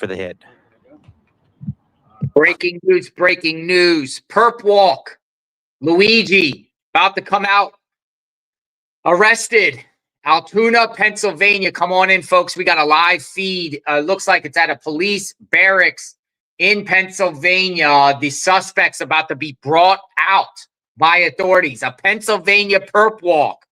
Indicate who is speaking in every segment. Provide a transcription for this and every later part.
Speaker 1: for the hit.
Speaker 2: Breaking news, breaking news. Perp walk. Luigi about to come out. Arrested. Altoona, Pennsylvania. Come on in, folks. We got a live feed. Looks like it's at a police barracks in Pennsylvania. The suspect's about to be brought out by authorities. A Pennsylvania perp walk.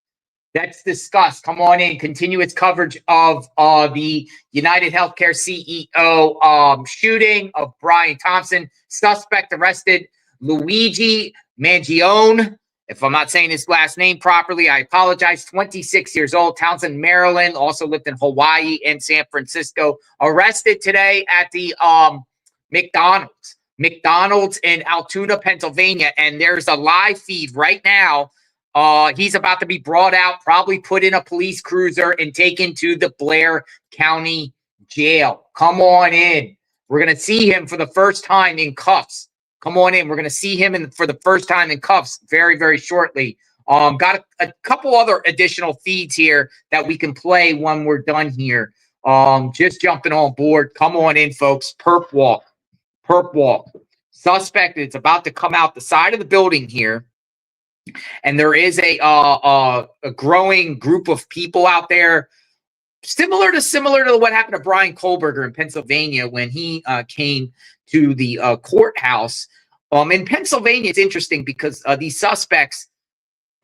Speaker 2: That's discussed. Come on in. Continue its coverage of the Unitedhealthcare CEO shooting of Brian Thompson. Suspect arrested. Luigi Mangione. If I'm not saying his last name properly, I apologize. 26 years old, Townsend, Maryland. Also lived in Hawaii and San Francisco. Arrested today at the McDonald's in Altoona, Pennsylvania. And there's a live feed right now. He's about to be brought out, probably put in a police cruiser and taken to the Blair County Jail. Come on in. We're going to see him for the first time in cuffs. Come on in. We're going to see him for the first time in cuffs very, very shortly. Got a couple other additional feeds here that we can play when we're done here. Just jumping on board. Come on in, folks. Perp walk. Perp walk. Suspect is about to come out the side of the building here. And there is a growing group of people out there, similar to what happened to Brian Kohlberger in Pennsylvania when he came to the courthouse. In Pennsylvania, it's interesting because these suspects,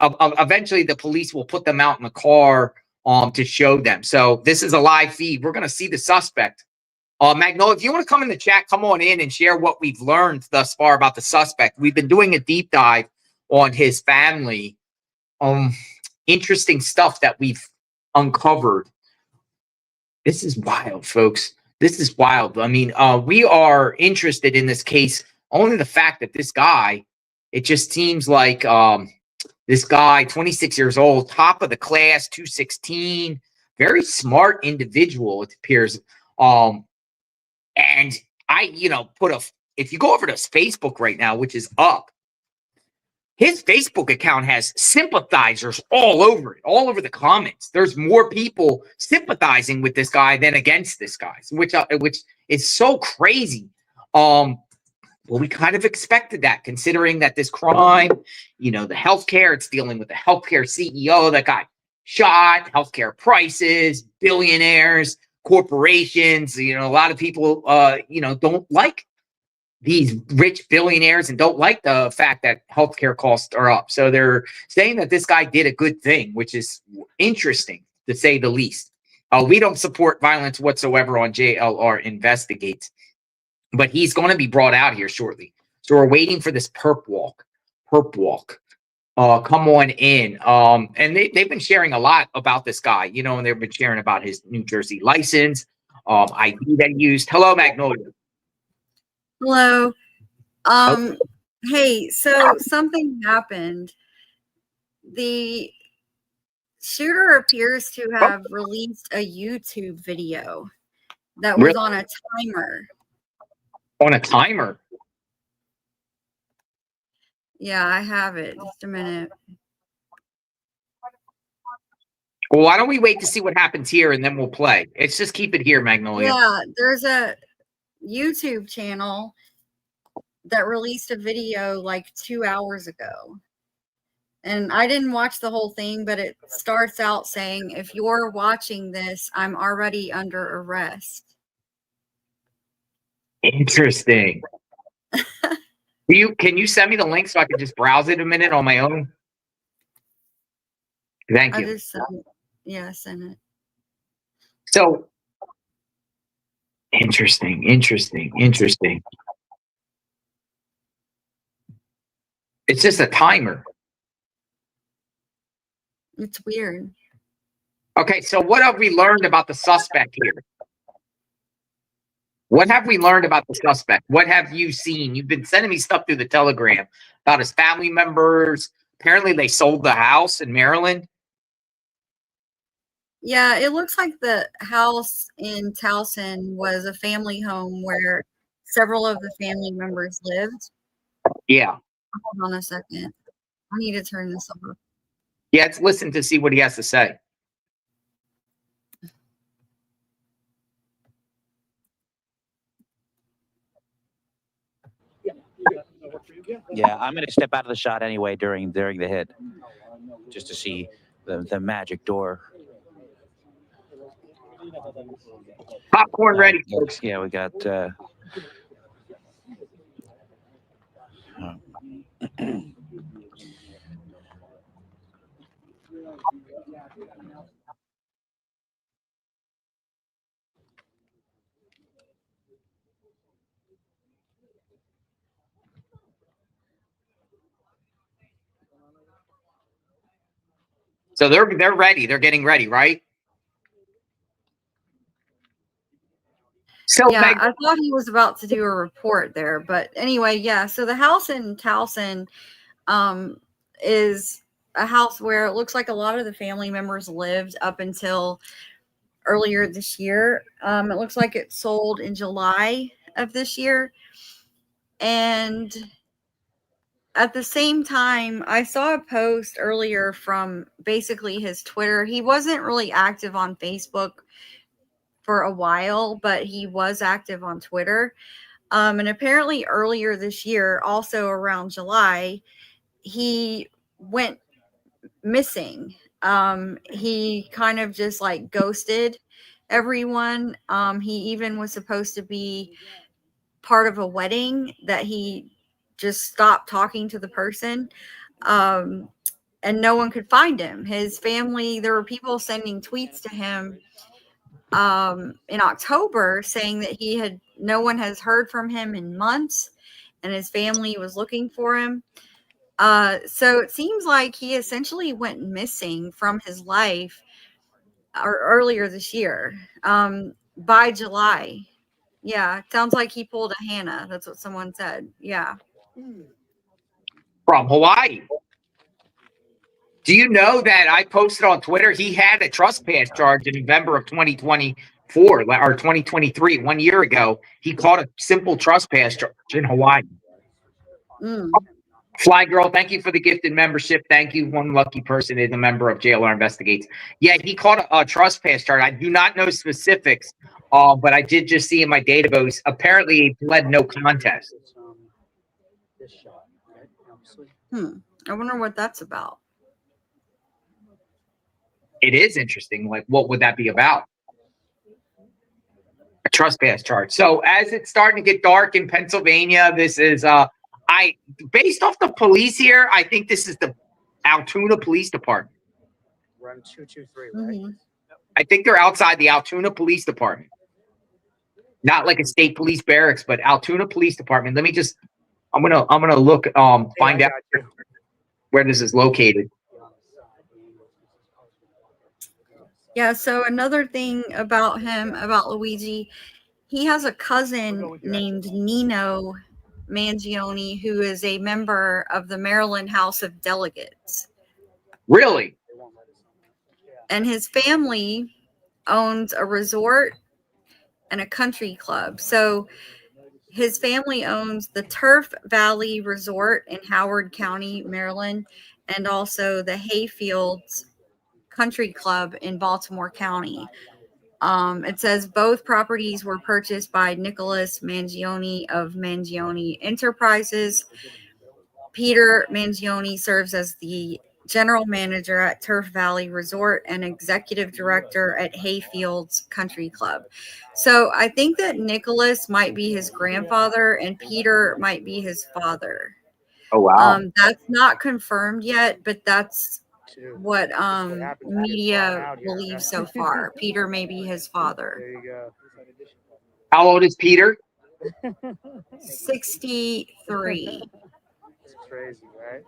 Speaker 2: eventually the police will put them out in the car to show them. So this is a live feed. We're going to see the suspect. Magnolia, if you want to come in the chat, come on in and share what we've learned thus far about the suspect. We've been doing a deep dive on his family. Interesting stuff that we've uncovered. This is wild, folks. This is wild. I mean, we are interested in this case. Only the fact that this guy, it just seems like this guy, 26 years old, top of the class, 216, very smart individual, it appears. And I, if you go over to his Facebook right now, which is up, his Facebook account has sympathizers all over it, all over the comments. There's more people sympathizing with this guy than against this guy, which is so crazy. Well, we kind of expected that, considering that this crime, the healthcare, it's dealing with the healthcare CEO that got shot, healthcare prices, billionaires, corporations. A lot of people, don't like these rich billionaires and don't like the fact that healthcare costs are up. So they're saying that this guy did a good thing, which is interesting to say the least. We don't support violence whatsoever on JLR Investigates, but he's going to be brought out here shortly. So we're waiting for this perp walk. Come on in. And they've been sharing a lot about this guy, and they've been sharing about his New Jersey license, ID that he used. Hello, Magnolia.
Speaker 3: Hello. Hey, so something happened. The shooter appears to have released a YouTube video that was on a timer.
Speaker 2: On a timer?
Speaker 3: Yeah, I have it. Just a minute.
Speaker 2: Well, why don't we wait to see what happens here and then we'll play? Let's just keep it here, Magnolia.
Speaker 3: Yeah, there's a YouTube channel that released a video like 2 hours ago. And I didn't watch the whole thing, but it starts out saying, if you're watching this, I'm already under arrest.
Speaker 2: Interesting. Can you send me the link so I can just browse it a minute on my own? Thank you.
Speaker 3: I sent it.
Speaker 2: So interesting. It's just a timer.
Speaker 3: It's weird.
Speaker 2: Okay, so what have we learned about the suspect here? What have we learned about the suspect? What have you seen? You've been sending me stuff through the Telegram about his family members. Apparently, they sold the house in Maryland.
Speaker 3: Yeah, it looks like the house in Towson was a family home where several of the family members lived.
Speaker 2: Yeah.
Speaker 3: Hold on a second. I need to turn this off.
Speaker 2: Yeah, let's listen to see what he has to say.
Speaker 1: Yeah, I'm going to step out of the shot anyway during the hit, just to see the magic door.
Speaker 2: Popcorn ready, folks.
Speaker 1: Yeah, we got.
Speaker 2: So they're ready. They're getting ready, right? So
Speaker 3: Yeah,
Speaker 2: Meg,
Speaker 3: I thought he was about to do a report there, but anyway, yeah. So the house in Towson is a house where it looks like a lot of the family members lived up until earlier this year. It looks like it sold in July of this year. And at the same time, I saw a post earlier from basically his Twitter. He wasn't really active on Facebook for a while, but he was active on Twitter. And apparently earlier this year, also around July, he went missing. He kind of just like ghosted everyone. He even was supposed to be part of a wedding that he just stopped talking to the person. And no one could find him. His family, there were people sending tweets to him in October saying that no one has heard from him in months, and his family was looking for him. So it seems like he essentially went missing from his life earlier this year, by July. Yeah, sounds like he pulled a Hannah. That's what someone said. Yeah.
Speaker 2: from Hawaii. Do you know that I posted on Twitter he had a trespass charge in November of 2024 or 2023, 1 year ago? He caught a simple trespass charge in Hawaii. Fly Girl, thank you for the gifted membership. Thank you. One lucky person is a member of JLR Investigates. Yeah, he caught a trespass charge. I do not know specifics, but I did just see in my database. Apparently, he pled no contest.
Speaker 3: I wonder what that's about.
Speaker 2: It is interesting. Like, what would that be about? A trespass charge. So as it's starting to get dark in Pennsylvania, this is based off the police here, I think this is the Altoona Police Department.
Speaker 4: Run 223, right?
Speaker 3: Mm-hmm.
Speaker 2: I think they're outside the Altoona Police Department. Not like a state police barracks, but Altoona Police Department. Let me just I'm gonna look find out where this is located.
Speaker 3: Yeah, so another thing about him, about Luigi, he has a cousin named Nino Mangione, who is a member of the Maryland House of Delegates.
Speaker 2: Really?
Speaker 3: And his family owns a resort and a country club. So his family owns the Turf Valley Resort in Howard County, Maryland, and also the Hayfields Country Club in Baltimore County. It says both properties were purchased by Nicholas Mangione of Mangione Enterprises. Peter Mangione serves as the general manager at Turf Valley Resort and executive director at Hayfields Country Club. So I think that Nicholas might be his grandfather and Peter might be his father.
Speaker 2: Oh, wow.
Speaker 3: That's not confirmed yet, but that's what media believes so far. Peter may be his father.
Speaker 4: There you go.
Speaker 2: How old is Peter?
Speaker 3: 63.
Speaker 4: It's crazy, right?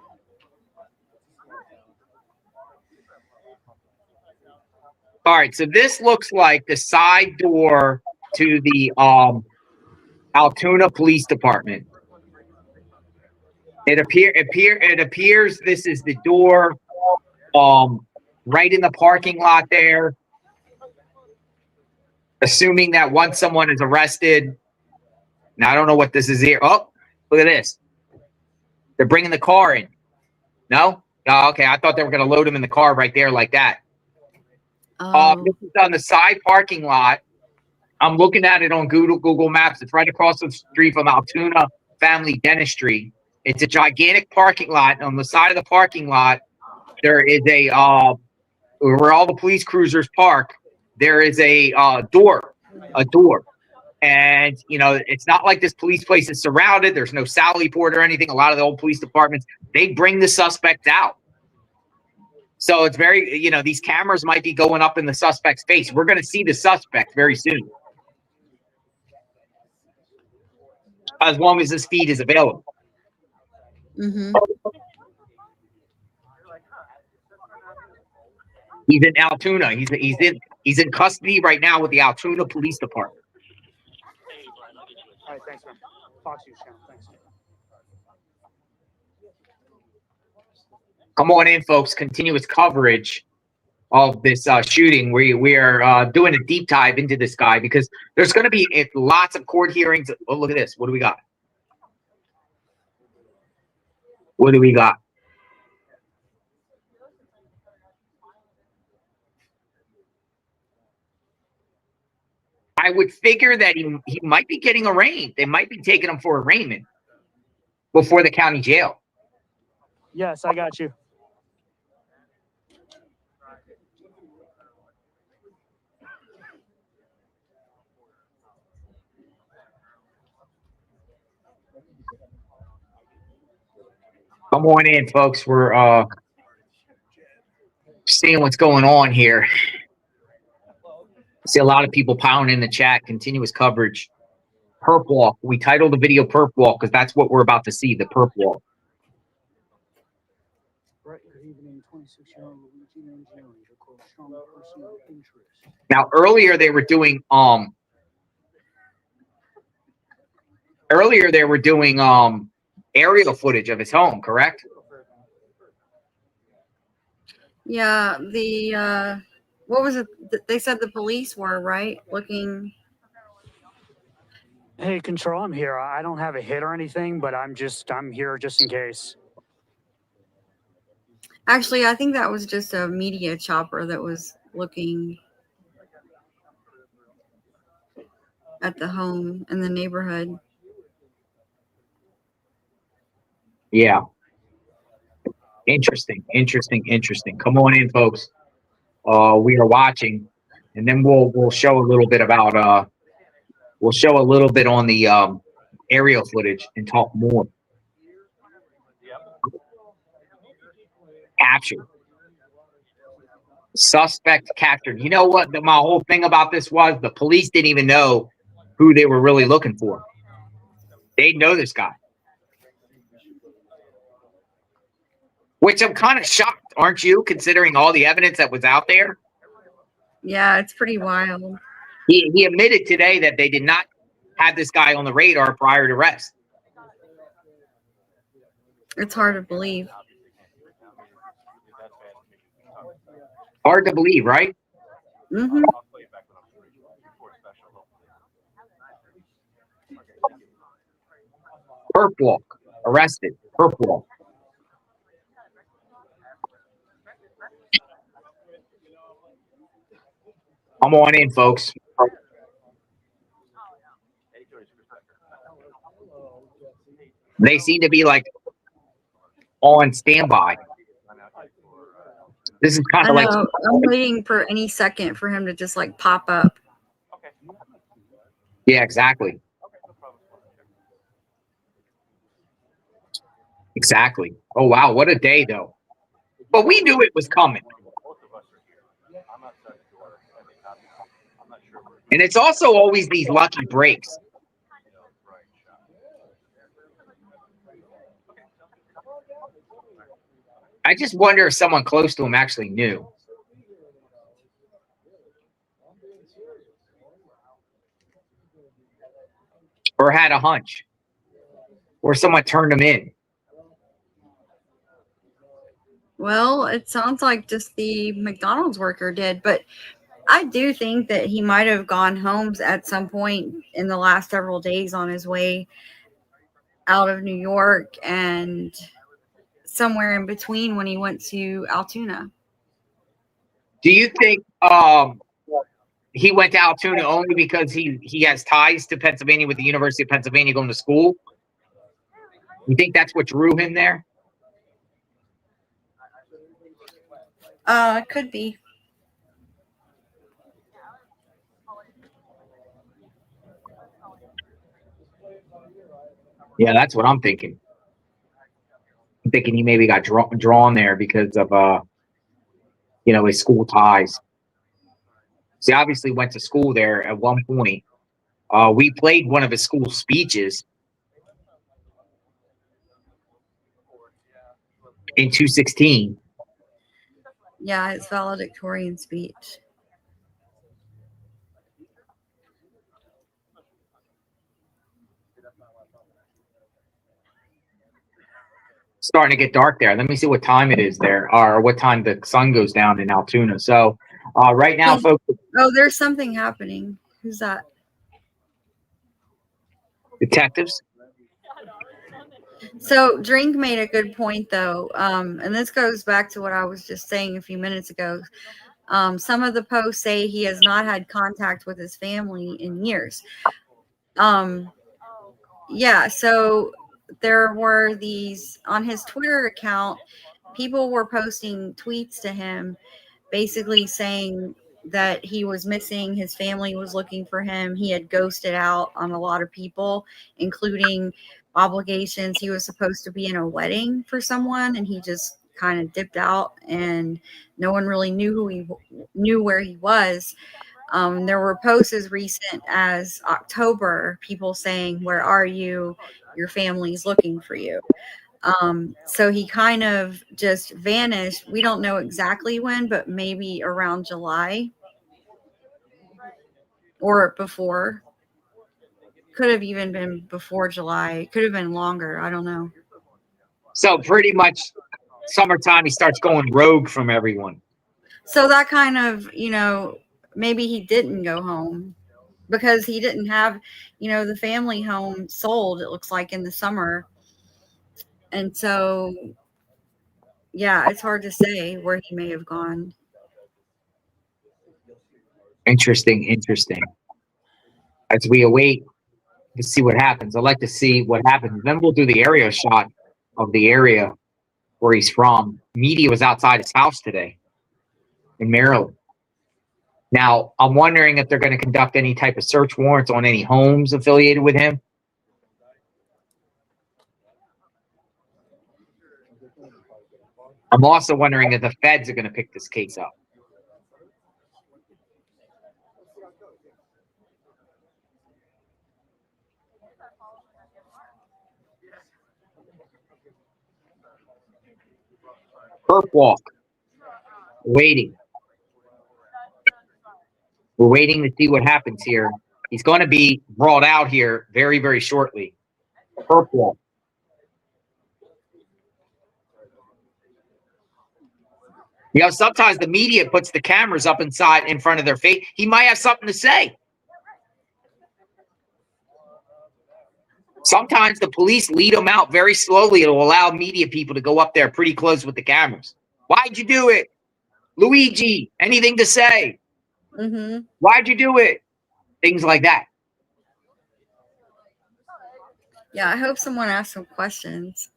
Speaker 2: All right, so this looks like the side door to the Altoona Police Department. It appears this is the door right in the parking lot there. Assuming that once someone is arrested, now I don't know what this is here. Oh, look at this. They're bringing the car in. No? Oh, okay, I thought they were going to load him in the car right there like that. This is on the side parking lot. I'm looking at it on Google Maps. It's right across the street from Altoona Family Dentistry It's a gigantic parking lot. On the side of the parking lot, there is a where all the police cruisers park. There is a door, and it's not like this police place is surrounded. There's no Sally port or anything. A lot of the old police departments, they bring the suspect out. So it's very, these cameras might be going up in the suspect's face. We're going to see the suspect very soon, as long as this feed is available.
Speaker 3: Mm-hmm.
Speaker 2: He's in Altoona. He's in custody right now with the Altoona Police Department.
Speaker 4: All right, thanks, man. Fox News Channel, thanks.
Speaker 2: Come on in, folks. Continuous coverage of this shooting. We are doing a deep dive into this guy because there's going to be lots of court hearings. Oh, look at this. What do we got? What do we got? I would figure that he might be getting arraigned. They might be taking him for arraignment before the county jail.
Speaker 4: Yes, I got you.
Speaker 2: Come on in, folks. We're seeing what's going on here. See a lot of people piling in the chat. Continuous coverage. Perp walk. We titled the video Perp walk because that's what we're about to see, the Perp walk.
Speaker 4: Right, good evening, 26-year-old Luigi Mangione, to cause strong personal interest.
Speaker 2: Now, earlier they were doing aerial footage of his home, correct?
Speaker 3: Yeah, what was it? They said the police were, right? Looking.
Speaker 4: Hey, Control, I'm here. I don't have a hit or anything, but I'm here just in case.
Speaker 3: Actually, I think that was just a media chopper that was looking at the home in the neighborhood.
Speaker 2: Yeah. Interesting. Come on in, folks. We are watching, and then we'll show a little bit about on the aerial footage and talk more. Captured. Suspect captured. You know what? My whole thing about this was the police didn't even know who they were really looking for. They know this guy. Which I'm kind of shocked, aren't you, considering all the evidence that was out there?
Speaker 3: Yeah, it's pretty wild.
Speaker 2: He admitted today that they did not have this guy on the radar prior to arrest.
Speaker 3: It's hard to believe.
Speaker 2: Hard to believe, right?
Speaker 3: Mm-hmm.
Speaker 2: Perp walk. Arrested. Perp walk. Come on in, folks. They seem to be like on standby. This is kind of like
Speaker 3: I'm waiting for any second for him to just like pop up.
Speaker 2: yeah, exactly. Exactly. Oh wow, what a day though. But we knew it was coming. And it's also always these lucky breaks. I just wonder if someone close to him actually knew. Or had a hunch. Or someone turned him in.
Speaker 3: Well, it sounds like just the McDonald's worker did, but I do think that he might have gone home at some point in the last several days on his way out of New York and somewhere in between when he went to Altoona.
Speaker 2: Do you think he went to Altoona only because he has ties to Pennsylvania with the University of Pennsylvania going to school? You think that's what drew him there?
Speaker 3: It could be.
Speaker 2: Yeah, that's what I'm thinking. I'm thinking he maybe got drawn there because of his school ties. So he obviously went to school there at one point. We played one of his school speeches in 2016.
Speaker 3: Yeah, his valedictorian speech.
Speaker 2: Starting to get dark there. Let me see what time it is there, or what time the sun goes down in Altoona. So right now, folks.
Speaker 3: Oh, there's something happening. Who's that?
Speaker 2: Detectives.
Speaker 3: So Drink made a good point though, and this goes back to what I was just saying a few minutes ago. Some of the posts say he has not had contact with his family in years. Yeah, so there were these on his Twitter account, people were posting tweets to him basically saying that he was missing, his family was looking for him, he had ghosted out on a lot of people, including obligations. He was supposed to be in a wedding for someone and he just kind of dipped out and no one really knew where he was. There were posts as recent as October, people saying, "Where are you? Your family's looking for you." So he kind of just vanished. We don't know exactly when, but maybe around July or before. Could have even been before July. Could have been longer. I don't know.
Speaker 2: So pretty much summertime, he starts going rogue from everyone.
Speaker 3: So that kind of, maybe he didn't go home because he didn't have, the family home sold, it looks like, in the summer. And so, yeah, it's hard to say where he may have gone.
Speaker 2: Interesting. As we await to see what happens, I'd like to see what happens. Then we'll do the area shot of the area where he's from. Media was outside his house today in Maryland. Now, I'm wondering if they're going to conduct any type of search warrants on any homes affiliated with him. I'm also wondering if the feds are going to pick this case up. PERP walk. Waiting. We're waiting to see what happens here. He's going to be brought out here very, very shortly. PERP walk. Sometimes the media puts the cameras up in front of their face. He might have something to say. Sometimes the police lead them out very slowly. It'll allow media people to go up there pretty close with the cameras. Why'd you do it? Luigi, anything to say?
Speaker 3: Mm-hmm.
Speaker 2: Why'd you do it? Things like that.
Speaker 3: Yeah, I hope someone asks some questions.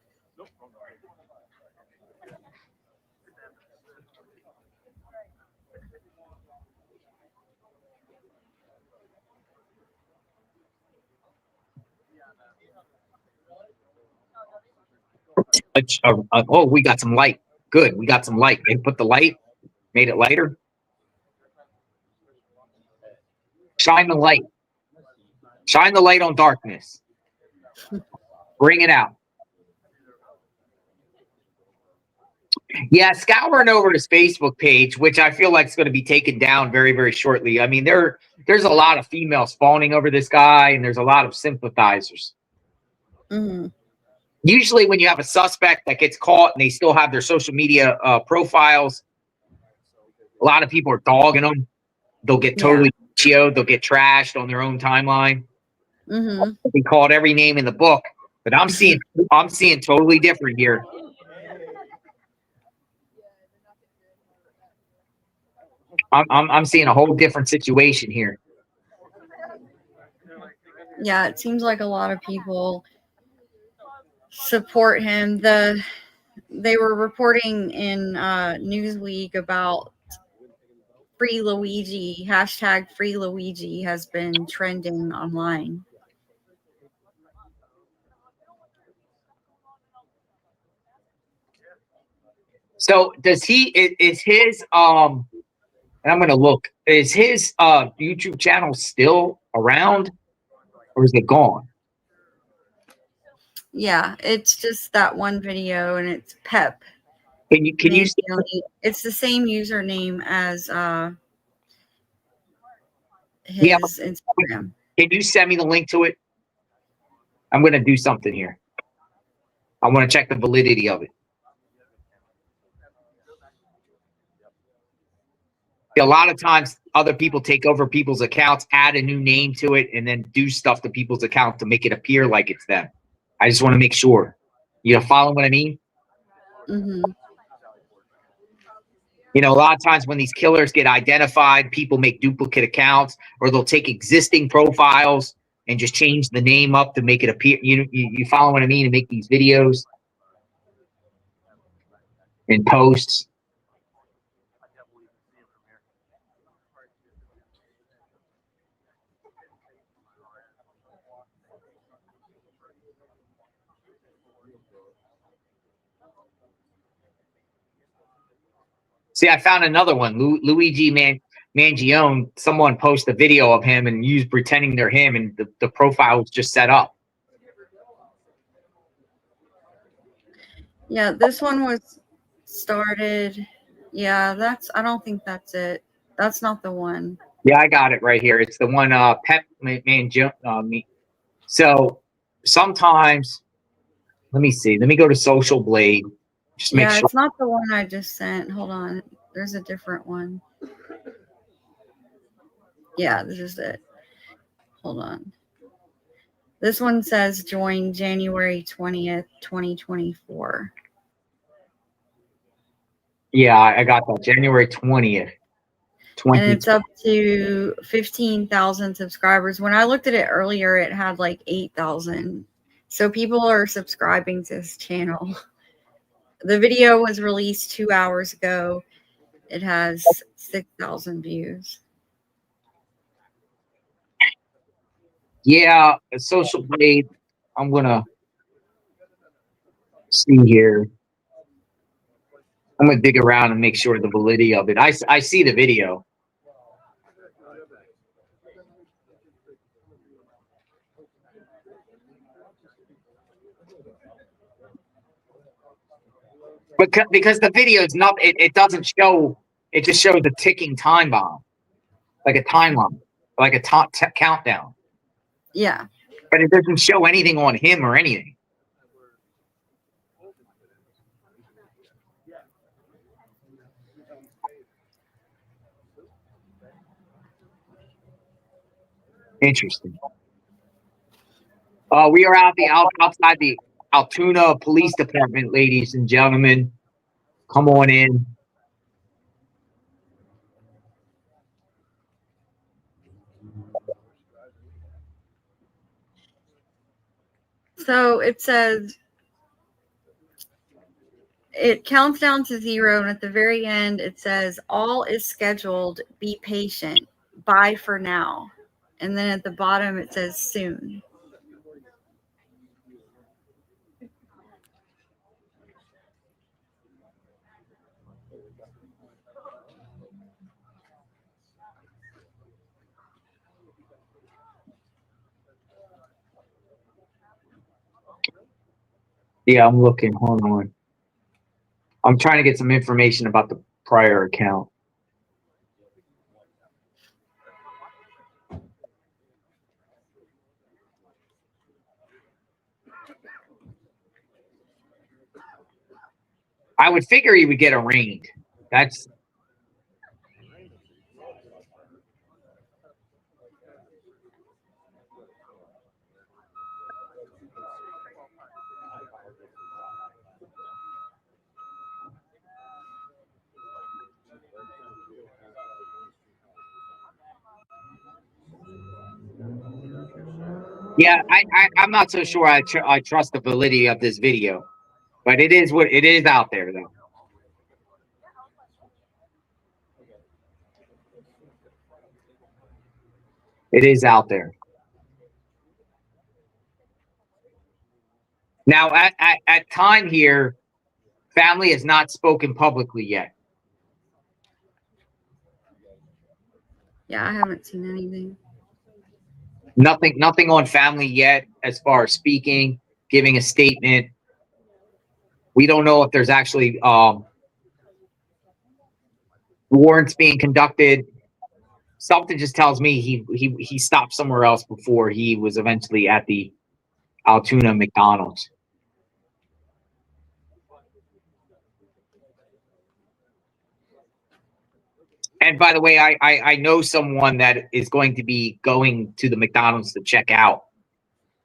Speaker 2: Oh, we got some light. Good, we got some light. They put the light, made it lighter. Shine the light. Shine the light on darkness. Bring it out. Yeah, scouring over his Facebook page, which I feel like is going to be taken down very, very shortly. I mean, there's a lot of females fawning over this guy, and there's a lot of sympathizers.
Speaker 3: Mm-hmm.
Speaker 2: Usually when you have a suspect that gets caught and they still have their social media profiles, a lot of people are dogging them. They'll get totally shioed. They'll get trashed on their own timeline.
Speaker 3: Mm-hmm.
Speaker 2: They called every name in the book, but I'm seeing totally different here. I'm seeing a whole different situation here.
Speaker 3: Yeah, it seems like a lot of people support him. They were reporting in Newsweek about Free Luigi, hashtag Free Luigi has been trending online.
Speaker 2: So does he is his and I'm gonna look, is his YouTube channel still around or is it gone?
Speaker 3: Yeah, it's just that one video and it's PEP.
Speaker 2: Can you see,
Speaker 3: It's the same username as
Speaker 2: yeah,
Speaker 3: his Instagram.
Speaker 2: can you send me the link to it? I'm gonna do something here. I want to check the validity of it. A lot of times other people take over people's accounts, add a new name to it, and then do stuff to people's account to make it appear like it's them. I just want to make sure. You know, follow what I mean?
Speaker 3: Mm-hmm.
Speaker 2: You know, a lot of times when these killers get identified, people make duplicate accounts, or they'll take existing profiles and just change the name up to make it appear. You follow what I mean? And make these videos and posts. See, I found another one. Luigi Mangione. Someone posted a video of him and used pretending they're him, and the profile was just set up.
Speaker 3: Yeah, this one was started. Yeah, I don't think that's it. That's not the one.
Speaker 2: Yeah, I got it right here. It's the one Pep Mangione. So sometimes, let me see. Let me go to Social Blade. Just make
Speaker 3: Yeah,
Speaker 2: sure.
Speaker 3: it's not the one I just sent. Hold on. There's a different one. Yeah, this is it. Hold on. This one says join January 20th, 2024.
Speaker 2: Yeah, I got that. January 20th.
Speaker 3: And it's up to 15,000 subscribers. When I looked at it earlier, it had like 8,000. So people are subscribing to this channel. The video was released 2 hours ago. It has 6,000 views.
Speaker 2: Yeah, Social Blade. I'm gonna see here. I'm gonna dig around and make sure the validity of it. I see the video. Because the video is not, it doesn't show. It just shows a ticking time bomb, like a timeline, like a countdown.
Speaker 3: Yeah.
Speaker 2: But it doesn't show anything on him or anything. Interesting. We are outside the Altoona Police Department, ladies and gentlemen. Come on in.
Speaker 3: So it says it counts down to 0, and at the very end it says all is scheduled, be patient, bye for now. And then at the bottom it says soon.
Speaker 2: Yeah, I'm looking. Hold on. I'm trying to get some information about the prior account. I would figure he would get arraigned. That's Yeah, I'm not so sure I trust the validity of this video, but it is what it is out there though. It is out there. Now, at time here, family has not spoken publicly yet.
Speaker 3: Yeah, I haven't seen anything.
Speaker 2: Nothing on family yet as far as speaking, giving a statement. We don't know if there's actually warrants being conducted. Something just tells me he stopped somewhere else before he was eventually at the Altoona McDonald's. And by the way, I know someone that is going to be going to the McDonald's to check out.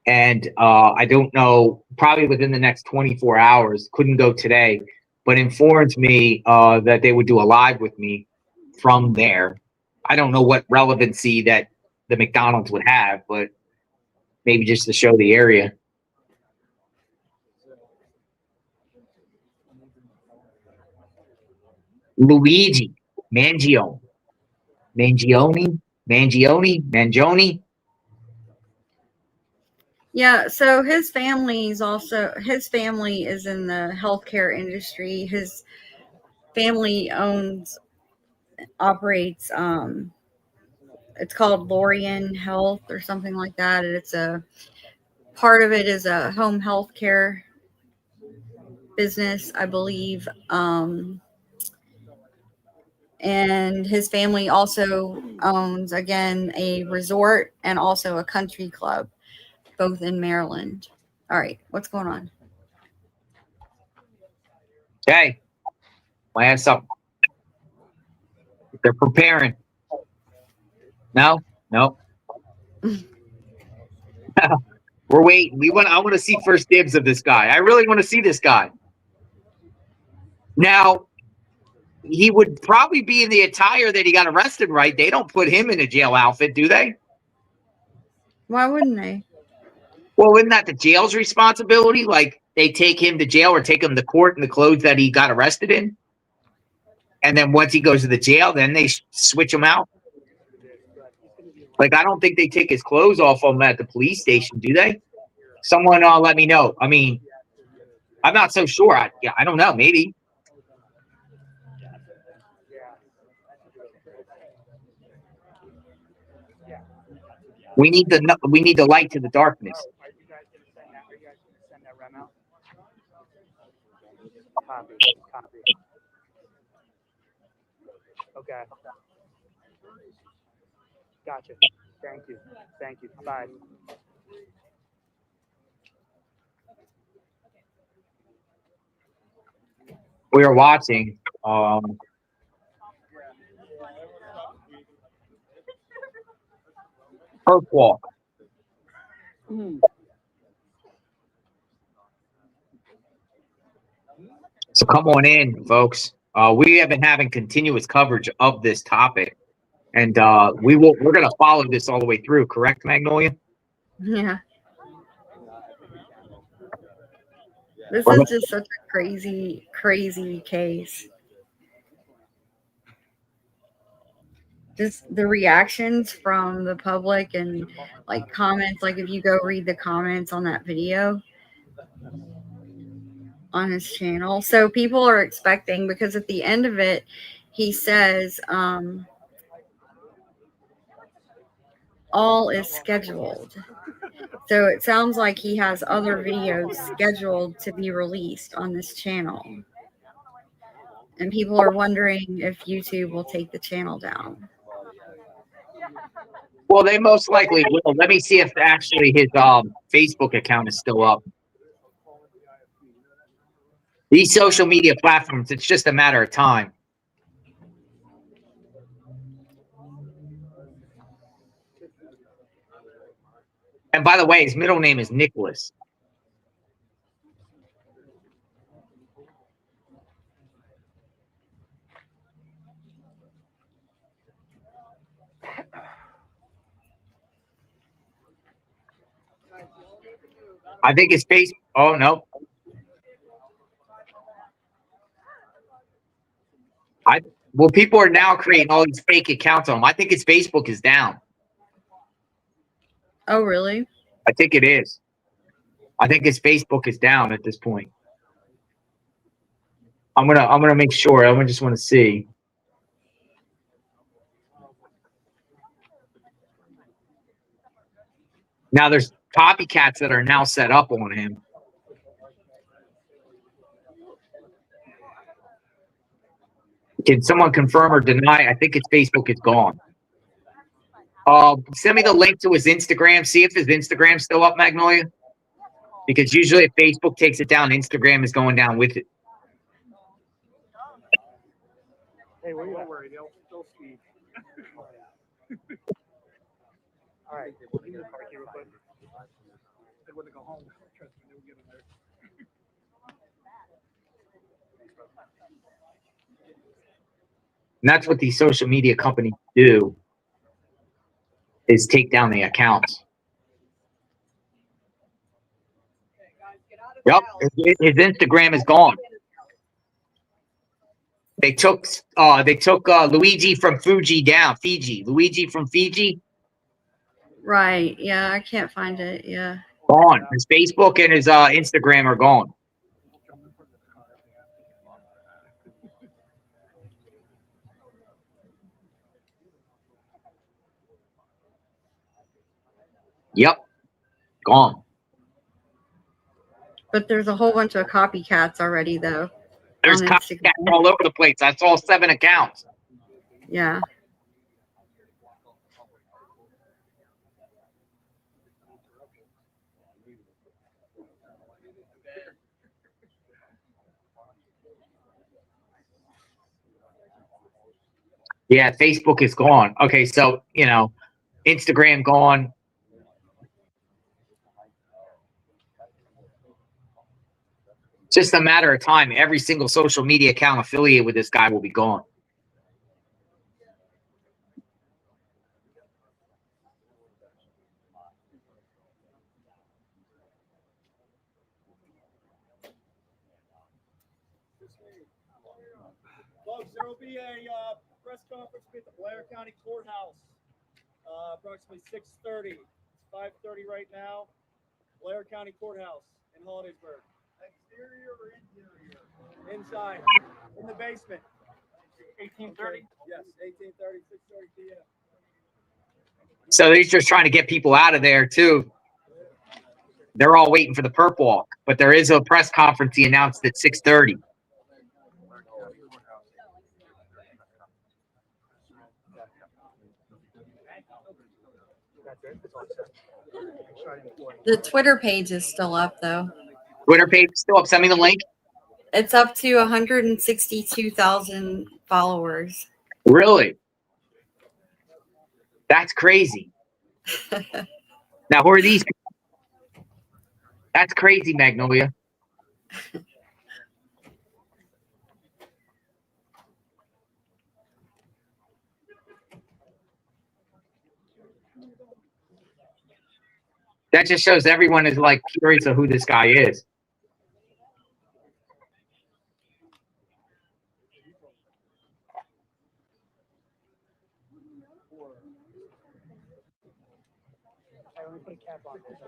Speaker 2: And I don't know, probably within the next 24 hours, couldn't go today, but informed me that they would do a live with me from there. I don't know what relevancy that the McDonald's would have, but maybe just to show the area. Luigi Mangione. Mangione.
Speaker 3: Yeah, so his family is in the healthcare industry. His family operates it's called Lorien Health or something like that. And it's a part of it is a home health care business, I believe. And his family also owns, again, a resort and also a country club, both in Maryland. All right, what's going on?
Speaker 2: Hey, I have something. They're preparing. No. We're waiting. I want to see first dibs of this guy. I really want to see this guy. Now, he would probably be in the attire that he got arrested, right? They don't put him in a jail outfit, do they?
Speaker 3: Why wouldn't they?
Speaker 2: Well, isn't that the jail's responsibility? Like, they take him to jail or take him to court in the clothes that he got arrested in? And then once he goes to the jail, then they switch him out? Like, I don't think they take his clothes off him at the police station, do they? Someone let me know. I mean, I'm not so sure. I don't know. Maybe. We need the light to the darkness.
Speaker 4: Are you guys going to send that rem out? Copy. Okay. Gotcha. Thank you. Bye.
Speaker 2: We are watching PERP walk. So come on in, folks. We have been having continuous coverage of this topic, and we're going to follow this all the way through. Correct, Magnolia?
Speaker 3: Yeah. This is just such a crazy case. Just the reactions from the public and like comments, like if you go read the comments on that video on his channel. So people are expecting, because at the end of it, he says, all is scheduled. So it sounds like he has other videos scheduled to be released on this channel. And people are wondering if YouTube will take the channel down.
Speaker 2: Well, they most likely will. Let me see if actually his Facebook account is still up. These social media platforms, it's just a matter of time. And by the way, his middle name is Nicholas. I think it's face. Oh no. Well, people are now creating all these fake accounts on them. I think his Facebook is down.
Speaker 3: Oh, really?
Speaker 2: I think it is. I think his Facebook is down at this point. I'm gonna make sure. I just want to see. Now there's copycats that are now set up on him. Can someone confirm or deny? I think his Facebook is gone. Send me the link to his Instagram. See if his Instagram's still up, Magnolia. Because usually if Facebook takes it down, Instagram is going down with it.
Speaker 4: Hey, where you worry? They'll see. All right, give me the car key real quick. They wouldn't go home. Trust me, they would get in there.
Speaker 2: And that's what these social media companies do, is take down the accounts. Yep, his Instagram is gone. They took Luigi from Fuji down. Luigi from Fiji.
Speaker 3: Right. Yeah, I can't find it. Yeah.
Speaker 2: Gone. His Facebook and his Instagram are gone. Yep. Gone.
Speaker 3: But there's a whole bunch of copycats already, though.
Speaker 2: There's
Speaker 3: on
Speaker 2: copycats
Speaker 3: Instagram.
Speaker 2: all over the place. I saw 7 accounts.
Speaker 3: Yeah.
Speaker 2: Yeah, Facebook is gone. Okay, so, Instagram gone. Just a matter of time. Every single social media account affiliated with this guy will be gone.
Speaker 5: Folks, there will be a press conference at the Blair County Courthouse, approximately 6:30. It's 5:30 right now. Blair County Courthouse in Hollidaysburg. Exterior or interior? Inside, in the basement. 18:30? Okay. Yes, 18:30, 6:30 p.m.
Speaker 2: So they're just trying to get people out of there, too. They're all waiting for the perp walk. But there is a press conference he announced at 6:30.
Speaker 3: The Twitter page is still up, though.
Speaker 2: Twitter page is still up. Send me the link.
Speaker 3: It's up to 162,000 followers.
Speaker 2: Really? That's crazy. Now, who are these people? That's crazy, Magnolia. That just shows everyone is like curious of who this guy is.
Speaker 4: Let me put a cap on this.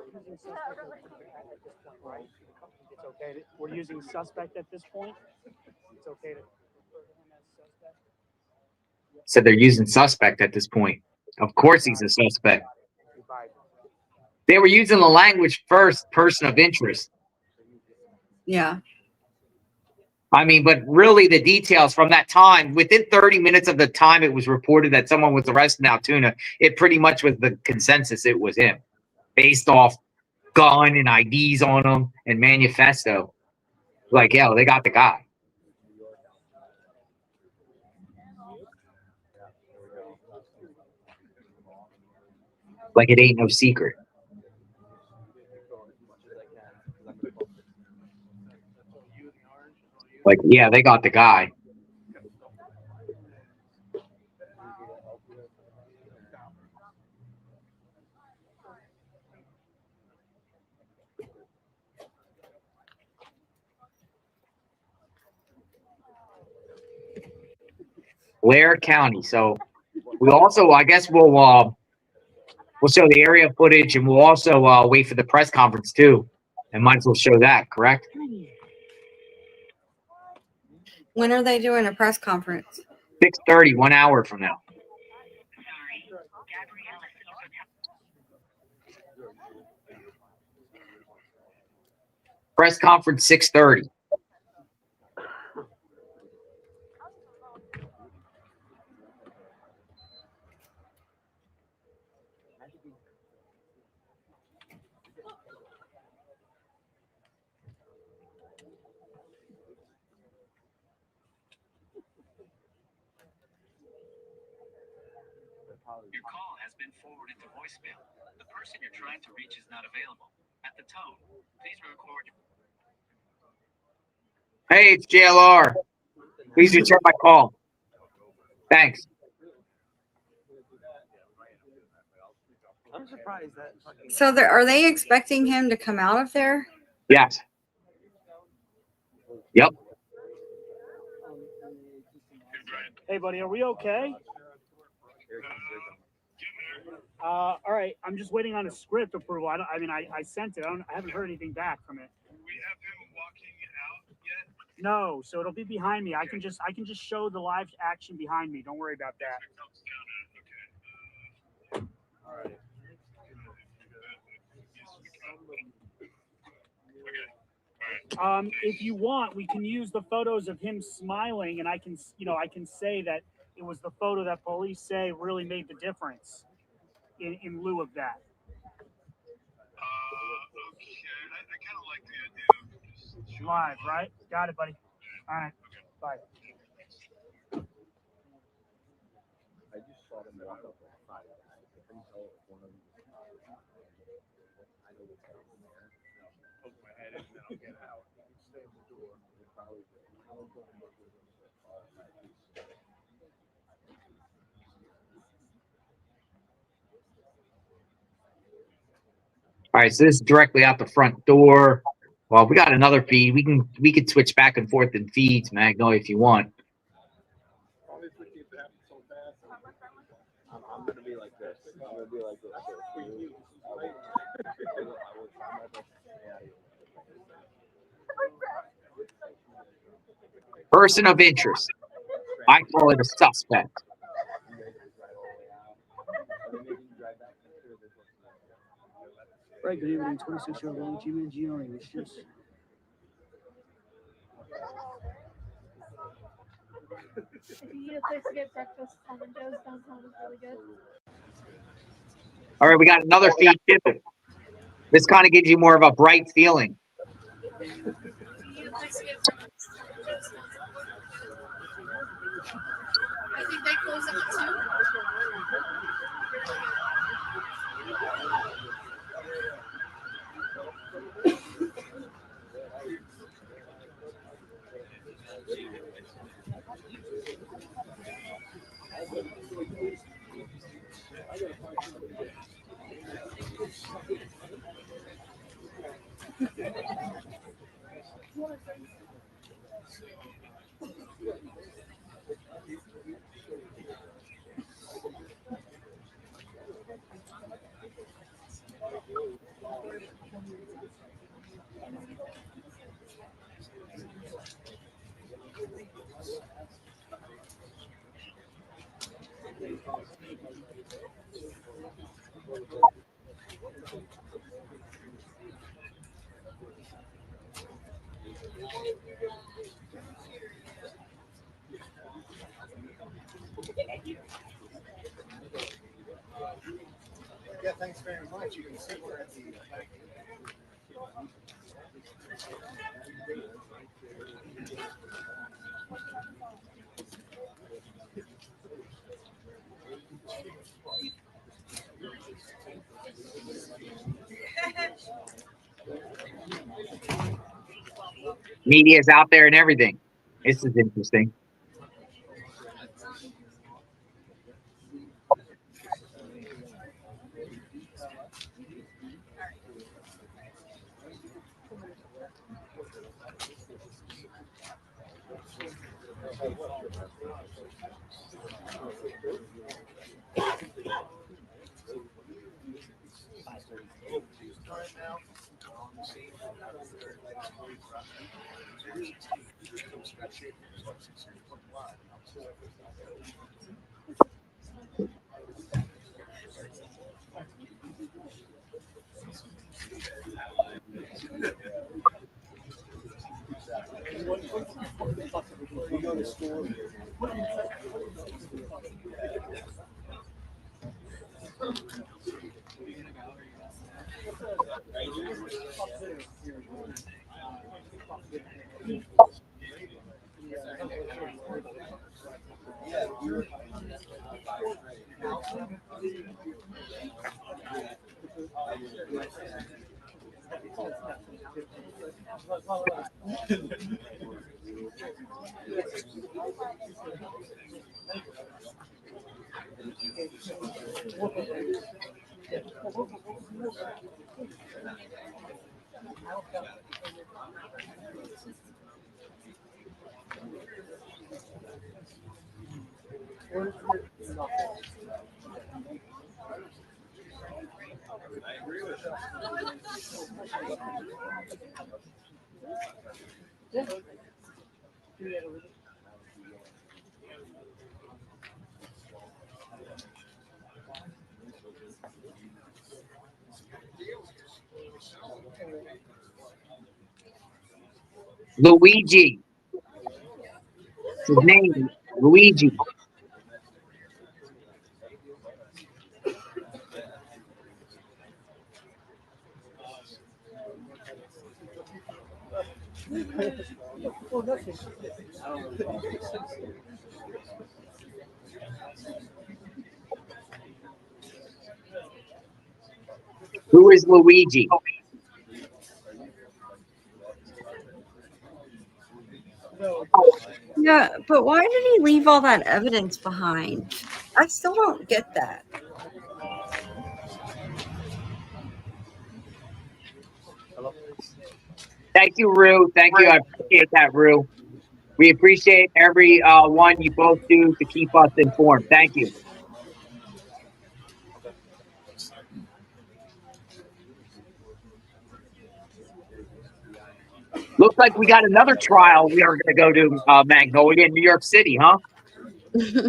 Speaker 4: It's okay. We're using suspect at this point. It's okay to refer to him as suspect.
Speaker 2: So they're using suspect at this point. Of course he's a suspect. They were using the language first, person of interest.
Speaker 3: Yeah.
Speaker 2: I mean, but really the details from that time, within 30 minutes of the time it was reported that someone was arrested in Altoona, it pretty much was the consensus it was him, based off gun and IDs on him and manifesto. Like, yo, they got the guy. Like it ain't no secret. Like, yeah, they got the guy. Blair County. So we also, I guess we'll show the area footage, and we'll also wait for the press conference too, and might as well show that. Correct?
Speaker 3: When are they doing a press conference?
Speaker 2: 6:30, 1 hour from now. Press conference 6:30.
Speaker 6: Your call has been forwarded to voicemail. The person you're trying to reach is not available. At the tone, please record.
Speaker 2: Hey, it's JLR. Please return my call. Thanks.
Speaker 1: I'm surprised that.
Speaker 3: So are they expecting him to come out of there?
Speaker 2: Yes. Yep.
Speaker 4: Hey, buddy, are we okay? All right, I'm just waiting on a script approval. I sent it. I haven't heard anything back from it.
Speaker 7: We have him walking out yet?
Speaker 4: No, so it'll be behind me. I can just show the live action behind me. Don't worry about that.
Speaker 7: All right.
Speaker 4: If you want, we can use the photos of him smiling, and I can say that it was the photo that police say really made the difference in lieu of that.
Speaker 7: Okay. I kind of like the idea of just
Speaker 4: Live, right? Got it, buddy. All right. Bye.
Speaker 8: I just saw them walk up like 5 guys. I couldn't tell if one of them was I know what's happening there.
Speaker 7: poke my head in and then I'll get out. You can stay at the door.
Speaker 8: They're probably
Speaker 2: All right, so this is directly out the front door. Well, we got another feed. We can switch back and forth in feeds, Magnolia, if you want.
Speaker 8: Always with you, it happens so fast. I'm gonna be like this. I'm gonna be like this. For you. I will try my best to stay out of your
Speaker 2: Person of interest. I call it a suspect.
Speaker 4: Right, good evening. 26-year-old Luigi Mangione was just.
Speaker 9: If you need a place to get breakfast, Tom and Joe's downtown is really good.
Speaker 2: All right, we got another feed too. This kind of gives you more of a bright feeling.
Speaker 9: If you need a place to get breakfast, Tom and Joe's downtown is really good. I think they close at 2.
Speaker 7: Yeah, thanks very much. You can see we're at the
Speaker 2: Media's out there and everything. This is interesting. Luigi. His name, Luigi. Who is Luigi?
Speaker 3: Yeah, but why did he leave all that evidence behind? I still don't get that.
Speaker 2: Thank you, Rue. Thank you. I appreciate that, Rue. We appreciate every one you both do to keep us informed. Thank you. Looks like we got another trial we are going to go to, Magnolia in New York City, huh? This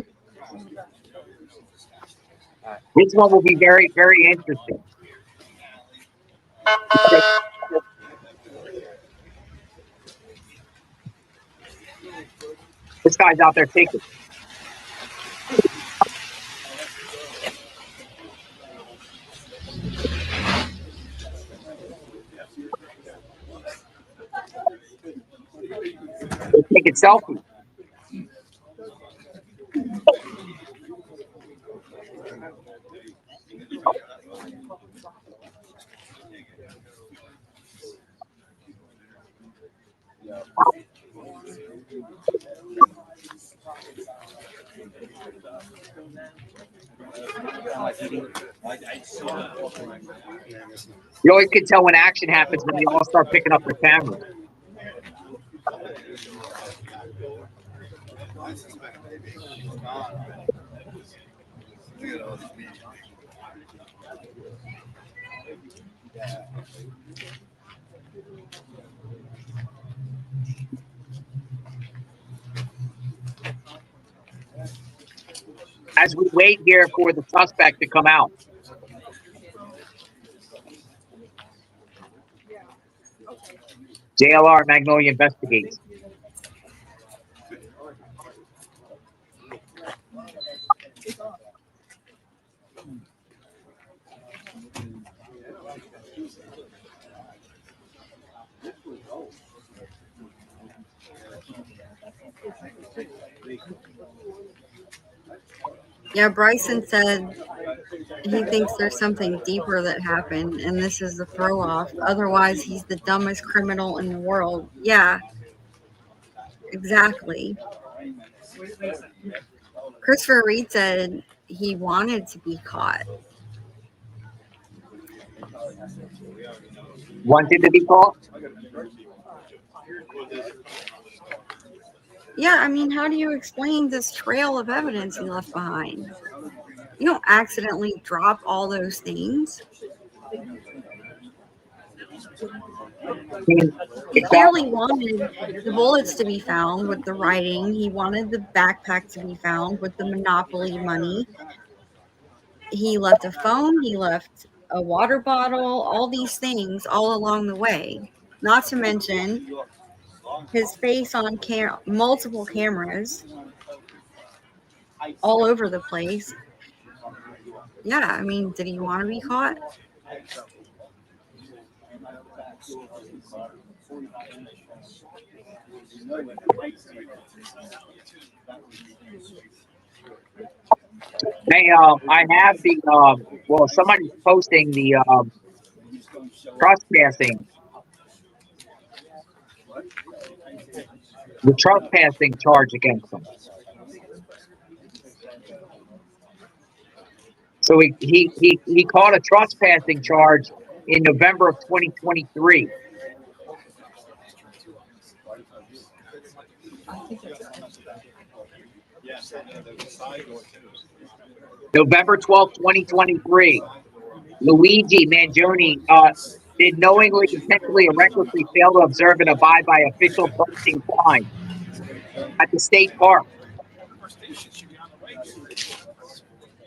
Speaker 2: one will be very, very interesting. This guy's out there taking. They're taking selfies. You always can tell when action happens when they all start picking up their cameras. As we wait here for the suspect to come out. JLR Magnolia investigates.
Speaker 3: Yeah, Bryson said he thinks there's something deeper that happened, and this is a throw off. Otherwise, he's the dumbest criminal in the world. Yeah, exactly. Christopher Reed said he wanted to be caught.
Speaker 2: Wanted to be caught?
Speaker 3: Yeah, I mean, how do you explain this trail of evidence he left behind? You don't accidentally drop all those things. He clearly wanted the bullets to be found with the writing. He wanted the backpack to be found with the Monopoly money. He left a phone. He left a water bottle. All these things all along the way. Not to mention his face on multiple cameras all over the place. Yeah, I mean, did he want to be caught?
Speaker 2: Hey, I have the well, somebody's posting the trespassing, the trespassing charge against him. So he caught a trespassing charge in November of 2023. November 12th, 2023. Luigi Mangione did knowingly, intentionally, or recklessly fail to observe and abide by official parking signs at the state park.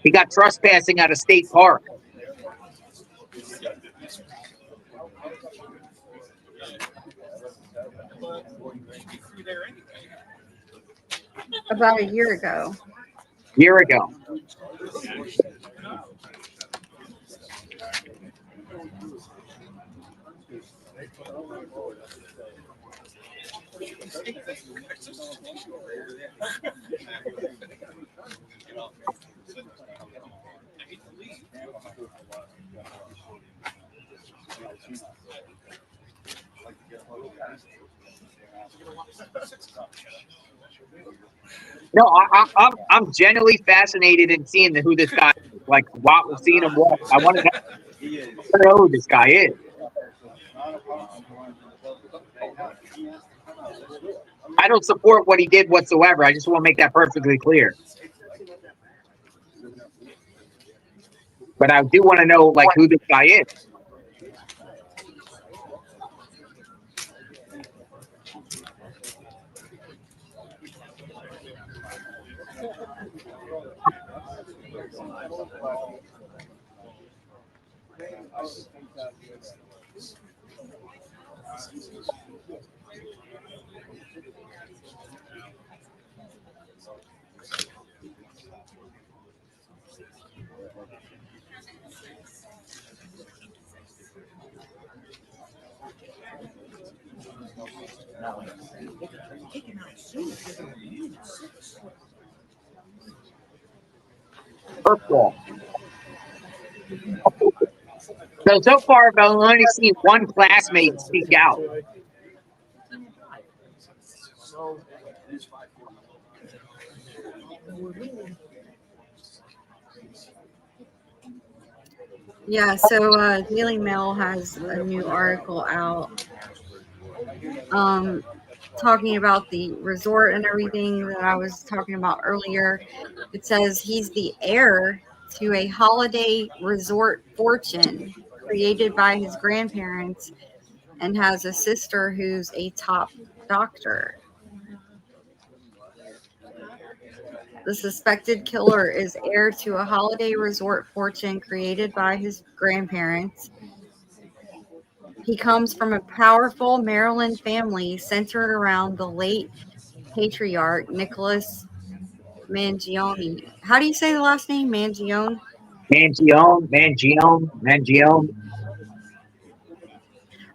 Speaker 2: He got trespassing at a state park.
Speaker 3: About a year ago.
Speaker 2: Year ago. No, I'm genuinely fascinated in seeing who this guy is. Like, seeing him walk. I want to know who this guy is. I don't support what he did whatsoever. I just want to make that perfectly clear. But I do want to know, like, who this guy is. Purple. So far, I've only seen one classmate speak out.
Speaker 3: Yeah, so Daily Mail has a new article out talking about the resort and everything that I was talking about earlier. It says he's the heir to a holiday resort fortune created by his grandparents and has a sister who's a top doctor. The suspected killer is heir to a holiday resort fortune created by his grandparents. He comes from a powerful Maryland family centered around the late patriarch Nicholas Mangione. How do you say the last name? Mangione?
Speaker 2: Mangione.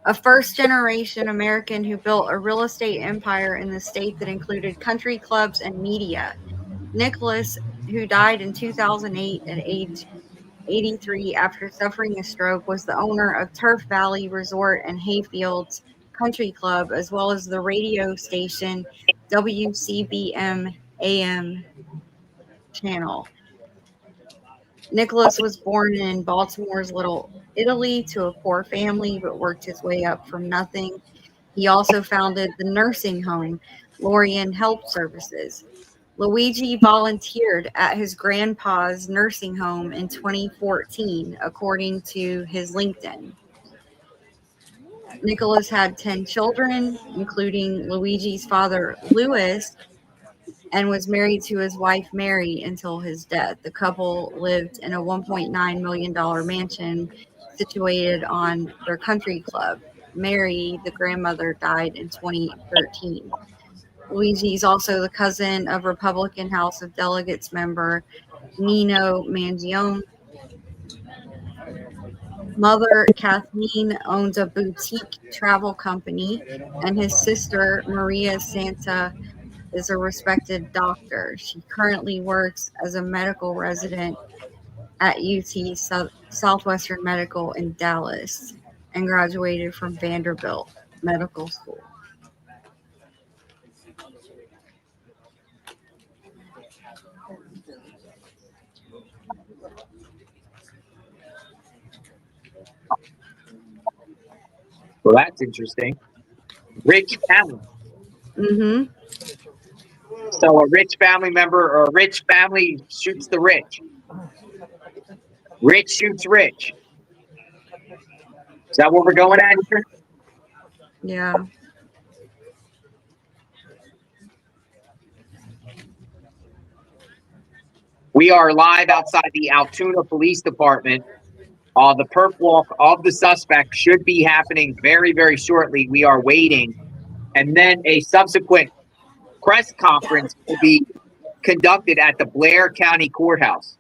Speaker 3: A first-generation American who built a real estate empire in the state that included country clubs and media. Nicholas, who died in 2008 at age 83 after suffering a stroke, was the owner of Turf Valley Resort and Hayfields Country Club, as well as the radio station WCBM AM channel. Nicholas was born in Baltimore's Little Italy to a poor family, but worked his way up from nothing. He also founded the nursing home Lorien Health Services. Luigi volunteered at his grandpa's nursing home in 2014, according to his LinkedIn. Nicholas had 10 children, including Luigi's father, Louis, and was married to his wife, Mary, until his death. The couple lived in a $1.9 million mansion situated on their country club. Mary, the grandmother, died in 2013. Luigi is also the cousin of Republican House of Delegates member Nino Mangione. Mother Kathleen owns a boutique travel company, and his sister Maria Santa is a respected doctor. She currently works as a medical resident at UT Southwestern Medical in Dallas and graduated from Vanderbilt Medical School.
Speaker 2: Well, that's interesting. Rich family.
Speaker 3: Mm-hmm.
Speaker 2: So a rich family member or a rich family shoots the rich. Rich shoots rich. Is that what we're going at here?
Speaker 3: Yeah.
Speaker 2: We are live outside the Altoona Police Department. The perp walk of the suspect should be happening very, very shortly. We are waiting. And then a subsequent press conference will be conducted at the Blair County Courthouse.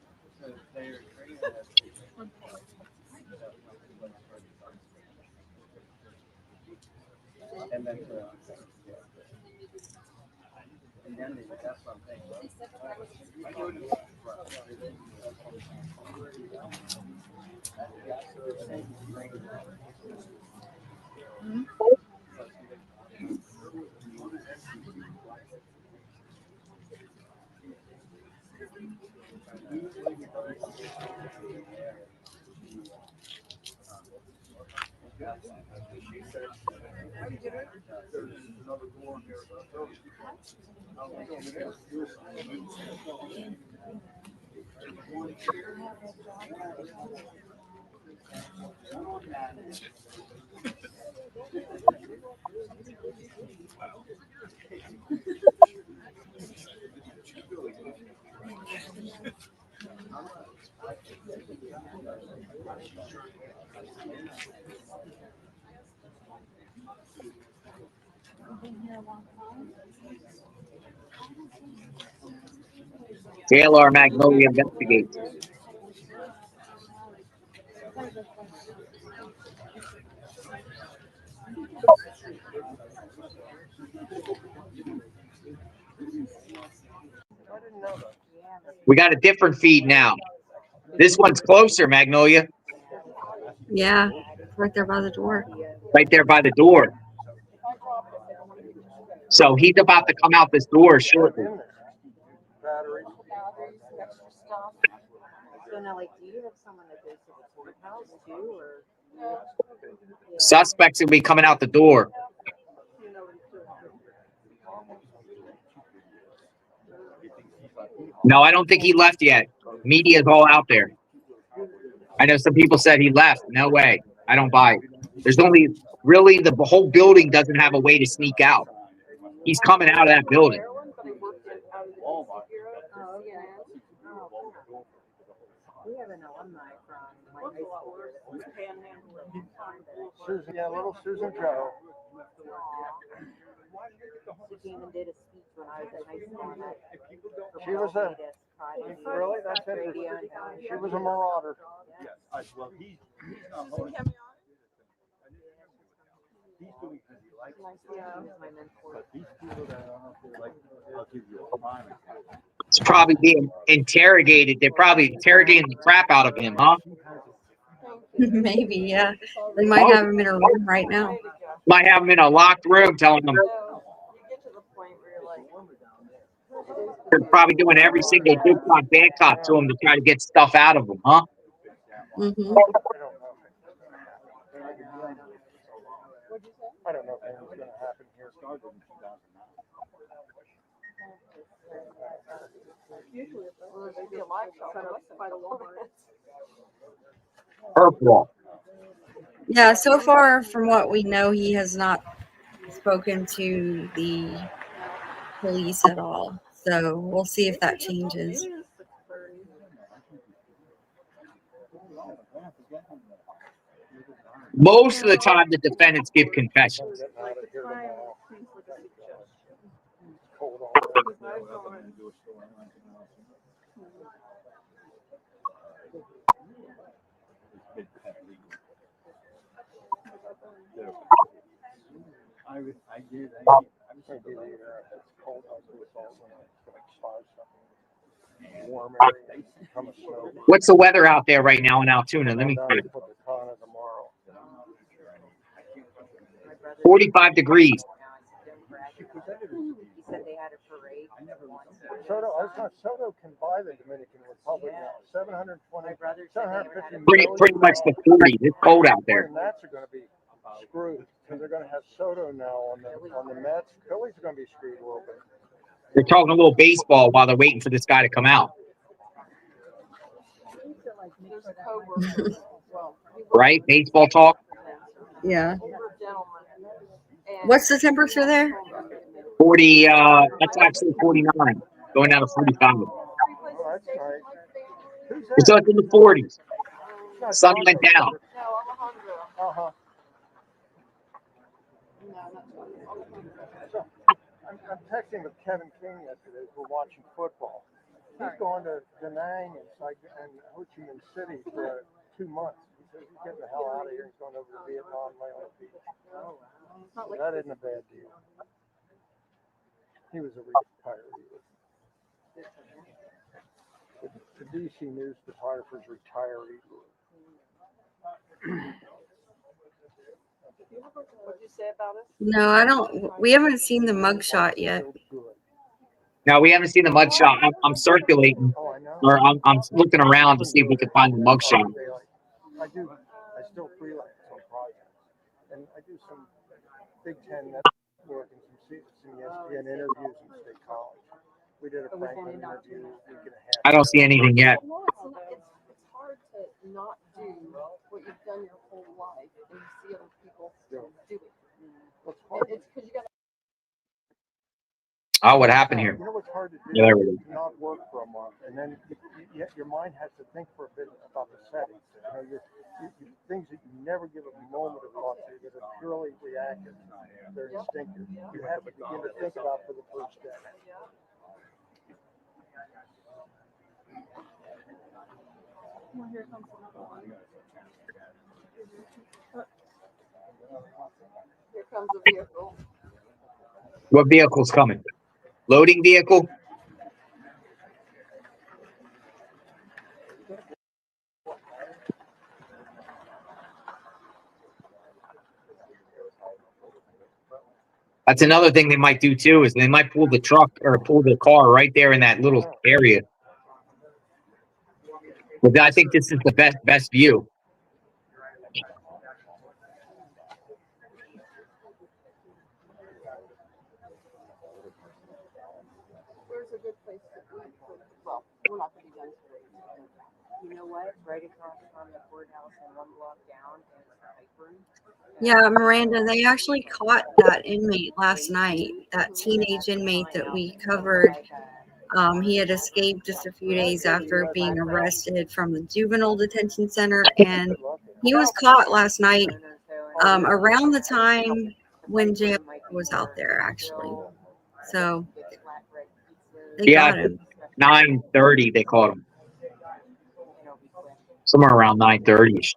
Speaker 2: JLR Magnolia investigates. We got a different feed now. This one's closer, Magnolia.
Speaker 3: Yeah. Right there by the door.
Speaker 2: Right there by the door. So he's about to come out this door shortly.
Speaker 10: So now, like, do you have someone that goes to the courthouse too, or?
Speaker 2: Suspects will be coming out the door. No, I don't think he left yet. Media's all out there. I know some people said he left. No way. I don't buy it. There's only really the whole building doesn't have a way to sneak out. He's coming out of that building.
Speaker 10: We have an alumni from my high school.
Speaker 7: Susan, yeah, little Susan Joe.
Speaker 10: She came and did a speech when I was in high school.
Speaker 7: She was really? That's interesting. She was a marauder. Well, he's not holding. He's doing because he likes
Speaker 10: my mentor.
Speaker 7: but these people that are like, I'll give you a fine.
Speaker 2: He's probably being interrogated. They're probably interrogating the crap out of him, huh?
Speaker 3: Maybe, yeah. They might have him in a room right now.
Speaker 2: Might have him in a locked room telling them. They're probably doing every single good cop, bad cop to him to try to get stuff out of him, huh?
Speaker 3: Mm-hmm.
Speaker 7: I don't know if anything's going to happen here.
Speaker 2: PERP walk.
Speaker 3: Yeah, so far from what we know, he has not spoken to the police at all. So we'll see if that changes.
Speaker 2: Most of the time, the defendants give confessions. What's the weather out there right now in Altoona? Let me see. 45 degrees.
Speaker 10: He said they had a parade.
Speaker 7: Soto can buy the Dominican Republic now. 720, 750
Speaker 2: Pretty much the 40s. It's cold out there.
Speaker 7: Mets are going to be screwed because they're going to have Soto now on the Mets. Phillies are going to be screwed a little bit.
Speaker 2: They're talking a little baseball while they're waiting for this guy to come out. Right? Baseball talk?
Speaker 3: Yeah. What's the temperature there?
Speaker 2: 40, that's actually 49. Going down to 45. It's up in the 40s. Sun went down.
Speaker 7: I'm texting with Kevin King yesterday. We're watching football. He's going to Da Nang and Ho Chi Minh City for 2 months. He says he's getting the hell out of here. He's going over to Vietnam, Laos Beach. That isn't a bad deal. He was a retiree. The DC News photographer's retiree.
Speaker 10: What'd you say about us?
Speaker 3: No, I don't. We haven't seen the mugshot yet.
Speaker 2: No, we haven't seen the mugshot. I'm circulating, or I'm looking around to see if we can find the mugshot.
Speaker 7: I still freelance on projects, and I do some Big Ten network and some ESPN interviews in State College. We did a Franklin interview a week and a half.
Speaker 2: I don't see anything yet.
Speaker 10: It's hard to not do what you've done your whole life and you see other people still do it. It's because you got to.
Speaker 2: Oh, what happened here?
Speaker 7: You know what's hard to do?
Speaker 2: Yeah, there we go.
Speaker 7: Not work for a month, and then your mind has to think for a bit about the settings. You things that you never give a moment of thought to, that are purely reactive, they're instinctive. You have to begin to think about for the first day.
Speaker 10: Well, here comes another one. Here comes a vehicle.
Speaker 2: What vehicle's coming? Loading vehicle? That's another thing they might do too, is they might pull the truck or pull the car right there in that little area. But I think this is the best view.
Speaker 10: Where's a good place to eat? Well, we're not going to be done today. You know what? Right across from the courthouse and 1 block down is the hype room.
Speaker 3: Yeah, Miranda, they actually caught that inmate last night, that teenage inmate that we covered. He had escaped just a few days after being arrested from the juvenile detention center, and he was caught last night around the time when JF was out there, actually. So they got him.
Speaker 2: 9:30 they caught him. Somewhere around 9:30.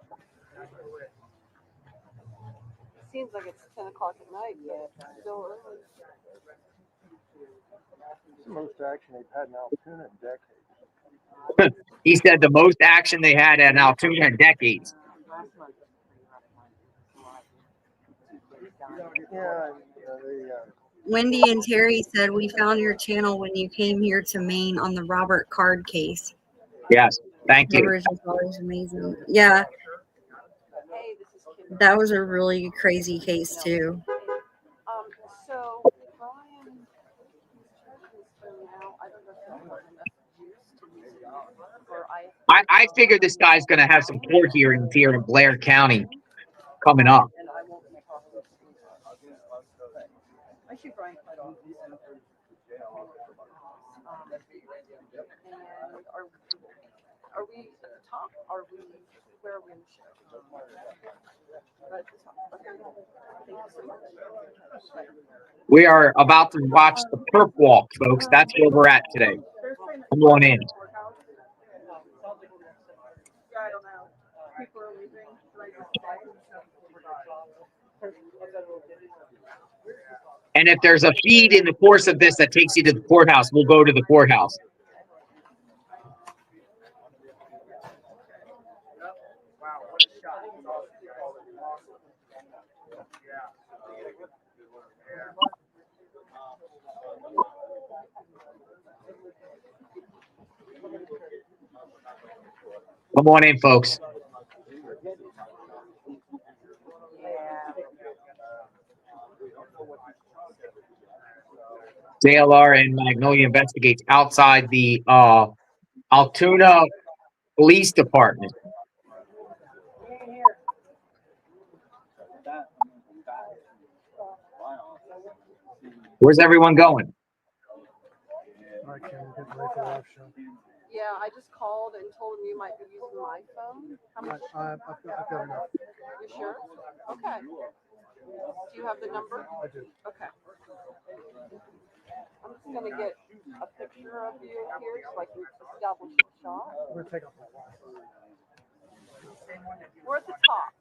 Speaker 10: Seems like it's 10 o'clock at night yet. Still early.
Speaker 7: It's the most action they've had in Altoona in decades.
Speaker 2: He said the most action they had at Altoona in decades.
Speaker 7: Yeah,
Speaker 3: Wendy and Terry said, we found your channel when you came here to Maine on the Robert Card case.
Speaker 2: Yes, thank you.
Speaker 3: Coverage was always amazing. Yeah, that was a really crazy case too.
Speaker 10: So Brian, now I don't know if you want enough juice to use it.
Speaker 2: I figure this guy's going to have some court hearings here in Blair County coming up.
Speaker 10: I see Brian quite often. And are we at the top? Are we, where are we in the show? Right at the top. Okay. Thank you so much.
Speaker 2: We are about to watch the perp walk, folks. That's where we're at today. Come on in.
Speaker 10: Yeah, I don't know. People are leaving.
Speaker 2: And if there's a feed in the course of this that takes you to the courthouse, we'll go to the courthouse. Come on in, folks. JLR and Magnolia investigates outside the Altoona Police Department. Where's everyone going?
Speaker 7: All right, Ken, we're getting ready for the live show.
Speaker 10: Yeah, I just called and told him you might be using my phone. How much?
Speaker 7: I've got enough.
Speaker 10: You sure? Okay. Do you have the number?
Speaker 7: I do.
Speaker 10: Okay. I'm just gonna get a picture of you here so I can establish the shot.
Speaker 7: We're gonna take off that line.
Speaker 10: We're at the top.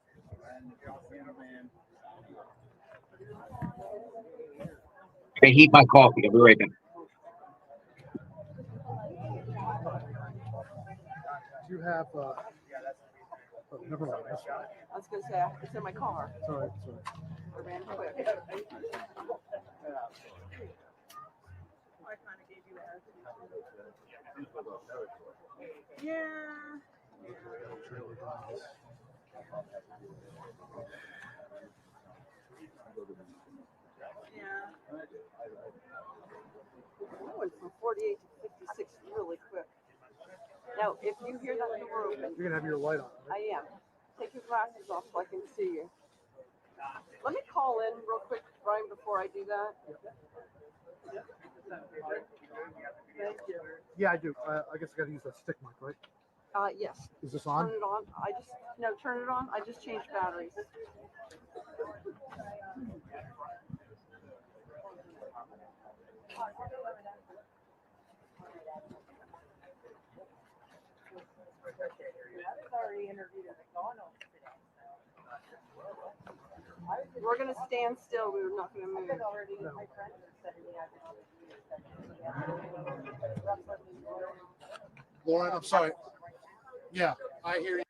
Speaker 2: I heat my coffee. I'll be right back.
Speaker 7: Do you have, oh, never mind, that's fine.
Speaker 10: I was gonna say it's in my car.
Speaker 7: It's all right, it's all right.
Speaker 10: I ran quick. I kind of gave you a Yeah. Yeah. I went from 48 to 56 really quick. Now, if you hear that door open,
Speaker 7: You're gonna have your light on, right?
Speaker 10: I am. Take your glasses off so I can see you. Let me call in real quick, Brian, before I do that. Thank you.
Speaker 7: Yeah, I do. I guess I gotta use that stick mic, right?
Speaker 10: Yes.
Speaker 7: Is this
Speaker 10: Turn
Speaker 7: on?
Speaker 10: it on. Turn it on. I just changed batteries. We're gonna stand still. We're not gonna move.
Speaker 7: No. Lauren, I'm sorry. Yeah, I hear you.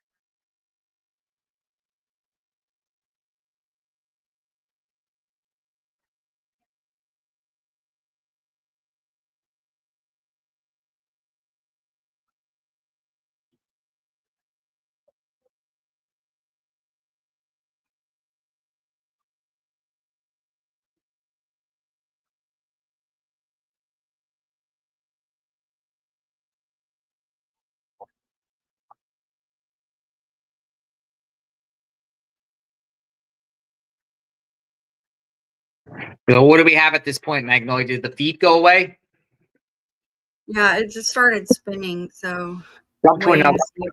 Speaker 2: So what do we have at this point, Magnolia? Did the feed go away?
Speaker 3: Yeah, it just started spinning. So
Speaker 2: Jump to
Speaker 3: waiting
Speaker 2: another.
Speaker 3: to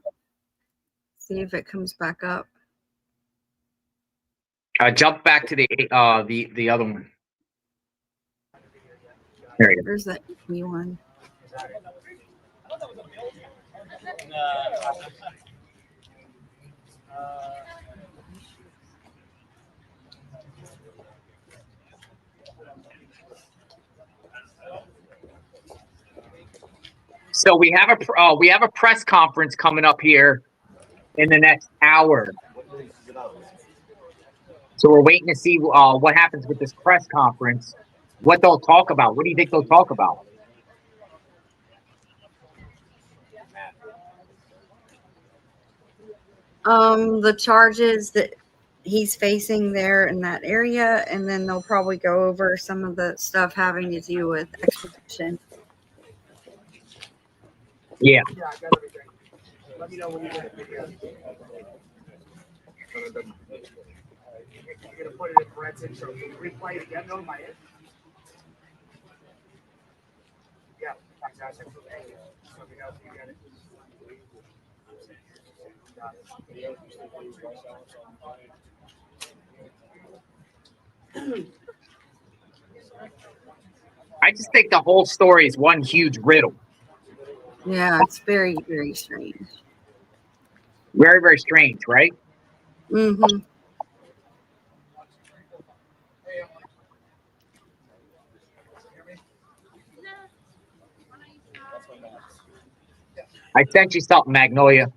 Speaker 3: see if it comes back up.
Speaker 2: Jump back to the other one. There you go.
Speaker 3: There's that new one.
Speaker 2: So we have a press conference coming up here in the next hour. So we're waiting to see what happens with this press conference, what they'll talk about. What do you think they'll talk about?
Speaker 3: The charges that he's facing there in that area, and then they'll probably go over some of the stuff having to do with extradition.
Speaker 2: Yeah.
Speaker 4: Let me know when you get it. I'm gonna put it in Brett's intro. Can you replay it again though, my end? Yeah, fantastic. Thank you. Just let me know if you get it.
Speaker 2: I just think the whole story is one huge riddle.
Speaker 3: Yeah, it's very, very strange.
Speaker 2: Very, very strange, right?
Speaker 3: Mm-hmm.
Speaker 2: I sent you something, Magnolia.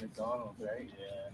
Speaker 8: McDonald, right? Yeah.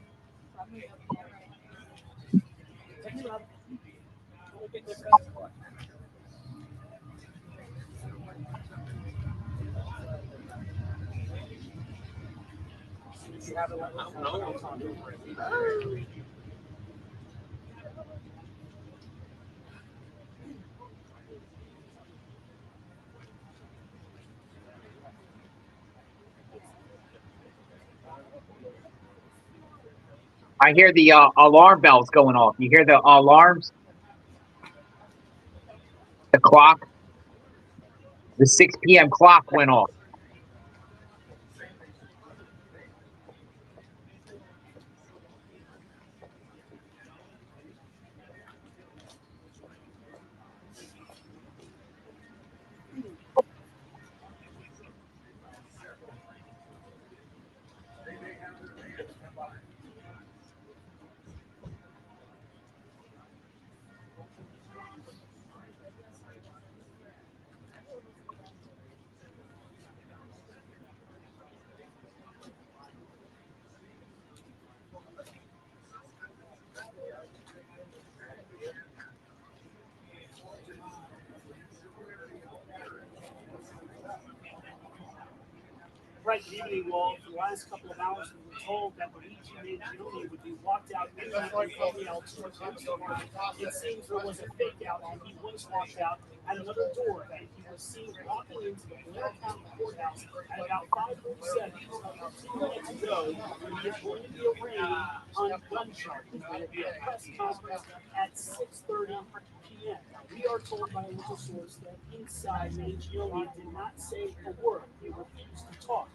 Speaker 2: I hear the alarm bells going off. You hear the alarms? The clock? The 6 p.m. clock went off.
Speaker 4: Right, good evening, Wall. For the last couple of hours, we were told that Luigi Mangione would be walked out immediately from the Altoona Police Department. It seems there was a fake out, and he was walked out at another door that he was seen walking into the Blair County Courthouse at about 5:47, about 2 minutes ago, when he is going to be arraigned on gun charges. There will be a press conference at 6:30 p.m. We are told by a local source that inside Mangione did not say a word. He refused to talk.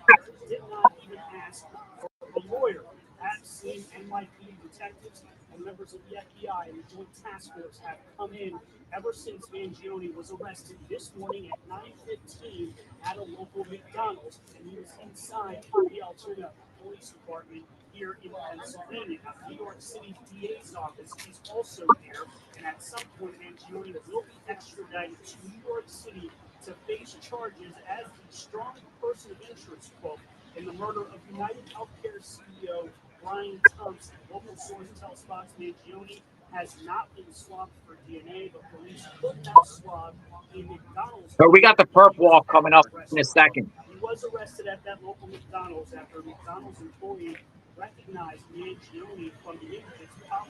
Speaker 4: Did not even ask for a lawyer. Have seen NYPD detectives and members of the FBI and the Joint Task Force have come in ever since Mangione was arrested this morning at 9:15 at a local McDonald's, and he was inside the Altoona Police Department here in Pennsylvania. Now, New York City DA's office is also there, and at some point, Mangione will be extradited to New York City to face charges as the strong person of interest, quote, in the murder of Unitedhealthcare CEO Brian Thompson. Local source tells Fox Mangione has not been swabbed for DNA, but police could have swabbed a McDonald's.
Speaker 2: So we got the perp walk coming up in a second.
Speaker 4: He was arrested at that local McDonald's after a McDonald's employee recognized Mangione from the images.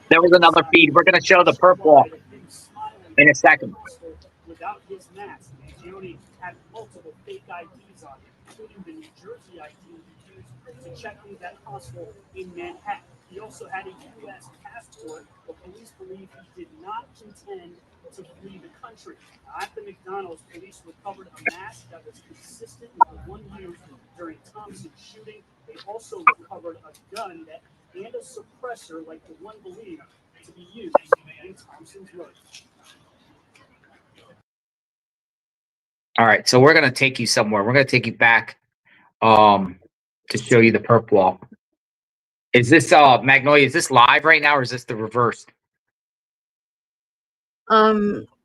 Speaker 2: There was another feed. We're going to show the perp walk in a second.
Speaker 4: Without his mask, Mangione had multiple fake IDs on him, including the New Jersey ID he used to check into that hospital in Manhattan. He also had a U.S. passport, but police believe he did not intend to flee the country. At the McDonald's, police recovered a mask that was consistent with the one used during Thompson's shooting. They also recovered a gun and a suppressor like the one believed to be used in Thompson's murder.
Speaker 2: All right, so we're going to take you somewhere. We're going to take you back to show you the perp walk Is this Magnolia? Is this live right now, or is this the reverse?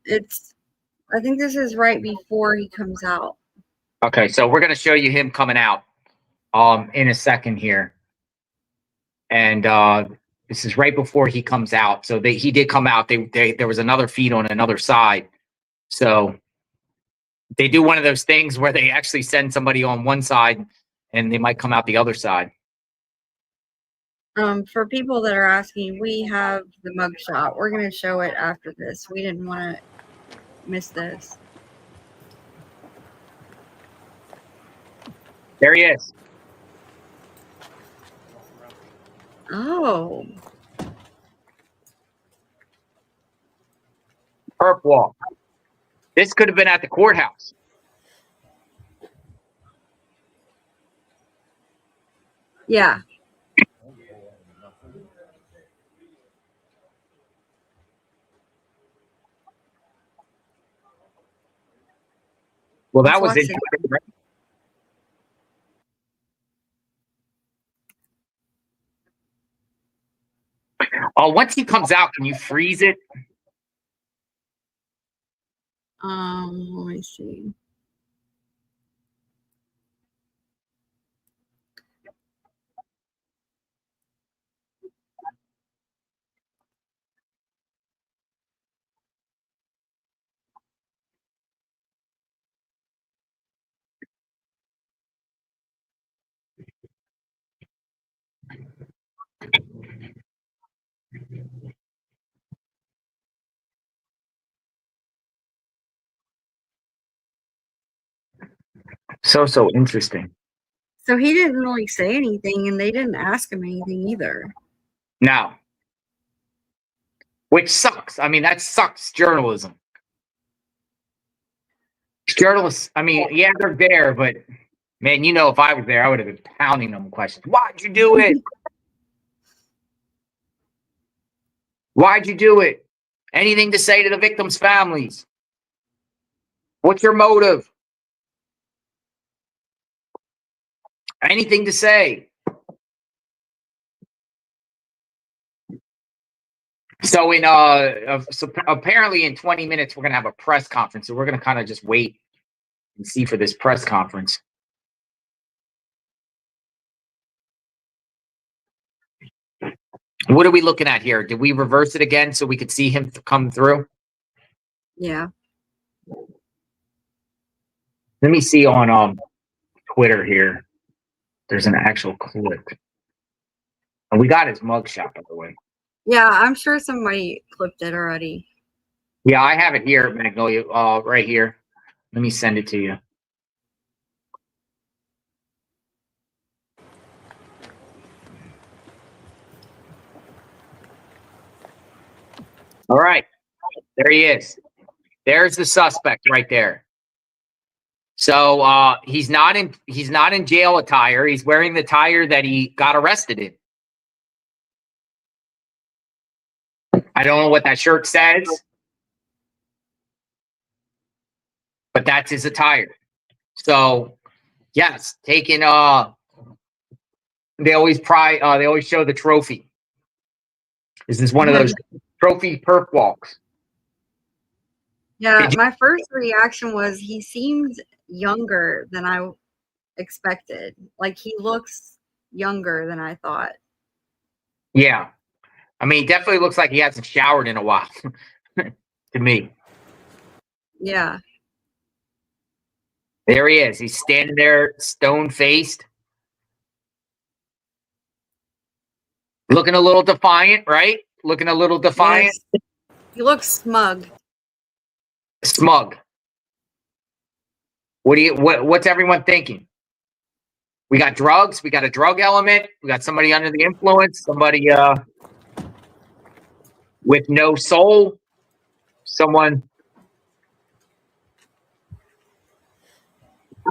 Speaker 3: It's. I think this is right before he comes out.
Speaker 2: Okay, so we're gonna show you him coming out in a second here, and this is right before he comes out. So he did come out. There was another feed on another side, so they do one of those things where they actually send somebody on one side, and they might come out the other side.
Speaker 3: For people that are asking, we have the mugshot. We're gonna show it after this. We didn't want to miss this.
Speaker 2: There he is.
Speaker 3: Oh,
Speaker 2: Perp walk. This could have been at the courthouse.
Speaker 3: yeah.
Speaker 2: Well, that
Speaker 3: Let's
Speaker 2: was
Speaker 3: watch it.
Speaker 2: interesting, right? Once he comes out, can you freeze it?
Speaker 3: Let me see.
Speaker 2: So interesting.
Speaker 3: So he didn't really say anything, and they didn't ask him anything either.
Speaker 2: Now, which sucks. I mean, that sucks journalism. Journalists, I mean, yeah, they're there, but man, you know, if I was there, I would have been pounding them questions. Why'd you do it? Why'd you do it? Anything to say to the victims' families? What's your motive? Anything to say? So so apparently in 20 minutes we're gonna have a press conference. So we're gonna kind of just wait and see for this press conference. What are we looking at here? Did we reverse it again so we could see him come through?
Speaker 3: Yeah.
Speaker 2: Let me see on Twitter here. There's an actual clip. And we got his mugshot, by the way.
Speaker 3: Yeah, I'm sure somebody clipped it already.
Speaker 2: Yeah, I have it here, Magnolia, right here. Let me send it to you. All right, there he is. There's the suspect right there. So he's not in jail attire. He's wearing the attire that he got arrested in. I don't know what that shirt says, but that's his attire. So yes, taking they always show the trophy. This is one of those trophy perp walks.
Speaker 3: Yeah, my first reaction was he seems younger than I expected. Like he looks younger than I thought.
Speaker 2: Yeah. I mean, he definitely looks like he hasn't showered in a while to me.
Speaker 3: Yeah.
Speaker 2: There he is. He's standing there stone-faced. Looking a little defiant, right? Looking a little defiant.
Speaker 3: Yes. He looks smug.
Speaker 2: Smug. What's everyone thinking? We got drugs. We got a drug element. We got somebody under the influence. Somebody with no soul. Someone.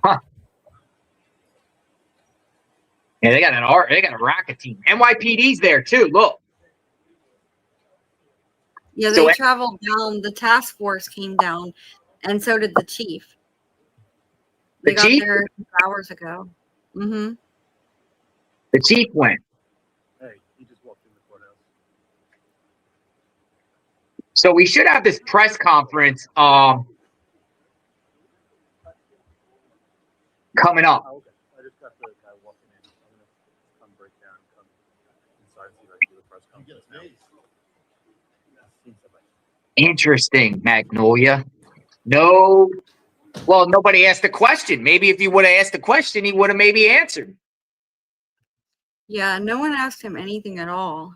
Speaker 2: Huh. Yeah, they got a racket team. NYPD's there too. Look.
Speaker 3: Yeah, they traveled down. The task force came down, and so did the chief. They got there 2 hours ago. Mm-hmm.
Speaker 2: The chief went.
Speaker 8: Hey,
Speaker 2: So we should have this press conference coming up.
Speaker 8: Oh, okay. I just got the guy walking in. I'm gonna come break down and come inside and see if I can do the press conference now.
Speaker 2: Interesting, Magnolia. No, well, nobody asked a question. Maybe if you would have asked a question, he would have maybe answered.
Speaker 3: Yeah, no one asked him anything at all.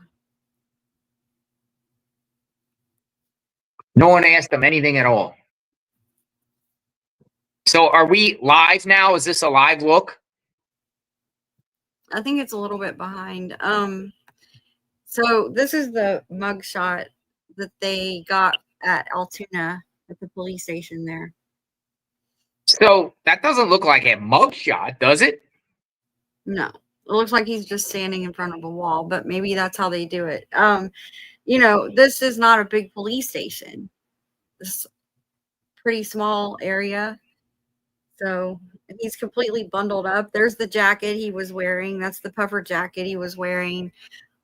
Speaker 2: No one asked him anything at all. So are we live now? Is this a live look?
Speaker 3: I think it's a little bit behind. So this is the mugshot that they got at Altoona at the police station there.
Speaker 2: So that doesn't look like a mugshot, does it?
Speaker 3: No, it looks like he's just standing in front of a wall, but maybe that's how they do it. You know, this is not a big police station. This is a pretty small area. So he's completely bundled up. There's the jacket he was wearing. That's the puffer jacket he was wearing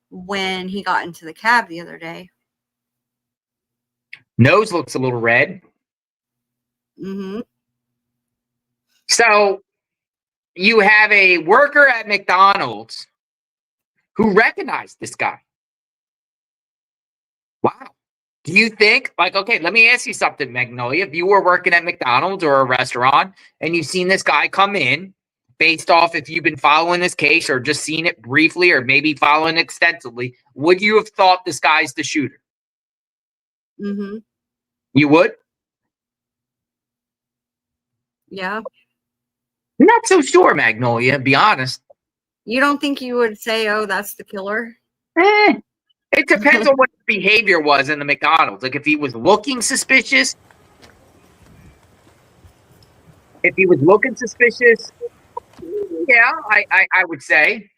Speaker 3: when he got into the cab the other day.
Speaker 2: Nose looks a little red.
Speaker 3: Mm-hmm.
Speaker 2: So you have a worker at McDonald's who recognized this guy. Wow. Do you think, like, okay, let me ask you something, Magnolia. If you were working at McDonald's or a restaurant and you've seen this guy come in, based off if you've been following this case or just seen it briefly or maybe following extensively, would you have thought this guy's the shooter?
Speaker 3: Mm-hmm.
Speaker 2: You would?
Speaker 3: Yeah.
Speaker 2: Not so sure, Magnolia, be honest.
Speaker 3: You don't think you would say, oh, that's the killer?
Speaker 2: It depends on what his behavior was in the McDonald's. Like if he was looking suspicious, yeah, I would say.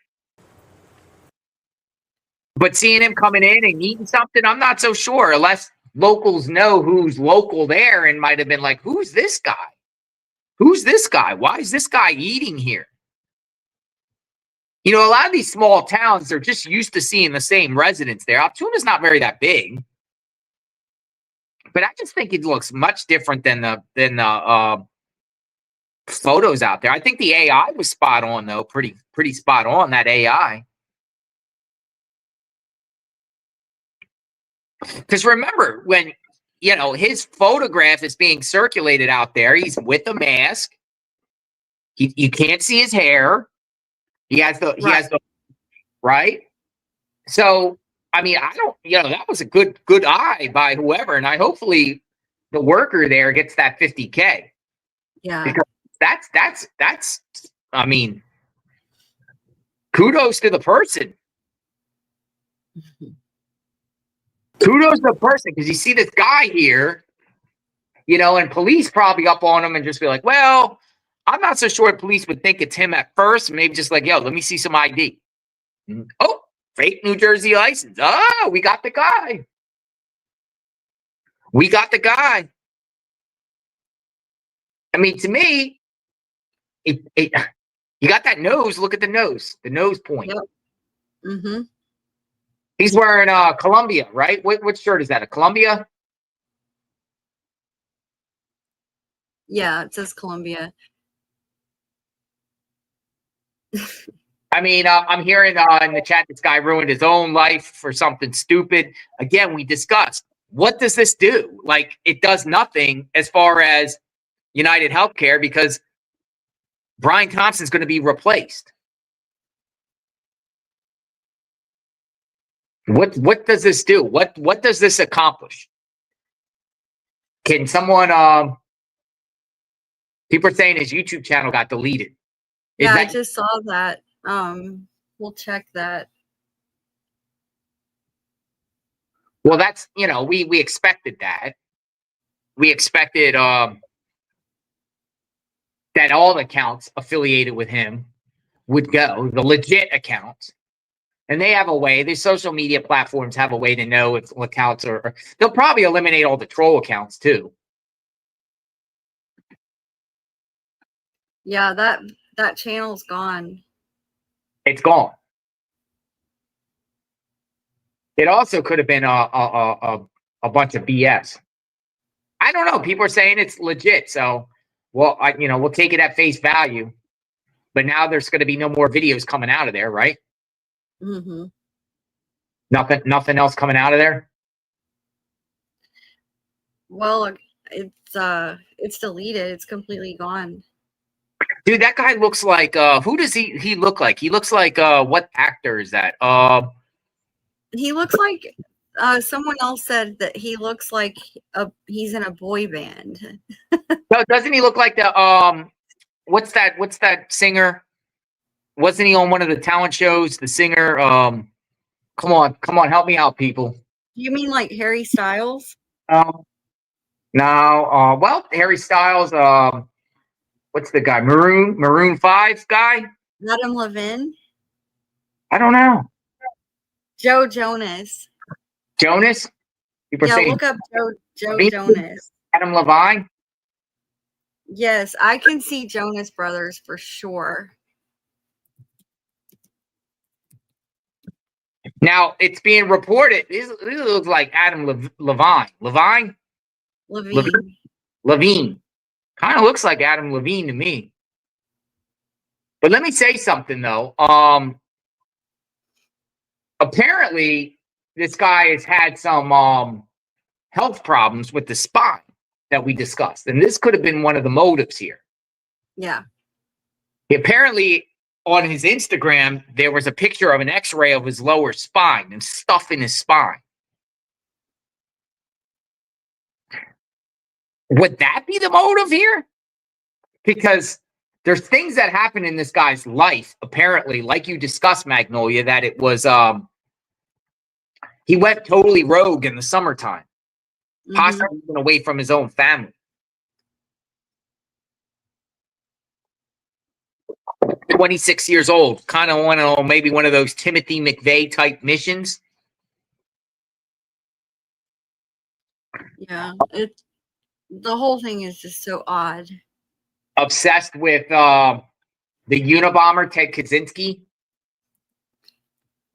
Speaker 2: But seeing him coming in and eating something, I'm not so sure. Unless locals know who's local there and might have been like, who's this guy? Who's this guy? Why is this guy eating here? You know, a lot of these small towns, they're just used to seeing the same residents there. Altoona's not very that big. But I just think it looks much different than the photos out there. I think the AI was spot on, though. Pretty spot on, that AI. Because remember, when, you know, his photograph is being circulated out there, he's with a mask. You can't see his hair. He has the right. So, I mean, I don't, you know, that was a good eye by whoever. And hopefully the worker there gets that 50K.
Speaker 3: Yeah.
Speaker 2: Because that's, I mean, kudos to the person. Kudos to the person, because you see this guy here, you know, and police probably up on him and just be like, well, I'm not so sure police would think it's him at first. Maybe just like, yo, let me see some ID. Oh, fake New Jersey license. Oh, we got the guy. We got the guy. I mean, to me, you got that nose. Look at the nose point.
Speaker 3: Yep. Mm-hmm.
Speaker 2: He's wearing Columbia, right? What shirt is that? A Columbia?
Speaker 3: Yeah, it says Columbia.
Speaker 2: I mean, I'm hearing in the chat this guy ruined his own life for something stupid. Again, we discussed, what does this do? Like, it does nothing as far as Unitedhealthcare because Brian Thompson's going to be replaced. What does this do? What does this accomplish? Can someone people are saying his YouTube channel got deleted.
Speaker 3: Yeah, I just saw that. We'll check that.
Speaker 2: Well, that's, you know, we expected that. We expected that all the accounts affiliated with him would go, the legit accounts. And they have a way, these social media platforms have a way to know if accounts are, they'll probably eliminate all the troll accounts too.
Speaker 3: Yeah, that channel's gone.
Speaker 2: It's gone. It also could have been a a bunch of BS. I don't know. People are saying it's legit. So, well, we'll take it at face value. But now there's going to be no more videos coming out of there, right?
Speaker 3: Mm-hmm.
Speaker 2: Nothing else coming out of there.
Speaker 3: Well, it's deleted. It's completely gone.
Speaker 2: Dude, that guy looks like who does he look like? He looks like what actor is that?
Speaker 3: He looks like someone else said that he looks like he's in a boy band.
Speaker 2: No, doesn't he look like the what's that singer? Wasn't he on one of the talent shows? The singer, come on, help me out, people.
Speaker 3: You mean like Harry Styles?
Speaker 2: No, well, Harry Styles, what's the guy? Maroon 5 guy?
Speaker 3: Adam Levine?
Speaker 2: I don't know.
Speaker 3: Joe Jonas.
Speaker 2: Jonas? People
Speaker 3: Yeah,
Speaker 2: saying
Speaker 3: look up Joe Jonas.
Speaker 2: Adam Levine?
Speaker 3: Yes, I can see Jonas Brothers for sure.
Speaker 2: Now, it's being reported. This looks like Adam Levine. Levine. Kind of looks like Adam Levine to me. But let me say something, though. Apparently, this guy has had some health problems with the spine that we discussed. And this could have been one of the motives here.
Speaker 3: Yeah.
Speaker 2: Apparently, on his Instagram, there was a picture of an x-ray of his lower spine and stuff in his spine. Would that be the motive here? Because there's things that happen in this guy's life, apparently, like you discussed, Magnolia, that it was, he went totally rogue in the summertime, possibly even away from his own family. 26 years old, kind of want to maybe one of those Timothy McVeigh type missions.
Speaker 3: Yeah, the whole thing is just so odd.
Speaker 2: Obsessed with the Unabomber, Ted Kaczynski.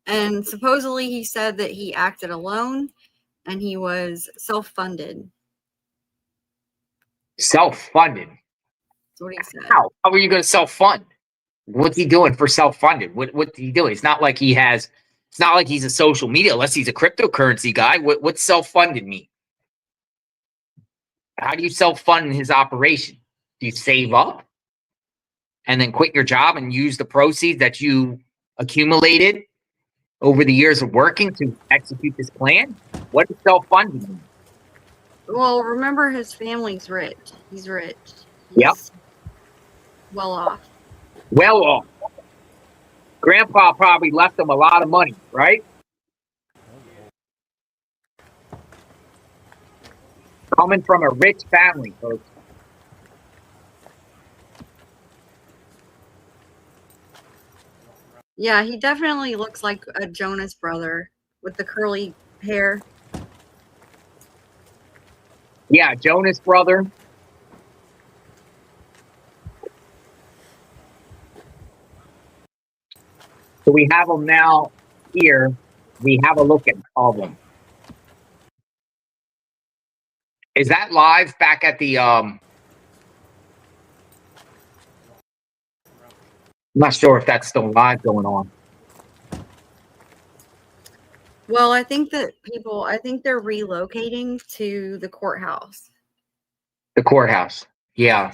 Speaker 3: And supposedly he said that he acted alone and he was self-funded.
Speaker 2: Self-funded?
Speaker 3: That's what he said.
Speaker 2: How are you going to self-fund? What's he doing for self-funded? What's he doing? It's not like he's a social media, unless he's a cryptocurrency guy. What's self-funded mean? How do you self-fund his operation? Do you save up and then quit your job and use the proceeds that you accumulated over the years of working to execute this plan? What is self-funding mean?
Speaker 3: Well, remember his family's rich. He's rich.
Speaker 2: Yep.
Speaker 3: Well off.
Speaker 2: Well off. Grandpa probably left him a lot of money, right? Coming from a rich family, folks.
Speaker 3: Yeah, he definitely looks like a Jonas brother with the curly hair.
Speaker 2: Yeah, Jonas brother. So we have them now here. We have a look at all of them. Is that live back at the I'm not sure if that's still live going on.
Speaker 3: Well, I think they're relocating to the courthouse.
Speaker 2: The courthouse. Yeah.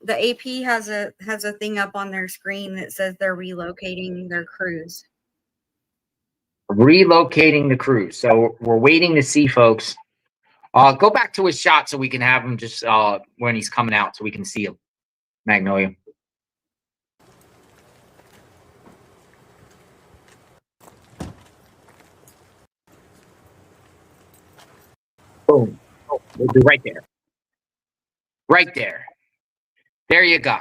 Speaker 3: The AP has a thing up on their screen that says they're relocating their cruise.
Speaker 2: Relocating the cruise. So we're waiting to see, folks. Go back to his shot so we can have him just when he's coming out so we can see him. Magnolia. Boom. Oh, we'll be right there. Right there. There you go.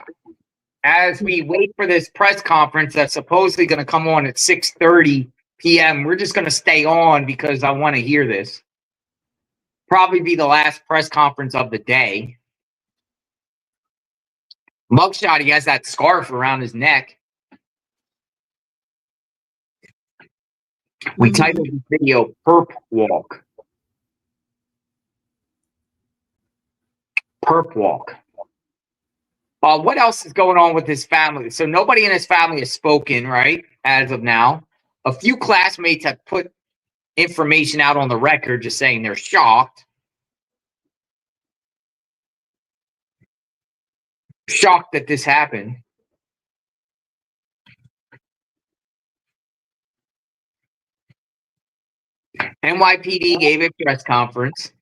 Speaker 2: As we wait for this press conference that's supposedly going to come on at 6:30 p.m., we're just going to stay on because I want to hear this. Probably be the last press conference of the day. Mugshot, he has that scarf around his neck. We titled the video "Perp Walk." Perp Walk. What else is going on with his family? So nobody in his family has spoken, right, as of now. A few classmates have put information out on the record just saying they're shocked. Shocked that this happened. NYPD gave a press conference.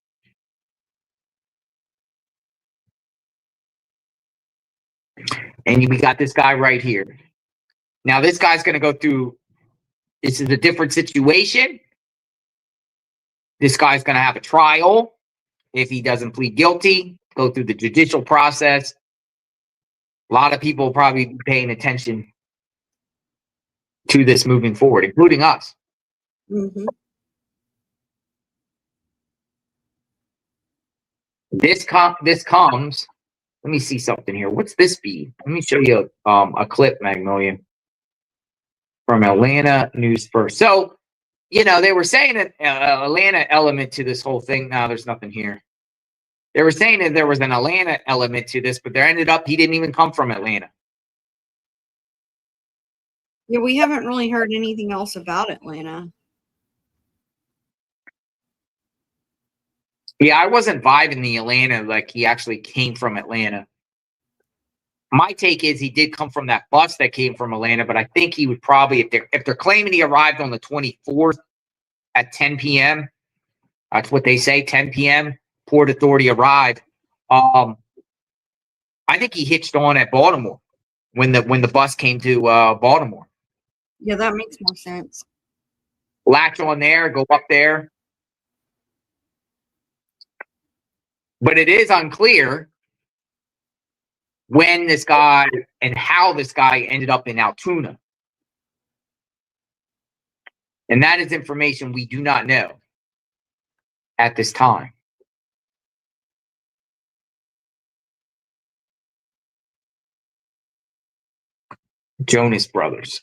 Speaker 2: And we got this guy right here. Now, this guy's going to go through, this is a different situation. This guy's going to have a trial. If he doesn't plead guilty, go through the judicial process. A lot of people will probably be paying attention to this moving forward, including us.
Speaker 3: Mm-hmm.
Speaker 2: This comes. Let me see something here. What's this be? Let me show you a clip, Magnolia, from Atlanta News First. So, you know, they were saying that Atlanta element to this whole thing. No, there's nothing here. They were saying that there was an Atlanta element to this, but there ended up he didn't even come from Atlanta.
Speaker 3: Yeah, we haven't really heard anything else about Atlanta.
Speaker 2: Yeah, I wasn't vibing the Atlanta like he actually came from Atlanta. My take is he did come from that bus that came from Atlanta, but I think he would probably, if they're claiming he arrived on the 24th at 10 p.m., that's what they say, 10 p.m., Port Authority arrived. I think he hitched on at Baltimore when the bus came to Baltimore.
Speaker 3: Yeah, that makes more sense.
Speaker 2: Latch on there, go up there. But it is unclear when this guy and how this guy ended up in Altoona. And that is information we do not know at this time. Jonas Brothers.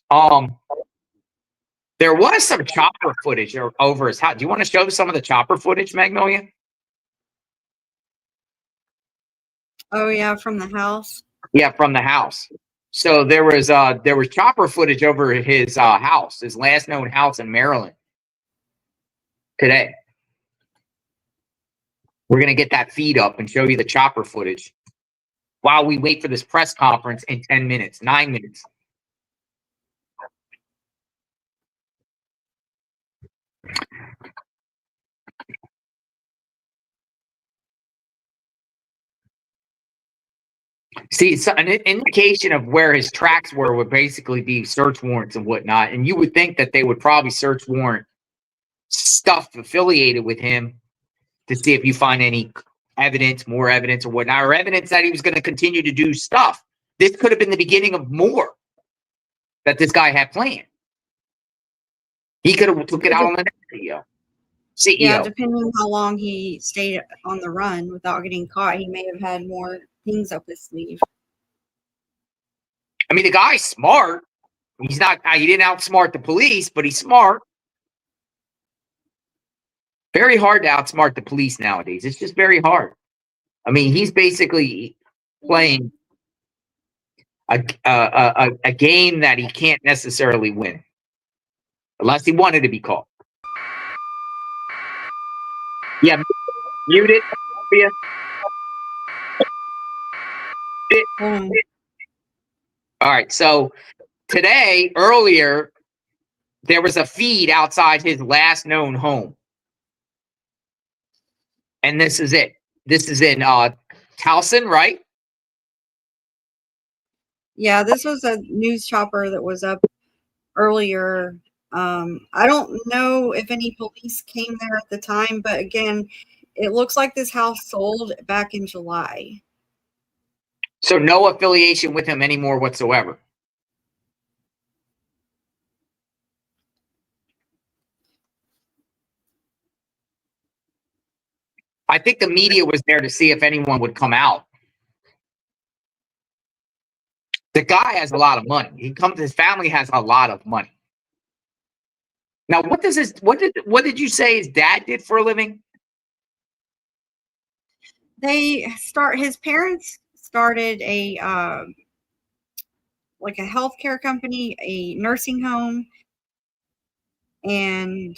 Speaker 2: There was some chopper footage over his house. Do you want to show some of the chopper footage, Magnolia?
Speaker 3: Oh yeah, from the house.
Speaker 2: Yeah, from the house. So there was chopper footage over his house, his last known house in Maryland today. We're gonna get that feed up and show you the chopper footage while we wait for this press conference in 10 minutes, 9 minutes. See, it's an indication of where his tracks were would basically be search warrants and whatnot. And you would think that they would probably search warrant stuff affiliated with him to see if you find any evidence, more evidence or whatnot, or evidence that he was going to continue to do stuff. This could have been the beginning of more that this guy had planned. He could have took it out on the next CEO.
Speaker 3: Yeah, depending on how long he stayed on the run without getting caught, he may have had more things up his sleeve.
Speaker 2: I mean, the guy's smart. He's not, he didn't outsmart the police, but he's smart. Very hard to outsmart the police nowadays. It's just very hard. I mean, he's basically playing a game that he can't necessarily win unless he wanted to be caught. Yeah, mute it. All right, so today, earlier, there was a feed outside his last known home. And this is it. This is in Towson, right?
Speaker 3: Yeah, this was a news chopper that was up earlier. I don't know if any police came there at the time, but again, it looks like this house sold back in July.
Speaker 2: So no affiliation with him anymore whatsoever. I think the media was there to see if anyone would come out. The guy has a lot of money. His family has a lot of money. Now, what did you say his dad did for a living?
Speaker 3: His parents started a like a healthcare company, a nursing home, and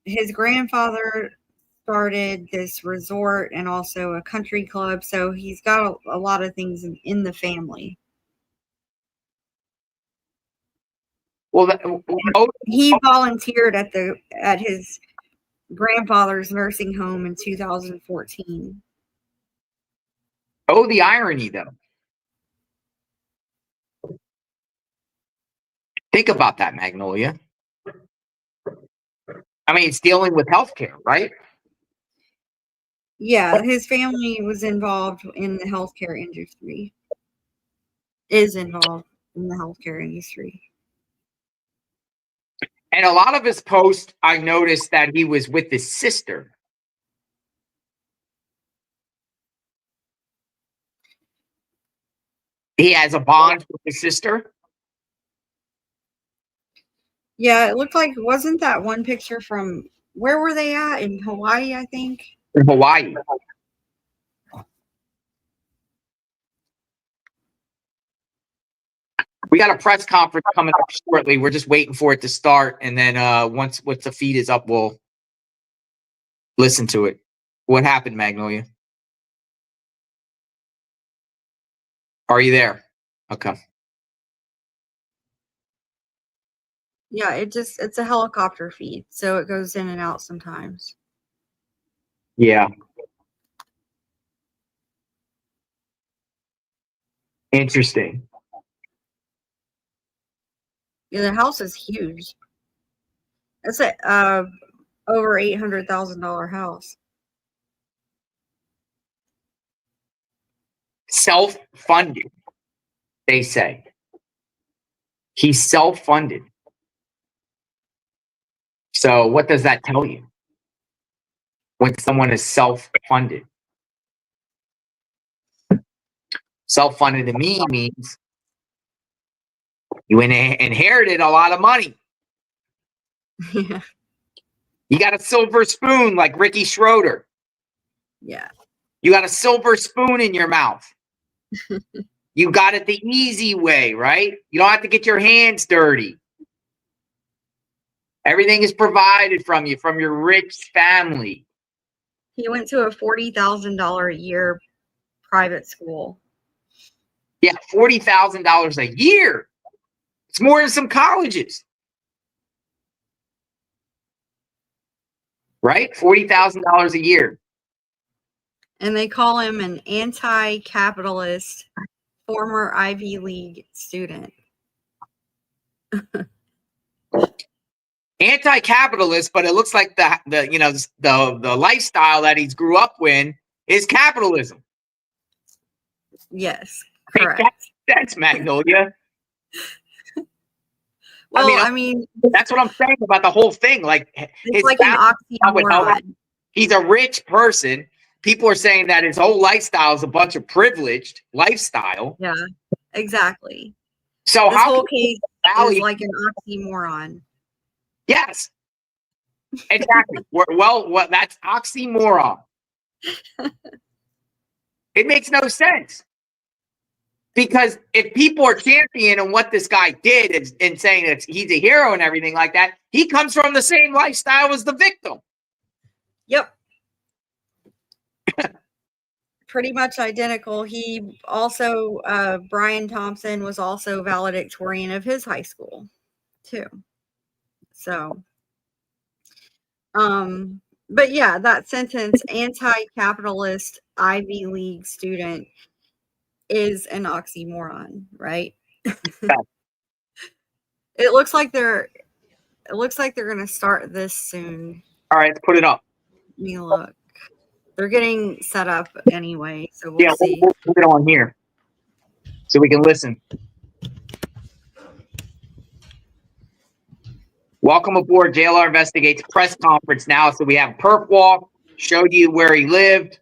Speaker 3: his grandfather started this resort and also a country club. So he's got a lot of things in the family.
Speaker 2: Well,
Speaker 3: he volunteered at his grandfather's nursing home in 2014.
Speaker 2: Oh, the irony, though. Think about that, Magnolia. I mean, it's dealing with healthcare, right?
Speaker 3: Yeah, his family was involved in the healthcare industry. Is involved in the healthcare industry.
Speaker 2: And a lot of his posts, I noticed that he was with his sister. He has a bond with his sister.
Speaker 3: Yeah, it looked like, wasn't that one picture from, where were they at? In Hawaii, I think.
Speaker 2: In Hawaii. We got a press conference coming up shortly. We're just waiting for it to start. And then once the feed is up, we'll listen to it. What happened, Magnolia? Are you there? Okay.
Speaker 3: Yeah, it's a helicopter feed, so it goes in and out sometimes.
Speaker 2: Yeah. Interesting.
Speaker 3: Yeah, the house is huge. It's a over $800,000 house.
Speaker 2: Self-funded, they say. He's self-funded. So what does that tell you? When someone is self-funded. Self-funded to me means you inherited a lot of money.
Speaker 3: Yeah.
Speaker 2: You got a silver spoon like Ricky Schroeder.
Speaker 3: Yeah.
Speaker 2: You got a silver spoon in your mouth. You got it the easy way, right? You don't have to get your hands dirty. Everything is provided from you, from your rich family.
Speaker 3: He went to a $40,000 a year private school.
Speaker 2: Yeah, $40,000 a year. It's more than some colleges. Right? $40,000 a year.
Speaker 3: And they call him an anti-capitalist former Ivy League student.
Speaker 2: Anti-capitalist, but it looks like the lifestyle that he's grew up in is capitalism.
Speaker 3: Yes, correct.
Speaker 2: That's Magnolia.
Speaker 3: Well, I mean,
Speaker 2: that's what I'm saying about the whole thing. Like,
Speaker 3: it's like an oxymoron.
Speaker 2: He's a rich person. People are saying that his whole lifestyle is a bunch of privileged lifestyle.
Speaker 3: Yeah, exactly.
Speaker 2: So
Speaker 3: this whole case is like an oxymoron.
Speaker 2: Yes, exactly. well, that's oxymoron. It makes no sense. Because if people are championing what this guy did and saying that he's a hero and everything like that, he comes from the same lifestyle as the victim.
Speaker 3: Yep. Pretty much identical. He also, Brian Thompson was also valedictorian of his high school, too. So, but yeah, that sentence, anti-capitalist Ivy League student, is an oxymoron, right? It looks like they're going to start this soon.
Speaker 2: All right, let's put it up.
Speaker 3: Let me look. They're getting set up anyway, so we'll see.
Speaker 2: We'll put it on here so we can listen. Welcome aboard. JLR Investigates press conference now. So we have perp walk, showed you where he lived.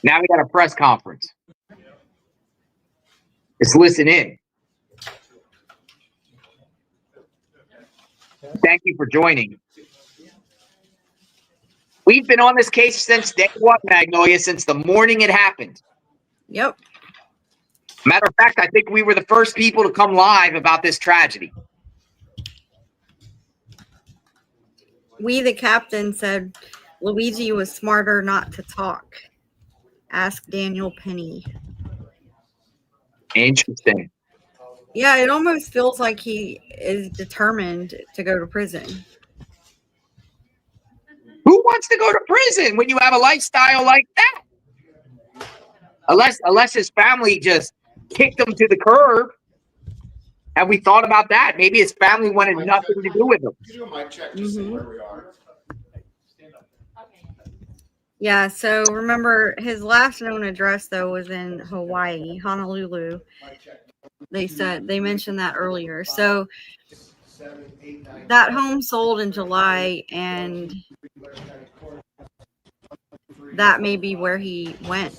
Speaker 2: Now we got a press conference. Let's listen in. Thank you for joining. We've been on this case since day one, Magnolia, since the morning it happened.
Speaker 3: Yep.
Speaker 2: Matter of fact, I think we were the first people to come live about this tragedy.
Speaker 3: We, the captain, said Luigi was smarter not to talk. Ask Daniel Penny.
Speaker 2: Interesting.
Speaker 3: Yeah, it almost feels like he is determined to go to prison.
Speaker 2: Who wants to go to prison when you have a lifestyle like that? Unless his family just kicked him to the curb. Have we thought about that? Maybe his family wanted nothing to do with him.
Speaker 8: Do a mic check to see where we are.
Speaker 3: Yeah, so remember his last known address though was in Hawaii, Honolulu. They mentioned that earlier. So that home sold in July, and that may be where he went.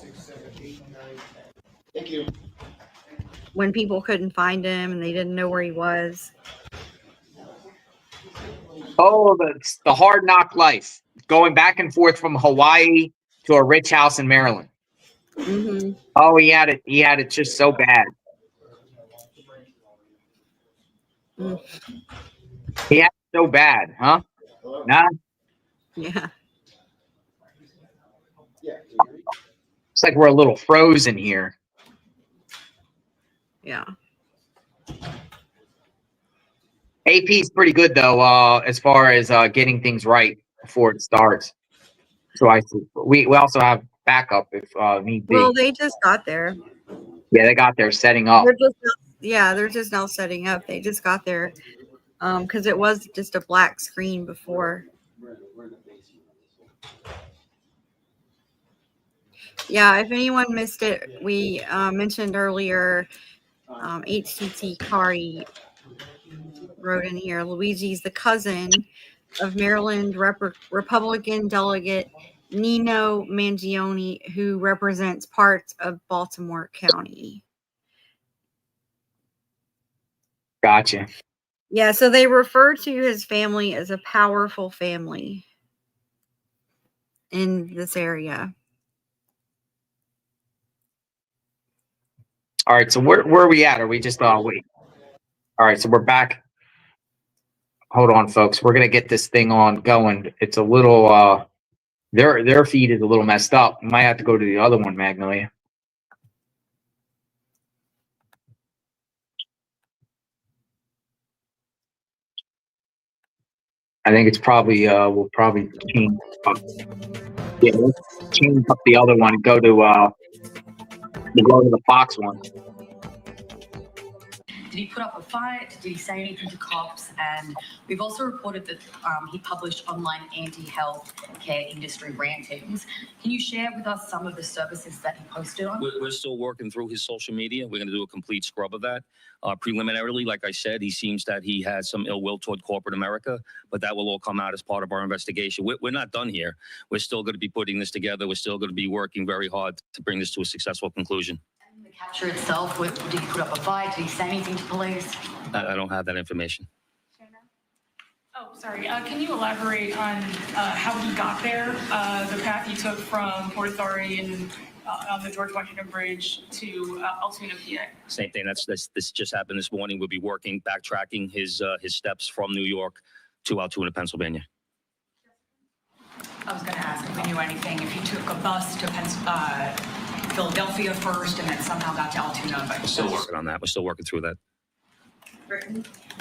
Speaker 8: Thank you.
Speaker 3: When people couldn't find him and they didn't know where he was.
Speaker 2: Oh, the hard knock life. Going back and forth from Hawaii to a rich house in Maryland.
Speaker 3: Mm-hmm.
Speaker 2: Oh, he had it. He had it just so bad.
Speaker 3: Mm.
Speaker 2: He had it so bad, huh? Nah.
Speaker 3: Yeah.
Speaker 2: It's like we're a little frozen here.
Speaker 3: Yeah.
Speaker 2: AP's pretty good though, as far as getting things right before it starts. So we also have backup if need be.
Speaker 3: Well, they just got there.
Speaker 2: Yeah, they got there setting up.
Speaker 3: They're just now setting up. They just got there because it was just a black screen before. Yeah, if anyone missed it, we mentioned earlier, HTT Kari wrote in here, Luigi's the cousin of Maryland Republican delegate Nino Mangione, who represents parts of Baltimore County.
Speaker 2: Gotcha.
Speaker 3: Yeah, so they refer to his family as a powerful family in this area.
Speaker 2: All right, so where are we at? Are we just wait? All right, so we're back. Hold on, folks. We're gonna get this thing on going. It's a little their feed is a little messed up. We might have to go to the other one, Magnolia. I think it's probably we'll probably change up. Yeah, let's change up the other one and go to the Fox one.
Speaker 11: Did he put up a fight? Did he say anything to cops? And we've also reported that he published online anti-health care industry rantings. Can you share with us some of the services that he posted on?
Speaker 12: We're still working through his social media. We're going to do a complete scrub of that. Preliminarily, like I said, he seems that he has some ill will toward corporate America, but that will all come out as part of our investigation. We're not done here. We're still going to be putting this together. We're still going to be working very hard to bring this to a successful conclusion.
Speaker 11: The capture itself, did he put up a fight? Did he say anything to police?
Speaker 12: I don't have that information.
Speaker 13: Oh, sorry. Can you elaborate on how he got there, the path he took from Port Authority and on the George Washington Bridge to Altoona, PA? Same thing.
Speaker 12: This just happened this morning. We'll be working, backtracking his steps from New York to Altoona, Pennsylvania.
Speaker 11: I was going to ask if we knew anything, if he took a bus to Philadelphia first and then somehow got to Altoona.
Speaker 12: We're still working on that. We're still working through that.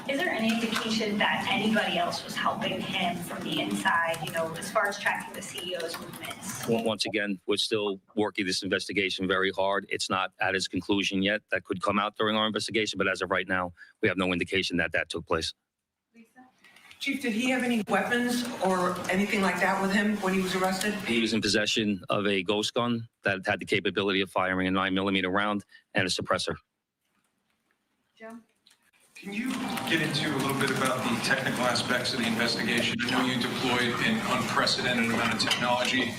Speaker 9: Is there any indication that anybody else was helping him from the inside, as far as tracking the CEO's movements?
Speaker 12: Once again, we're still working this investigation very hard. It's not at its conclusion yet. That could come out during our investigation, but as of right now, we have no indication that took place.
Speaker 14: Chief, did he have any weapons or anything like that with him when he was arrested?
Speaker 12: He was in possession of a ghost gun that had the capability of firing a 9mm round and a suppressor.
Speaker 3: Joe?
Speaker 15: Can you get into a little bit about the technical aspects of the investigation? I know you deployed an unprecedented amount of technology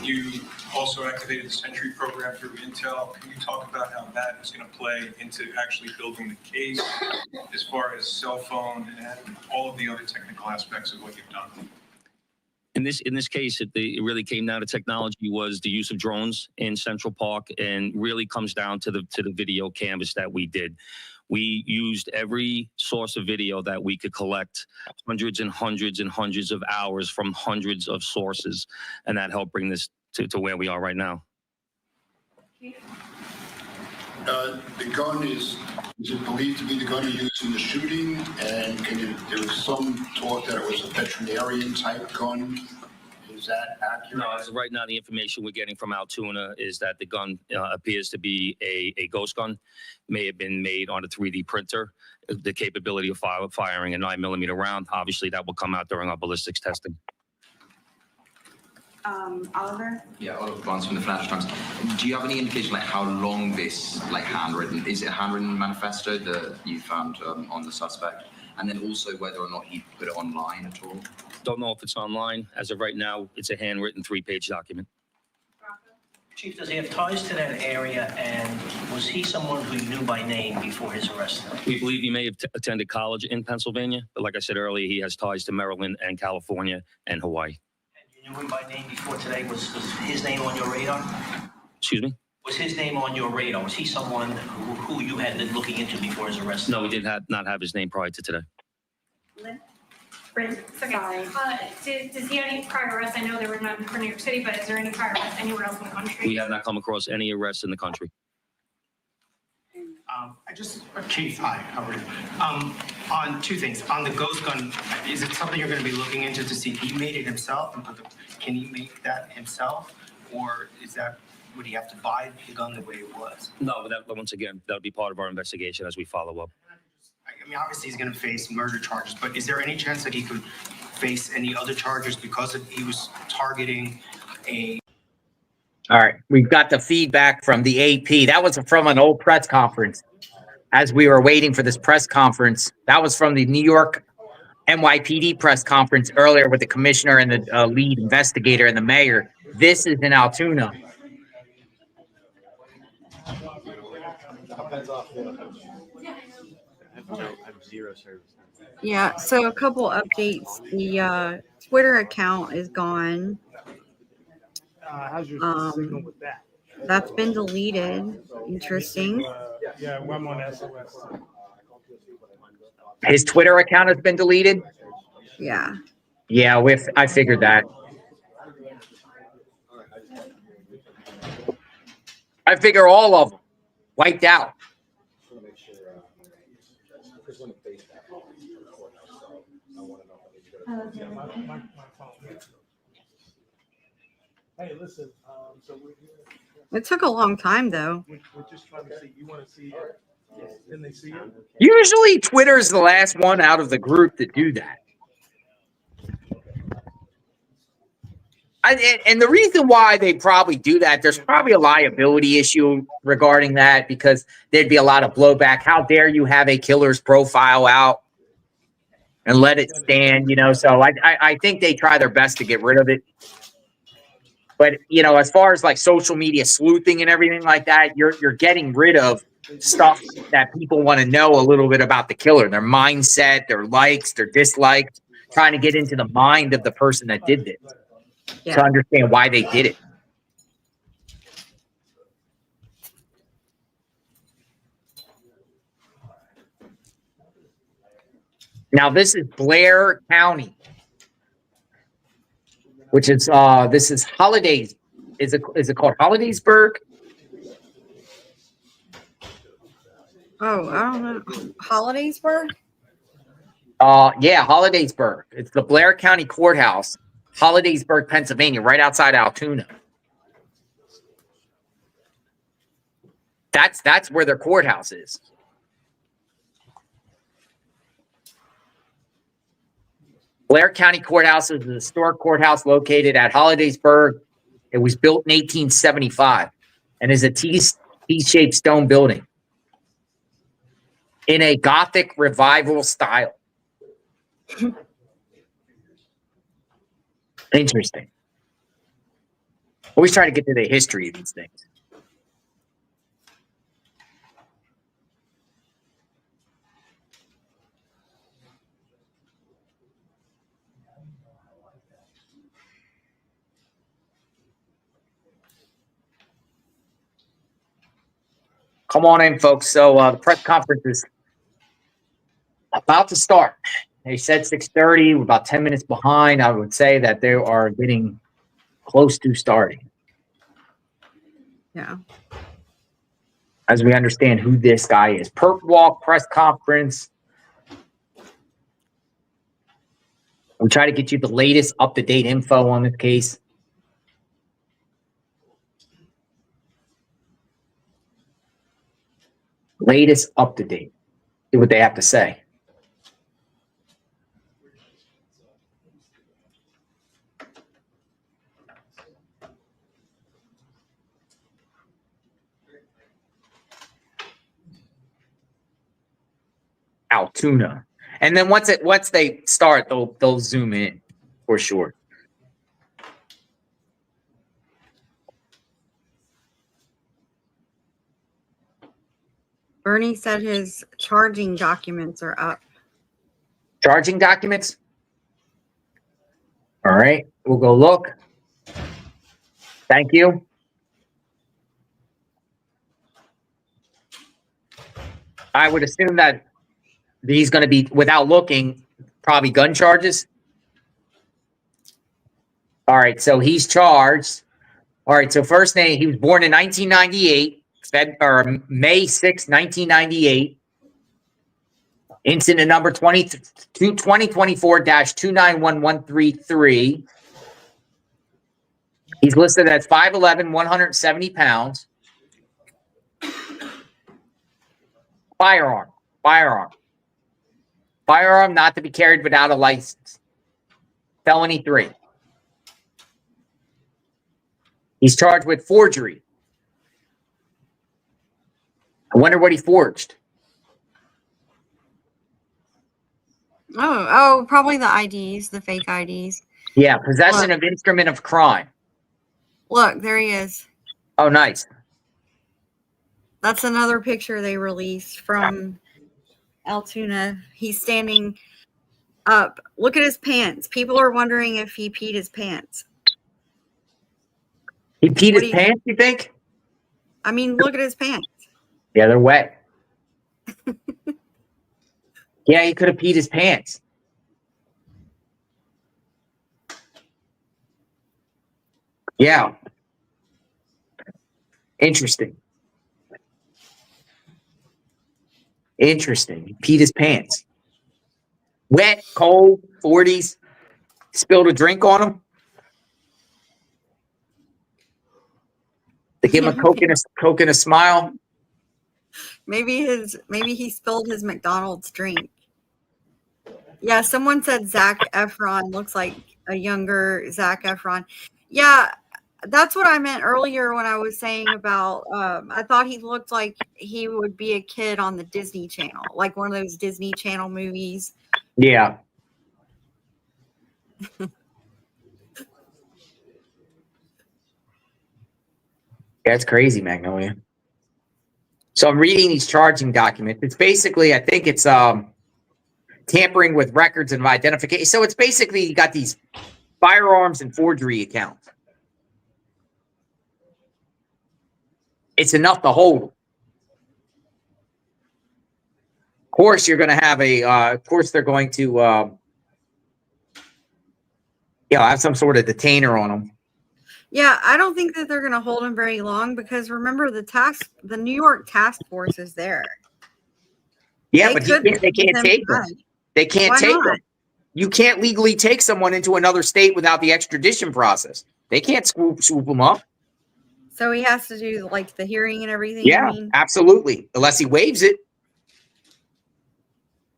Speaker 15: You also activated the Sentry program through Intel. Can you talk about how that is going to play into actually building the case as far as cell phone and all of the other technical aspects of what you've done?
Speaker 12: In this case, it really came down to technology was the use of drones in Central Park, and really comes down to the video canvas that we did. We used every source of video that we could collect, hundreds and hundreds and hundreds of hours from hundreds of sources, and that helped bring this to where we are right now.
Speaker 16: The gun is it believed to be the gun you used in the shooting? And there was some talk that it was a veterinarian type gun. Is that accurate?
Speaker 12: No, as of right now, the information we're getting from Altoona is that the gun appears to be a ghost gun, may have been made on a 3D printer. The capability of firing a 9mm round, obviously that will come out during our ballistics testing.
Speaker 17: Oliver?
Speaker 18: Yeah, Oliver Barnes from the Financial Times. Do you have any indication like how long this handwritten, is it a handwritten manifesto that you found on the suspect? And then also whether or not he put it online at all?
Speaker 12: Don't know if it's online. As of right now, it's a handwritten 3-page document.
Speaker 19: Chief, does he have ties to that area, and was he someone who you knew by name before his arrest?
Speaker 12: We believe he may have attended college in Pennsylvania, but like I said earlier, he has ties to Maryland and California and Hawaii.
Speaker 19: You knew him by name before today. Was his name on your radar?
Speaker 12: Excuse me?
Speaker 19: Was his name on your radar? Was he someone who you had been looking into before his arrest?
Speaker 12: No, we did not have his name prior to today.
Speaker 9: Lynn? Brent, okay. Does he have any prior arrests? I know there were none for New York City, but is there any prior arrests anywhere else in the country?
Speaker 12: We have not come across any arrests in the country.
Speaker 20: Chief, hi, how are you? On two things. On the ghost gun, is it something you're going to be looking into to see if he made it himself and can he make that himself, or would he have to buy the gun the way it was?
Speaker 12: No, but once again, that'll be part of our investigation as we follow up.
Speaker 20: I mean, obviously he's going to face murder charges, but is there any chance that he could face any other charges because he was targeting a...
Speaker 2: All right, we've got the feedback from the AP. That was from an old press conference. As we were waiting for this press conference, that was from the New York NYPD press conference earlier with the commissioner and the lead investigator and the mayor. This is in Altoona.
Speaker 3: Yeah, so a couple updates. The Twitter account is gone.
Speaker 4: How's your signal with that?
Speaker 3: That's been deleted. Interesting.
Speaker 4: Yeah, I'm on SOS.
Speaker 2: His Twitter account has been deleted?
Speaker 3: Yeah.
Speaker 2: Yeah, I figured that. I figure all of them wiped out.
Speaker 4: Hey, listen. So
Speaker 3: It took a long time, though.
Speaker 4: we're just trying to see. You want to see it? Can they see it?
Speaker 2: Usually Twitter's the last one out of the group to do that. And the reason why they probably do that, there's probably a liability issue regarding that because there'd be a lot of blowback. How dare you have a killer's profile out and let it stand, So I think they try their best to get rid of it. But, as far as like social media sleuthing and everything like that, you're getting rid of stuff that people want to know a little bit about the killer, their mindset, their likes, their dislikes, trying to get into the mind of the person that did this to understand why they did it. Now, this is Blair County, which is this is Holidays. Is it called Hollidaysburg?
Speaker 3: Oh, I don't know. Hollidaysburg?
Speaker 2: Yeah, Hollidaysburg. It's the Blair County Courthouse, Hollidaysburg, Pennsylvania, right outside Altoona. That's where their courthouse is. Blair County Courthouse is a historic courthouse located at Hollidaysburg. It was built in 1875 and is a T-shaped stone building in a Gothic revival style. Interesting. Always try to get to the history of these things. Come on in, folks. So the press conference is about to start. They said 6:30. We're about 10 minutes behind. I would say that they are getting close to starting.
Speaker 3: Yeah.
Speaker 2: As we understand who this guy is. PERP walk, press conference. We try to get you the latest up-to-date info on this case. Latest up-to-date. See what they have to say. Altoona. And then once they start, they'll zoom in for sure.
Speaker 3: Bernie said his charging documents are up.
Speaker 2: Charging documents? All right, we'll go look. Thank you. I would assume that he's going to be, without looking, probably gun charges. All right, so he's charged. All right, so first name, he was born in 1998, May 6, 1998. Incident number 2024-291133. He's listed as 5'11", 170 pounds. Firearm not to be carried without a license. Felony 3. He's charged with forgery. I wonder what he forged.
Speaker 3: Oh, probably the IDs, the fake IDs.
Speaker 2: Yeah, possession of instrument of crime.
Speaker 3: Look, there he is.
Speaker 2: Oh, nice.
Speaker 3: That's another picture they released from Altoona. He's standing up. Look at his pants. People are wondering if he peed his pants.
Speaker 2: He peed his pants, you think?
Speaker 3: I mean, look at his pants.
Speaker 2: Yeah, they're wet. Yeah, he could have peed his pants. Yeah. Interesting. He peed his pants. Wet, cold, 40s. Spilled a drink on him. They give him a Coke and a smile.
Speaker 3: Maybe he spilled his McDonald's drink. Yeah, someone said Zac Efron looks like a younger Zac Efron. Yeah, that's what I meant earlier when I was saying about I thought he looked like he would be a kid on the Disney Channel, like one of those Disney Channel movies.
Speaker 2: Yeah. That's crazy, Magnolia. So I'm reading these charging documents. It's basically, I think it's tampering with records and identification. So it's basically you got these firearms and forgery accounts. It's enough to hold them. Of course, you're going to have of course, they're going to, have some sort of detainer on them.
Speaker 3: Yeah, I don't think that they're going to hold him very long because remember the New York task force is there.
Speaker 2: Yeah, but they can't take them. They can't take them. You can't legally take someone into another state without the extradition process. They can't swoop them up.
Speaker 3: So he has to do like the hearing and everything.
Speaker 2: Yeah, absolutely. Unless he waives it,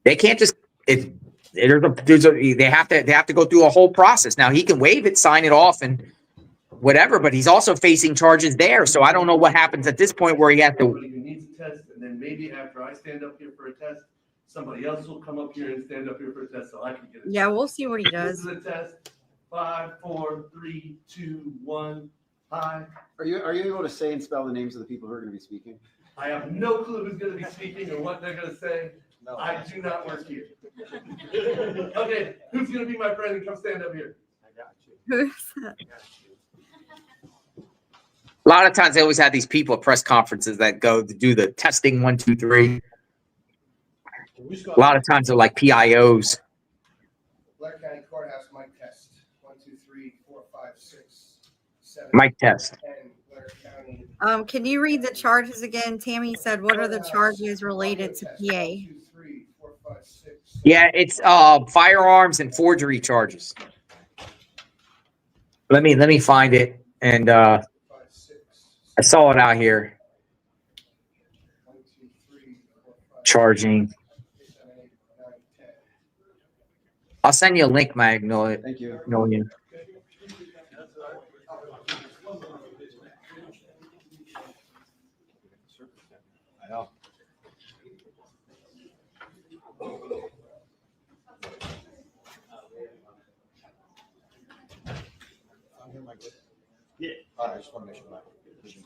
Speaker 2: they can't just. They have to go through a whole process. Now he can waive it, sign it off, and whatever. But he's also facing charges there. So I don't know what happens at this point where he has to.
Speaker 17: He needs a test, and then maybe after I stand up here for a test, somebody else will come up here and stand up here for a test, so I can get it.
Speaker 3: Yeah, we'll see what he does.
Speaker 17: This is a test. 5, 4, 3, 2, 1. Hi.
Speaker 21: Are you able to say and spell the names of the people who are going to be speaking?
Speaker 17: I have no clue who's going to be speaking or what they're going to say.
Speaker 21: No.
Speaker 17: I do not work here. Okay, who's going to be my friend and come stand up here?
Speaker 21: I got you.
Speaker 3: Who's that?
Speaker 2: A lot of times they always have these people at press conferences that go to do the testing 1, 2, 3. A lot of times they're like PIOs.
Speaker 22: Blair County Courthouse mic test. 1, 2, 3, 4, 5, 6, 7.
Speaker 2: Mic test.
Speaker 22: 10. Blair County.
Speaker 3: Can you read the charges again? Tammy said, what are the charges related to PA?
Speaker 22: 1, 2, 3, 4, 5, 6.
Speaker 2: Yeah, it's firearms and forgery charges. Let me find it, and I saw it out here. Charging. I'll send you a link, Magnolia.
Speaker 21: Thank you.
Speaker 2: Magnolia.
Speaker 21: I know. Yeah. I just want to make sure my vision.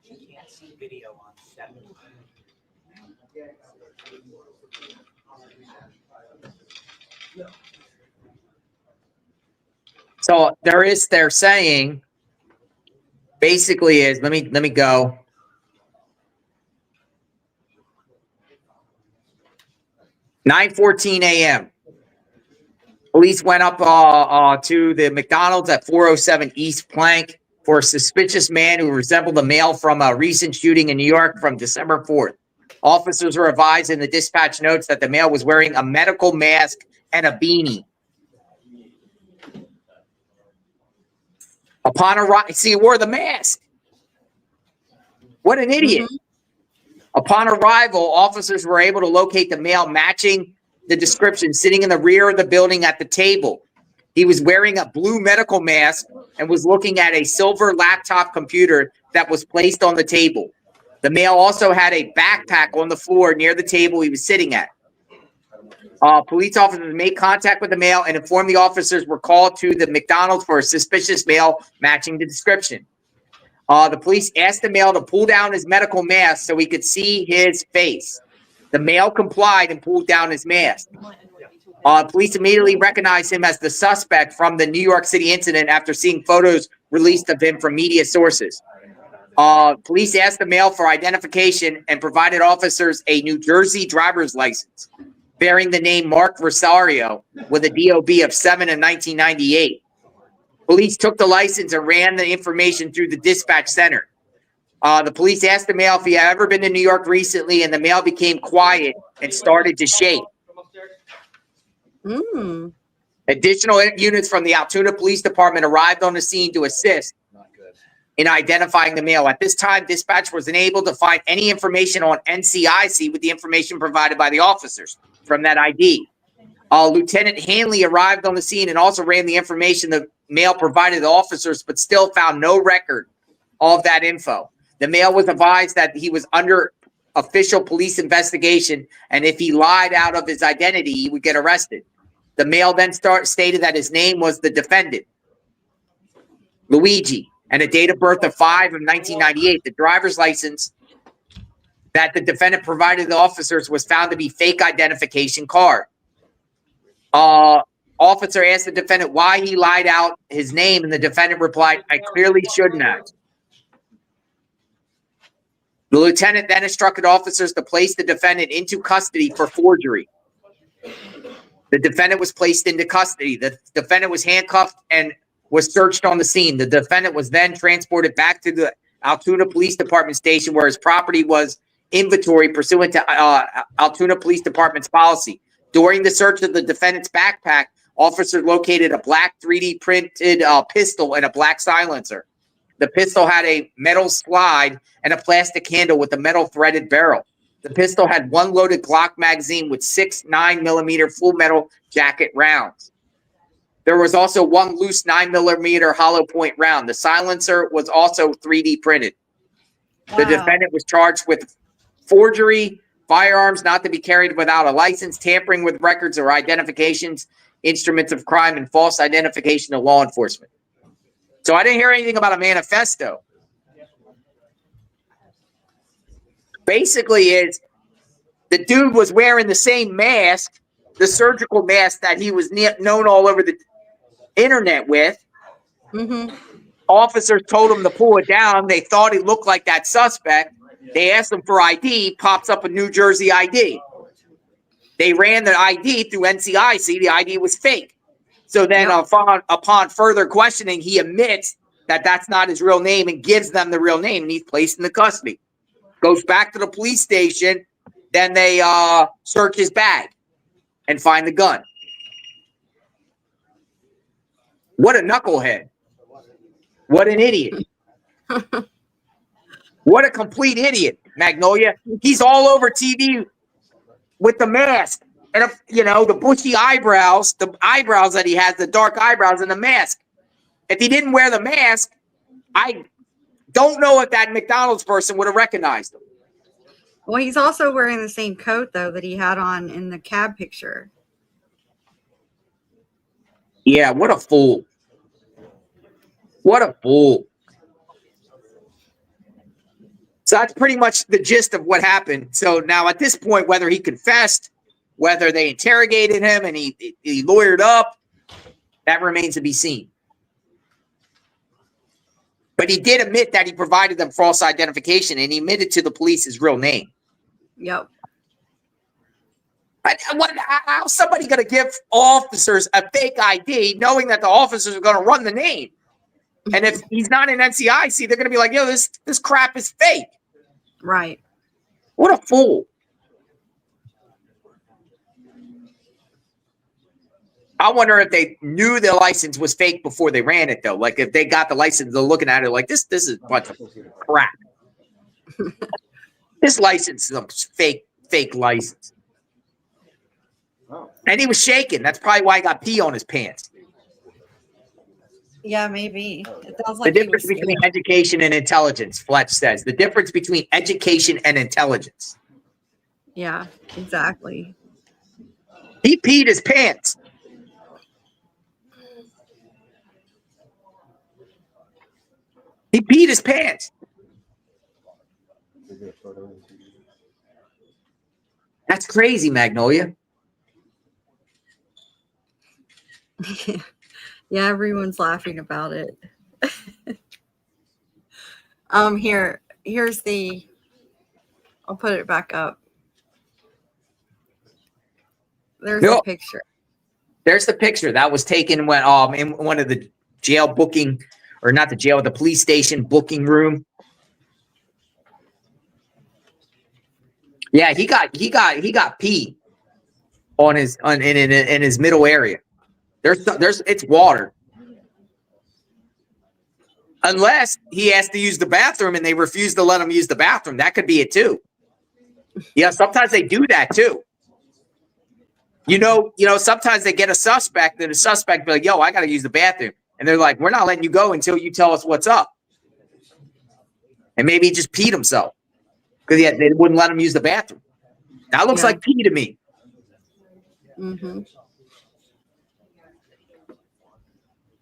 Speaker 1: You can't see video on 7.
Speaker 2: So they're saying basically is let me go. (9:14 a.m.) Police went up to the McDonald's at 407 East Plank for a suspicious man who resembled a male from a recent shooting in New York from December 4th. Officers were advised in the dispatch notes that the male was wearing a medical mask and a beanie. Upon arrival, see, he wore the mask. What an idiot. Upon arrival, officers were able to locate the male matching the description sitting in the rear of the building at the table. He was wearing a blue medical mask and was looking at a silver laptop computer that was placed on the table. The male also had a backpack on the floor near the table he was sitting at. Police officers made contact with the male and informed the officers were called to the McDonald's for a suspicious male matching the description. The police asked the male to pull down his medical mask so he could see his face. The male complied and pulled down his mask. Police immediately recognized him as the suspect from the New York City incident after seeing photos released of him from media sources. Police asked the male for identification and provided officers a New Jersey driver's license bearing the name Mark Rosario with a DOB of 7 in 1998. Police took the license and ran the information through the dispatch center. The police asked the male if he had ever been to New York recently, and the male became quiet and started to shake. Additional units from the Altoona Police Department arrived on the scene to assist in identifying the male. At this time, dispatch was unable to find any information on NCIC with the information provided by the officers from that ID. Lieutenant Hanley arrived on the scene and also ran the information the male provided the officers, but still found no record of that info. The male was advised that he was under official police investigation, and if he lied out of his identity, he would get arrested. The male then stated that his name was the defendant, Luigi, and a date of birth of 5 of 1998. The driver's license that the defendant provided the officers was found to be fake identification card. Officer asked the defendant why he lied out his name, and the defendant replied, "I clearly shouldn't have." The lieutenant then instructed officers to place the defendant into custody for forgery. The defendant was placed into custody. The defendant was handcuffed and was searched on the scene. The defendant was then transported back to the Altoona Police Department station where his property was inventory pursuant to Altoona Police Department's policy. During the search of the defendant's backpack, officers located a black 3D printed pistol and a black silencer. The pistol had a metal slide and a plastic handle with a metal threaded barrel. The pistol had one loaded Glock magazine with 6 9mm full metal jacket rounds. There was also one loose 9mm hollow point round. The silencer was also 3D printed. The defendant was charged with forgery, firearms not to be carried without a license, tampering with records or identifications, instruments of crime, and false identification of law enforcement. So I didn't hear anything about a manifesto. Basically, is the dude was wearing the same mask, the surgical mask that he was known all over the internet with.
Speaker 3: Mm-hmm.
Speaker 2: Officers told him to pull it down. They thought he looked like that suspect. They asked him for ID. Pops up a New Jersey ID. They ran the ID through NCIC. The ID was fake. So then upon further questioning, he admits that that's not his real name and gives them the real name, and he's placed into custody. Goes back to the police station. Then they search his bag and find the gun. What a knucklehead. What an idiot. What a complete idiot, Magnolia. He's all over TV with the mask. And, the bushy eyebrows, the eyebrows that he has, the dark eyebrows and the mask. If he didn't wear the mask, I don't know if that McDonald's person would have recognized him.
Speaker 3: Well, he's also wearing the same coat, though, that he had on in the cab picture.
Speaker 2: Yeah, what a fool. What a fool. So that's pretty much the gist of what happened. So now at this point, whether he confessed, whether they interrogated him and he lawyered up, that remains to be seen. But he did admit that he provided them false identification, and he admitted to the police his real name.
Speaker 3: Yep.
Speaker 2: How's somebody going to give officers a fake ID knowing that the officers are going to run the name? And if he's not in NCIC, they're going to be like, yo, this crap is fake.
Speaker 3: Right.
Speaker 2: What a fool. I wonder if they knew the license was fake before they ran it, though. Like, if they got the license, they're looking at it like, this is a bunch of crap. This license is a fake license. And he was shaking. That's probably why he got pee on his pants.
Speaker 3: Yeah, maybe. It sounds like
Speaker 2: The difference between education and intelligence, Fletch says. The difference between education and intelligence.
Speaker 3: Yeah, exactly.
Speaker 2: He peed his pants. He peed his pants. That's crazy, Magnolia.
Speaker 3: Yeah, everyone's laughing about it. Here's the, I'll put it back up. There's the picture.
Speaker 2: There's the picture that was taken when in one of the jail booking, or not the jail, the police station booking room. Yeah, he got pee on his in his middle area. There's it's water. Unless he has to use the bathroom and they refuse to let him use the bathroom. That could be it too. Yeah, sometimes they do that too. Sometimes they get a suspect and the suspect be like, yo, I got to use the bathroom. And they're like, we're not letting you go until you tell us what's up. And maybe he just peed himself because they wouldn't let him use the bathroom. That looks like pee to me.
Speaker 3: Mm-hmm.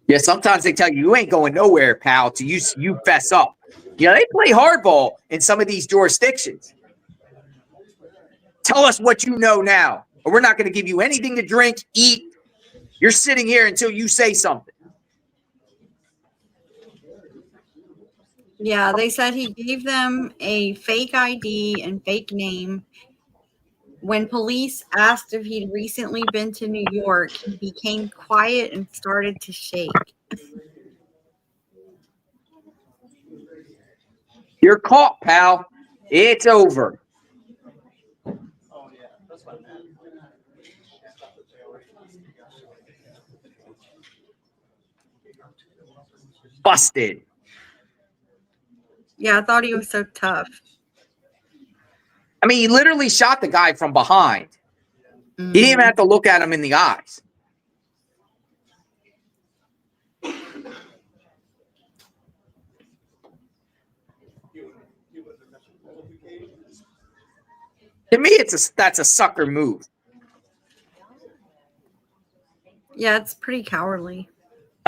Speaker 2: Yeah, sometimes they tell you ain't going nowhere, pal, till you fess up. Yeah, they play hardball in some of these jurisdictions. Tell us what you know now, or we're not going to give you anything to drink, eat. You're sitting here until you say something.
Speaker 3: Yeah, they said he gave them a fake ID and fake name. When police asked if he'd recently been to New York, he became quiet and started to shake.
Speaker 2: You're caught, pal. It's over. Busted.
Speaker 3: Yeah, I thought he was so tough.
Speaker 2: I mean, he literally shot the guy from behind. He didn't even have to look at him in the eyes. To me, that's a sucker move.
Speaker 3: Yeah, it's pretty cowardly.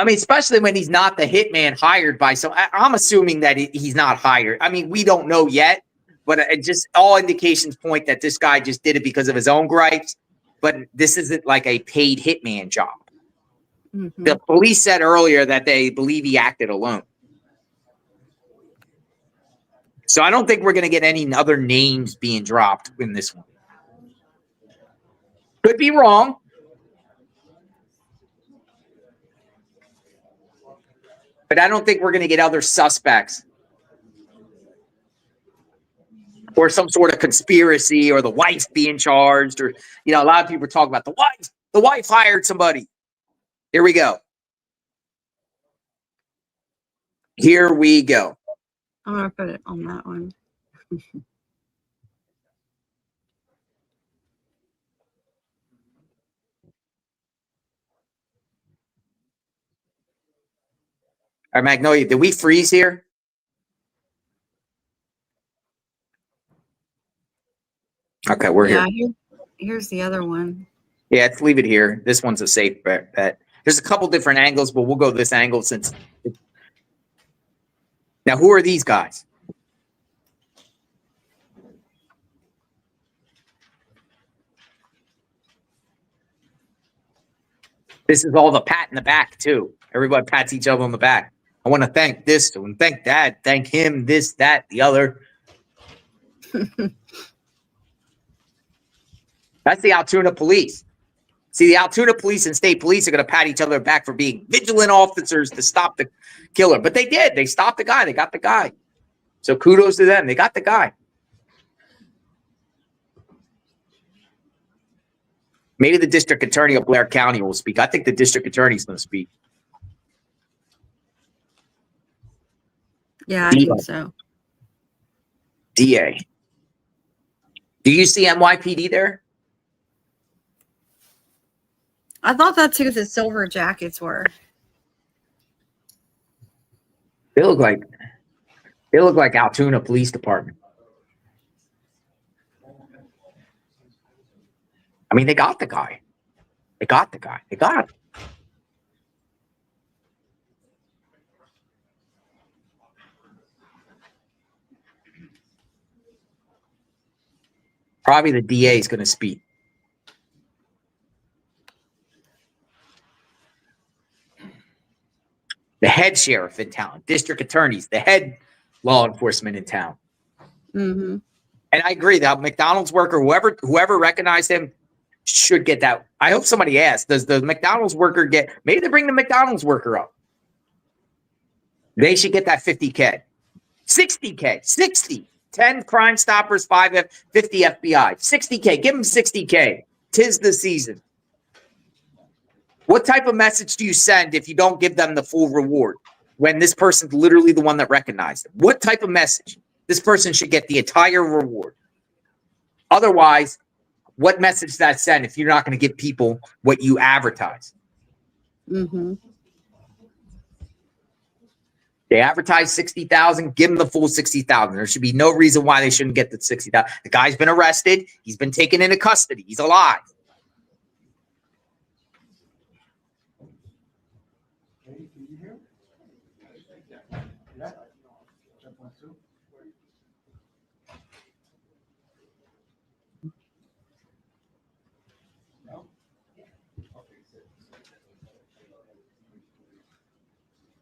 Speaker 2: I mean, especially when he's not the hitman hired by some. I'm assuming that he's not hired. I mean, we don't know yet, but just all indications point that this guy just did it because of his own gripes. But this isn't like a paid hitman job.
Speaker 3: Mm-hmm.
Speaker 2: The police said earlier that they believe he acted alone. So I don't think we're going to get any other names being dropped in this one. Could be wrong. But I don't think we're going to get other suspects or some sort of conspiracy or the wife being charged or, you know, a lot of people talk about the wife. The wife hired somebody. Here we go. Here we go.
Speaker 3: I'm going to put it on that one.
Speaker 2: All right, Magnolia, did we freeze here? Okay, we're here.
Speaker 3: Here's the other one.
Speaker 2: Yeah, let's leave it here. This one's a safe bet. There's a couple different angles, but we'll go this angle since. Now, who are these guys? This is all the pat in the back, too. Everybody pats each other on the back. I want to thank this and thank that, thank him, this, that, the other. That's the Altoona police. See, the Altoona police and state police are going to pat each other back for being vigilant officers to stop the killer. But they did. They stopped the guy. They got the guy. So kudos to them. They got the guy. Maybe the district attorney of Blair County will speak. I think the district attorney's going to speak.
Speaker 3: Yeah, I think so.
Speaker 2: DA. Do you see NYPD there?
Speaker 3: I thought that's who the silver jackets were.
Speaker 2: They look like Altoona Police Department. I mean, they got the guy. They got the guy. They got him. Probably the DA is going to speak. The head sheriff in town, district attorneys, the head law enforcement in town.
Speaker 3: Mm-hmm.
Speaker 2: And I agree that McDonald's worker, whoever recognized him, should get that. I hope somebody asks, does the McDonald's worker get, maybe they bring the McDonald's worker up. They should get that 50K. 60K, 60. 10 Crime Stoppers, 50 FBI. 60K, give them 60K. 'Tis the season. What type of message do you send if you don't give them the full reward when this person's literally the one that recognized them? What type of message? This person should get the entire reward. Otherwise, what message does that send if you're not going to give people what you advertise?
Speaker 3: Mm-hmm.
Speaker 2: They advertise 60,000, give them the full 60,000. There should be no reason why they shouldn't get the 60,000. The guy's been arrested. He's been taken into custody. He's alive.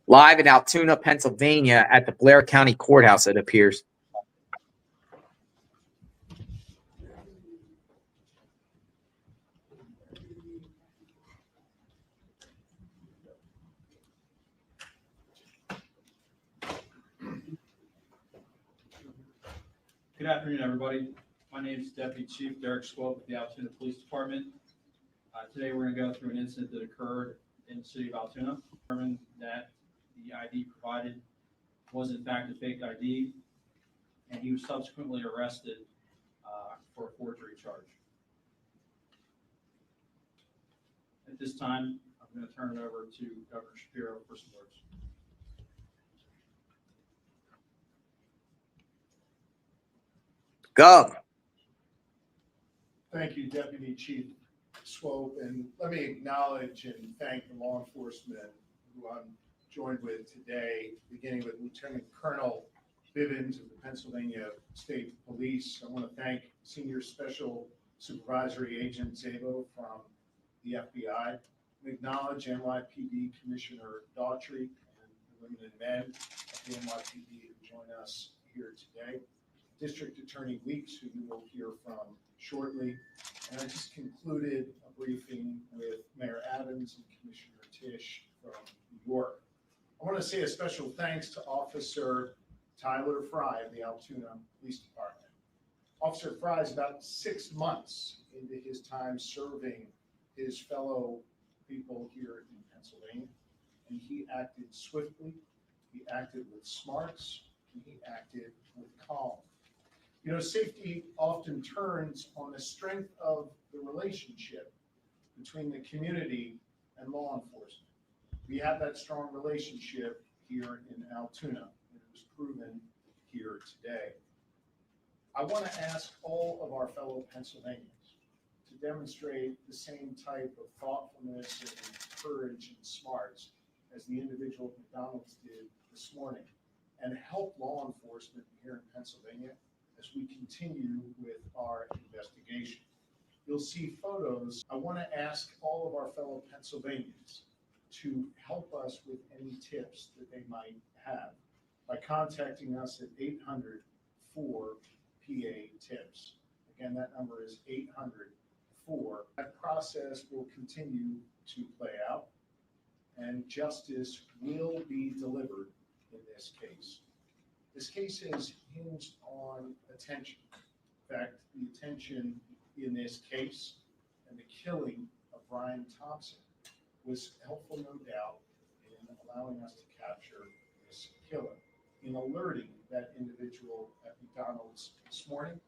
Speaker 2: Live in Altoona, Pennsylvania at the Blair County Courthouse, it appears.
Speaker 5: Good afternoon, everybody. My name is Deputy Chief Derek Swope of the Altoona Police Department. Today we're going to go through an incident that occurred in the city of Altoona. Determined that the ID provided was in fact a fake ID, and he was subsequently arrested for a forgery charge. At this time, I'm going to turn it over to Governor Shapiro for some words.
Speaker 2: Gov.
Speaker 6: Thank you, Deputy Chief Swope, and let me acknowledge and thank the law enforcement who I'm joined with today, beginning with Lieutenant Colonel Bivens of the Pennsylvania State Police. I want to thank Senior Special Supervisory Agent Zabo from the FBI, and acknowledge NYPD Commissioner Daughtry and the women and men of the NYPD who join us here today, District Attorney Weeks, who you will hear from shortly, and I just concluded a briefing with Mayor Adams and Commissioner Tisch from New York. I want to say a special thanks to Officer Tyler Fry of the Altoona Police Department. Officer Fry is about 6 months into his time serving his fellow people here in Pennsylvania, and he acted swiftly, he acted with smarts, and he acted with calm. You know, safety often turns on the strength of the relationship between the community and law enforcement. We have that strong relationship here in Altoona, and it was proven here today. I want to ask all of our fellow Pennsylvanians to demonstrate the same type of thoughtfulness and courage and smarts as the individual at McDonald's did this morning, and help law enforcement here in Pennsylvania as we continue with our investigation. You'll see photos. I want to ask all of our fellow Pennsylvanians to help us with any tips that they might have by contacting us at 800-4PA-TIPS. Again, that number is 800-4. That process will continue to play out, and justice will be delivered in this case. This case is hinged on attention. In fact, the attention in this case and the killing of Brian Thompson was helpful, no doubt, in allowing us to capture this killer, in alerting that individual at McDonald's this morning,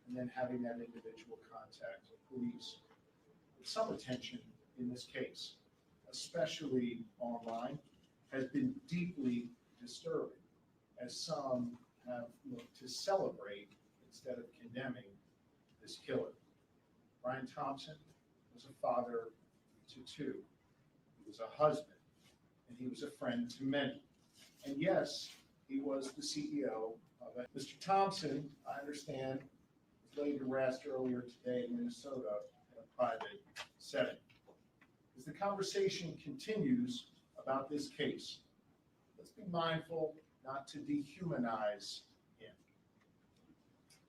Speaker 6: and then having that individual contact police. But some attention in this case, especially online, has been deeply disturbing, as some have looked to celebrate instead of condemning this killer. Brian Thompson was a father to two. He was a husband, and he was a friend to many. And yes, he was the CEO of it. Mr. Thompson, I understand, was laid to rest earlier today in Minnesota in a private setting. As the conversation continues about this case, let's be mindful not to dehumanize him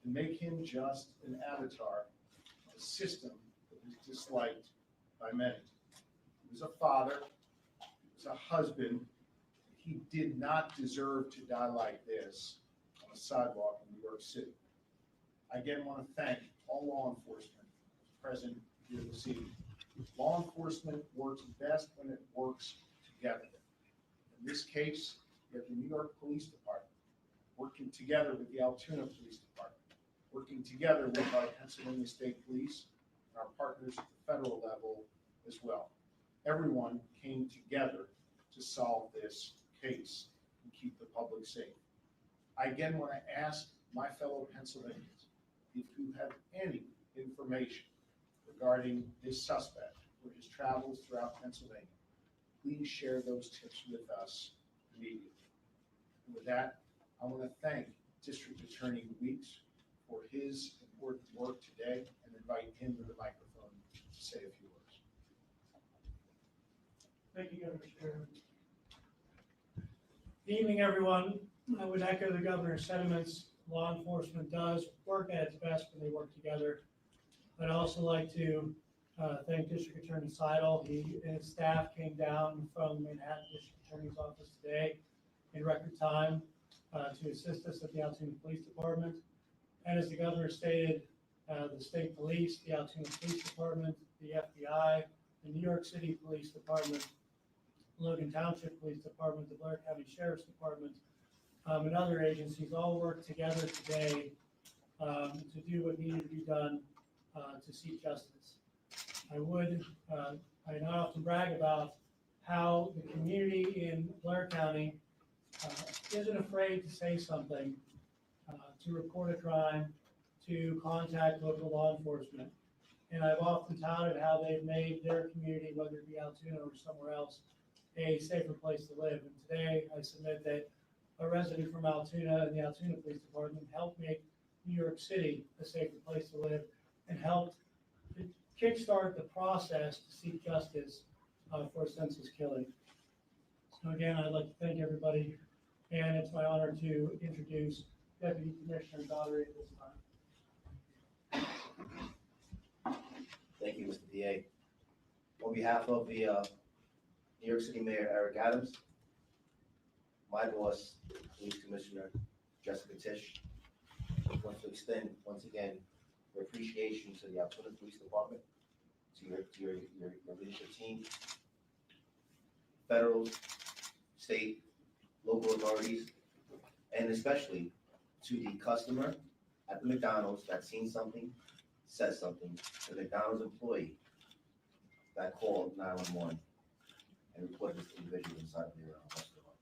Speaker 6: and make him just an avatar of a system that is disliked by many. He was a father, he was a husband. He did not deserve to die like this on a sidewalk in New York City. I again want to thank all law enforcement present here this evening. Law enforcement works best when it works together. In this case, we have the New York Police Department working together with the Altoona Police Department, working together with our Pennsylvania State Police and our partners at the federal level as well. Everyone came together to solve this case and keep the public safe. I again want to ask my fellow Pennsylvanians, if you have any information regarding this suspect or his travels throughout Pennsylvania, please share those tips with us immediately. And with that, I want to thank District Attorney Weeks for his important work today and invite him to the microphone to say a few words.
Speaker 4: Thank you, Governor Chairman. Good evening, everyone. I would echo the governor's sentiments. Law enforcement does work at its best when they work together. I'd also like to thank District Attorney Seidel. He and his staff came down from Manhattan District Attorney's Office today in record time to assist us at the Altoona Police Department. And as the governor stated, the State Police, the Altoona Police Department, the FBI, the New York City Police Department, Logan Township Police Department, the Blair County Sheriff's Department, and other agencies all work together today to do what needed to be done to seek justice. I not often brag about how the community in Blair County isn't afraid to say something, to report a crime, to contact local law enforcement. And I've often touted how they've made their community, whether it be Altoona or somewhere else, a safer place to live. And today I submit that a resident from Altoona and the Altoona Police Department helped make New York City a safer place to live and helped kickstart the process to seek justice for a senseless killing. So again, I'd like to thank everybody, and it's my honor to introduce Deputy Commissioner Daugherty at this time.
Speaker 7: Thank you, Mr. DA. On behalf of the New York City Mayor Eric Adams, my boss, Police Commissioner Jessica Tisch, I want to extend once again your appreciation to the Altoona Police Department, to your leadership team, federal, state, local authorities, and especially to the customer at the McDonald's that seen something, said something, the McDonald's employee that called 911 and reported this individual inside of their restaurant.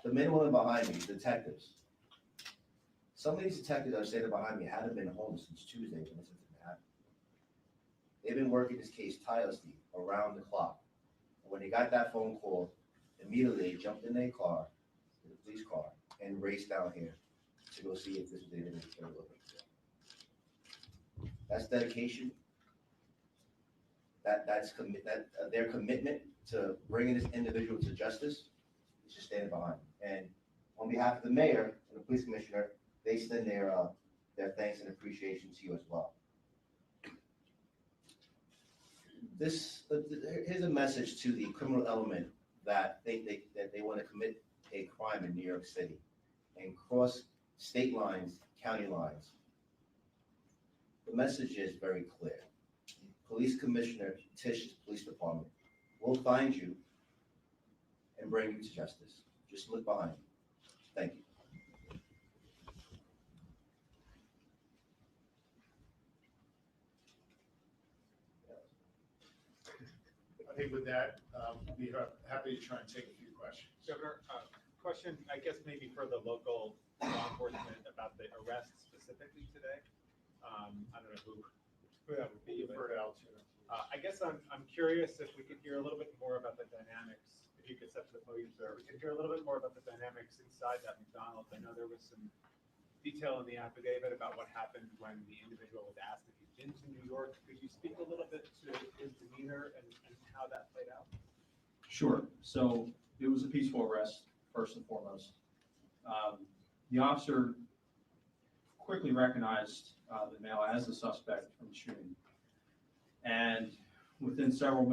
Speaker 7: The men and women behind me, detectives. Some of these detectives that are standing behind me haven't been home since Tuesday when this incident happened. They've been working this case tirelessly around the clock. And when they got that phone call, immediately they jumped in their car, the police car, and raced down here to go see if this was the individual they were looking for. That's dedication. That's their commitment to bringing this individual to justice is just standing behind. And on behalf of the mayor and the police commissioner, they extend their thanks and appreciation to you as well. Here's a message to the criminal element that they want to commit a crime in New York City and cross state lines, county lines. The message is very clear. Police Commissioner Tisch's police department will find you and bring you to justice. Just look behind you. Thank you.
Speaker 6: I think with that, we'll be happy to try and take a few questions.
Speaker 10: Governor, question, I guess maybe for the local law enforcement about the arrest specifically today. I don't know who that would be. But, I guess I'm curious if we could hear a little bit more about the dynamics. If you could step to the podium, sir, we could hear a little bit more about the dynamics inside that McDonald's. I know there was some detail in the affidavit about what happened when the individual was asked if he'd been to New York. Could you speak a little bit to his demeanor and how that played out?
Speaker 5: Sure. So it was a peaceful arrest, first and foremost. The officer quickly recognized the male as the suspect from the shooting. And within several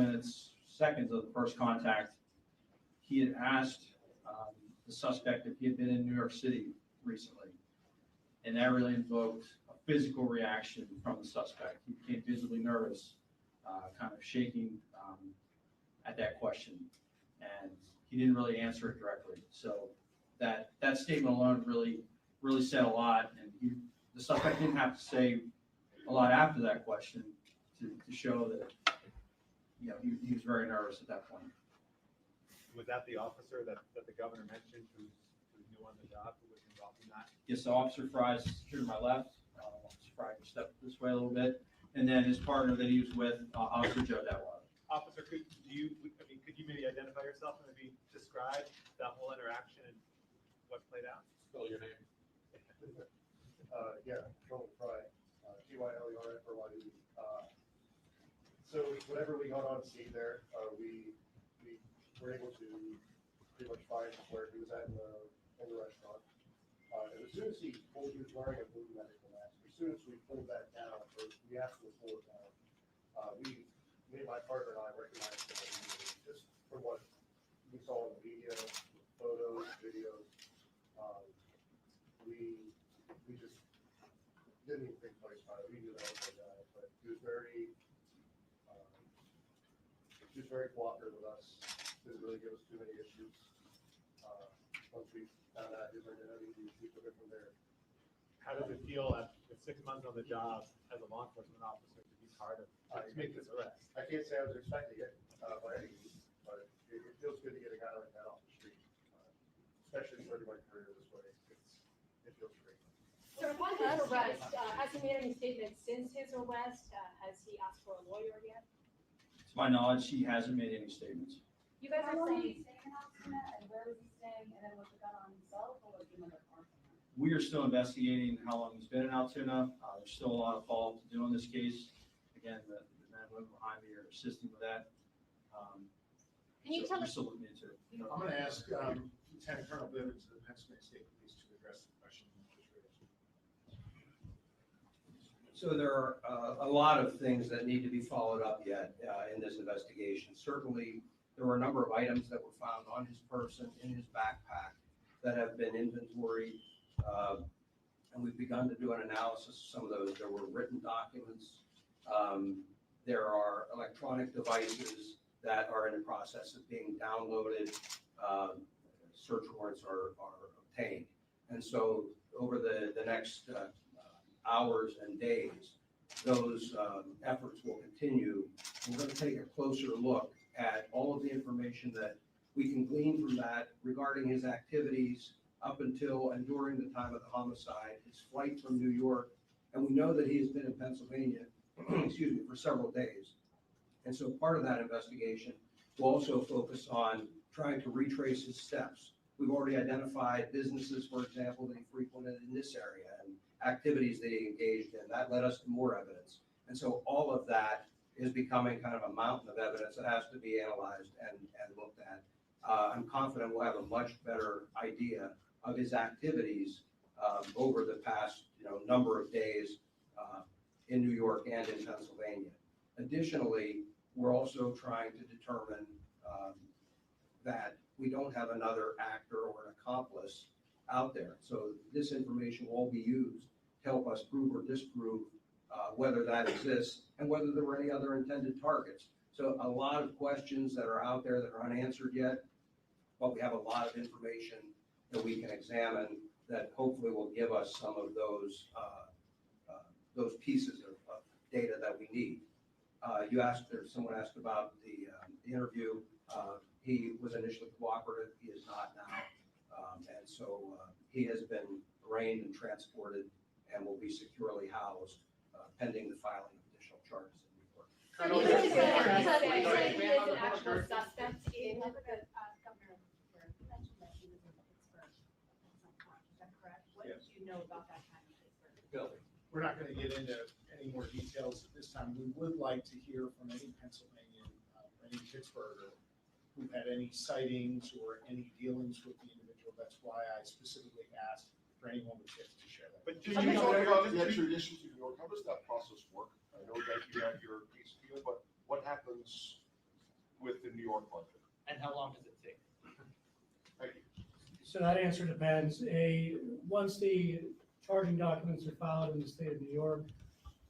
Speaker 5: seconds of the first contact, he had asked the suspect if he had been in New York City recently. And that really invoked a physical reaction from the suspect. He became visibly nervous, kind of shaking at that question. And he didn't really answer it directly. So that statement alone really said a lot. And the suspect didn't have to say a lot after that question to show that, he was very nervous at that point.
Speaker 10: Was that the officer that the governor mentioned who's new on the job, who was involved in that?
Speaker 5: Yes, so Officer Fry's here to my left. Officer Fry can step this way a little bit. And then his partner that he was with, Officer Joe Detweiler.
Speaker 10: Officer, could you maybe identify yourself and maybe describe that whole interaction and what played out?
Speaker 6: Spell your name. Yeah, Joel Fry, Tylerfry. So whenever we got on scene there, we were able to pretty much find where he was at in the restaurant. And as soon as he was wearing a blue medical mask. As soon as we pulled that down, or we asked him to pull it down, me and my partner and I recognized him just from what we saw in the media, photos, videos. We just didn't even think twice about it. We knew that was the guy, but he was very cooperative with us. Didn't really give us too many issues. Once we found out his identity, we took it from there.
Speaker 10: How does it feel with 6 months on the job as a law enforcement officer to be part of, to make this arrest?
Speaker 6: I can't say I was expecting it by any means, but it feels good to get a guy like that off the street, especially starting my career this way. It feels great.
Speaker 23: So upon his arrest, has he made any statements since his arrest? Has he asked for a lawyer yet?
Speaker 5: To my knowledge, he hasn't made any statements.
Speaker 8: You guys are saying staying in Altoona, and where was he staying, and then was the gun on himself, or was he in the car?
Speaker 5: We are still investigating how long he's been in Altoona. There's still a lot of follow-up to do on this case. Again, the men and women behind me are assisting with that.
Speaker 8: Can you
Speaker 5: So
Speaker 8: tell
Speaker 5: we're
Speaker 8: us?
Speaker 5: still looking into it.
Speaker 6: I'm going to ask Lieutenant Colonel Bivens of the Pennsylvania State Police to address the question.
Speaker 13: So there are a lot of things that need to be followed up yet in this investigation. Certainly, there were a number of items that were found on his person, in his backpack, that have been inventoried. And we've begun to do an analysis of some of those. There were written documents. There are electronic devices that are in the process of being downloaded. Search warrants are obtained. And so over the next hours and days, those efforts will continue. We're going to take a closer look at all of the information that we can glean from that regarding his activities up until and during the time of the homicide, his flight from New York. And we know that he has been in Pennsylvania, excuse me, for several days. And so part of that investigation will also focus on trying to retrace his steps. We've already identified businesses, for example, that he frequented in this area and activities that he engaged in. That led us to more evidence. And so all of that is becoming kind of a mountain of evidence that has to be analyzed and looked at. I'm confident we'll have a much better idea of his activities over the past number of days in New York and in Pennsylvania. Additionally, we're also trying to determine that we don't have another actor or an accomplice out there. So this information will all be used to help us prove or disprove whether that exists and whether there were any other intended targets. So a lot of questions that are out there that are unanswered yet, but we have a lot of information that we can examine that hopefully will give us some of those pieces of data that we need. Someone asked about the interview. He was initially cooperative. He is not now. And so he has been arraigned and transported and will be securely housed pending the filing of additional charges in New York.
Speaker 8: You said he is an actual suspect in the governor. You mentioned that he was in Pittsburgh at some point. Is that correct? What did you know about that time in Pittsburgh?
Speaker 6: We're not going to get into any more details at this time. We would like to hear from any Pennsylvanian, any Pittsburgher who had any sightings or any dealings with the individual. That's why I specifically asked for anyone with tips to share that.
Speaker 16: But can you talk about the extradition to New York? How does that process work? I know that you have your case deal, but what happens with the New York budget?
Speaker 23: And how long does it take?
Speaker 16: Thank you.
Speaker 4: So that answer depends. Once the charging documents are filed in the state of New York,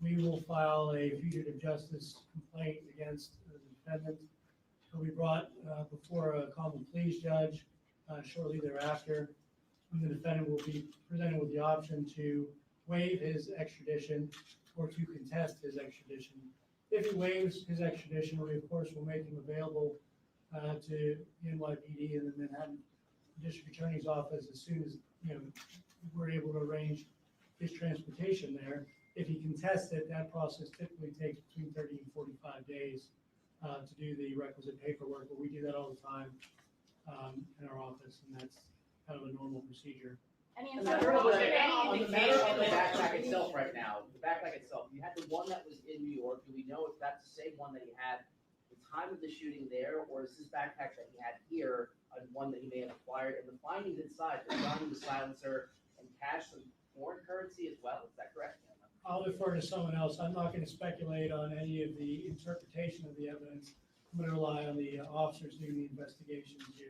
Speaker 4: we will file a fugitive justice complaint against the defendant. He'll be brought before a common pleas judge shortly thereafter. And the defendant will be presented with the option to waive his extradition or to contest his extradition. If he waives his extradition, we of course will make him available to NYPD and the Manhattan District Attorney's Office as soon as we're able to arrange his transportation there. If he contests it, that process typically takes between 30 and 45 days to do the requisite paperwork, but we do that all the time in our office, and that's kind of a normal procedure.
Speaker 8: Any
Speaker 23: On the matter of the backpack itself right now, the backpack itself, you had the one that was in New York. Do we know if that's the same one that he had the time of the shooting there, or is this backpack that he had here one that he may have acquired? And the findings inside, the gun, the silencer, and cash, some foreign currency as well. Is that correct?
Speaker 4: I'll defer to someone else. I'm not going to speculate on any of the interpretation of the evidence. I'm going to rely on the officers doing the investigation to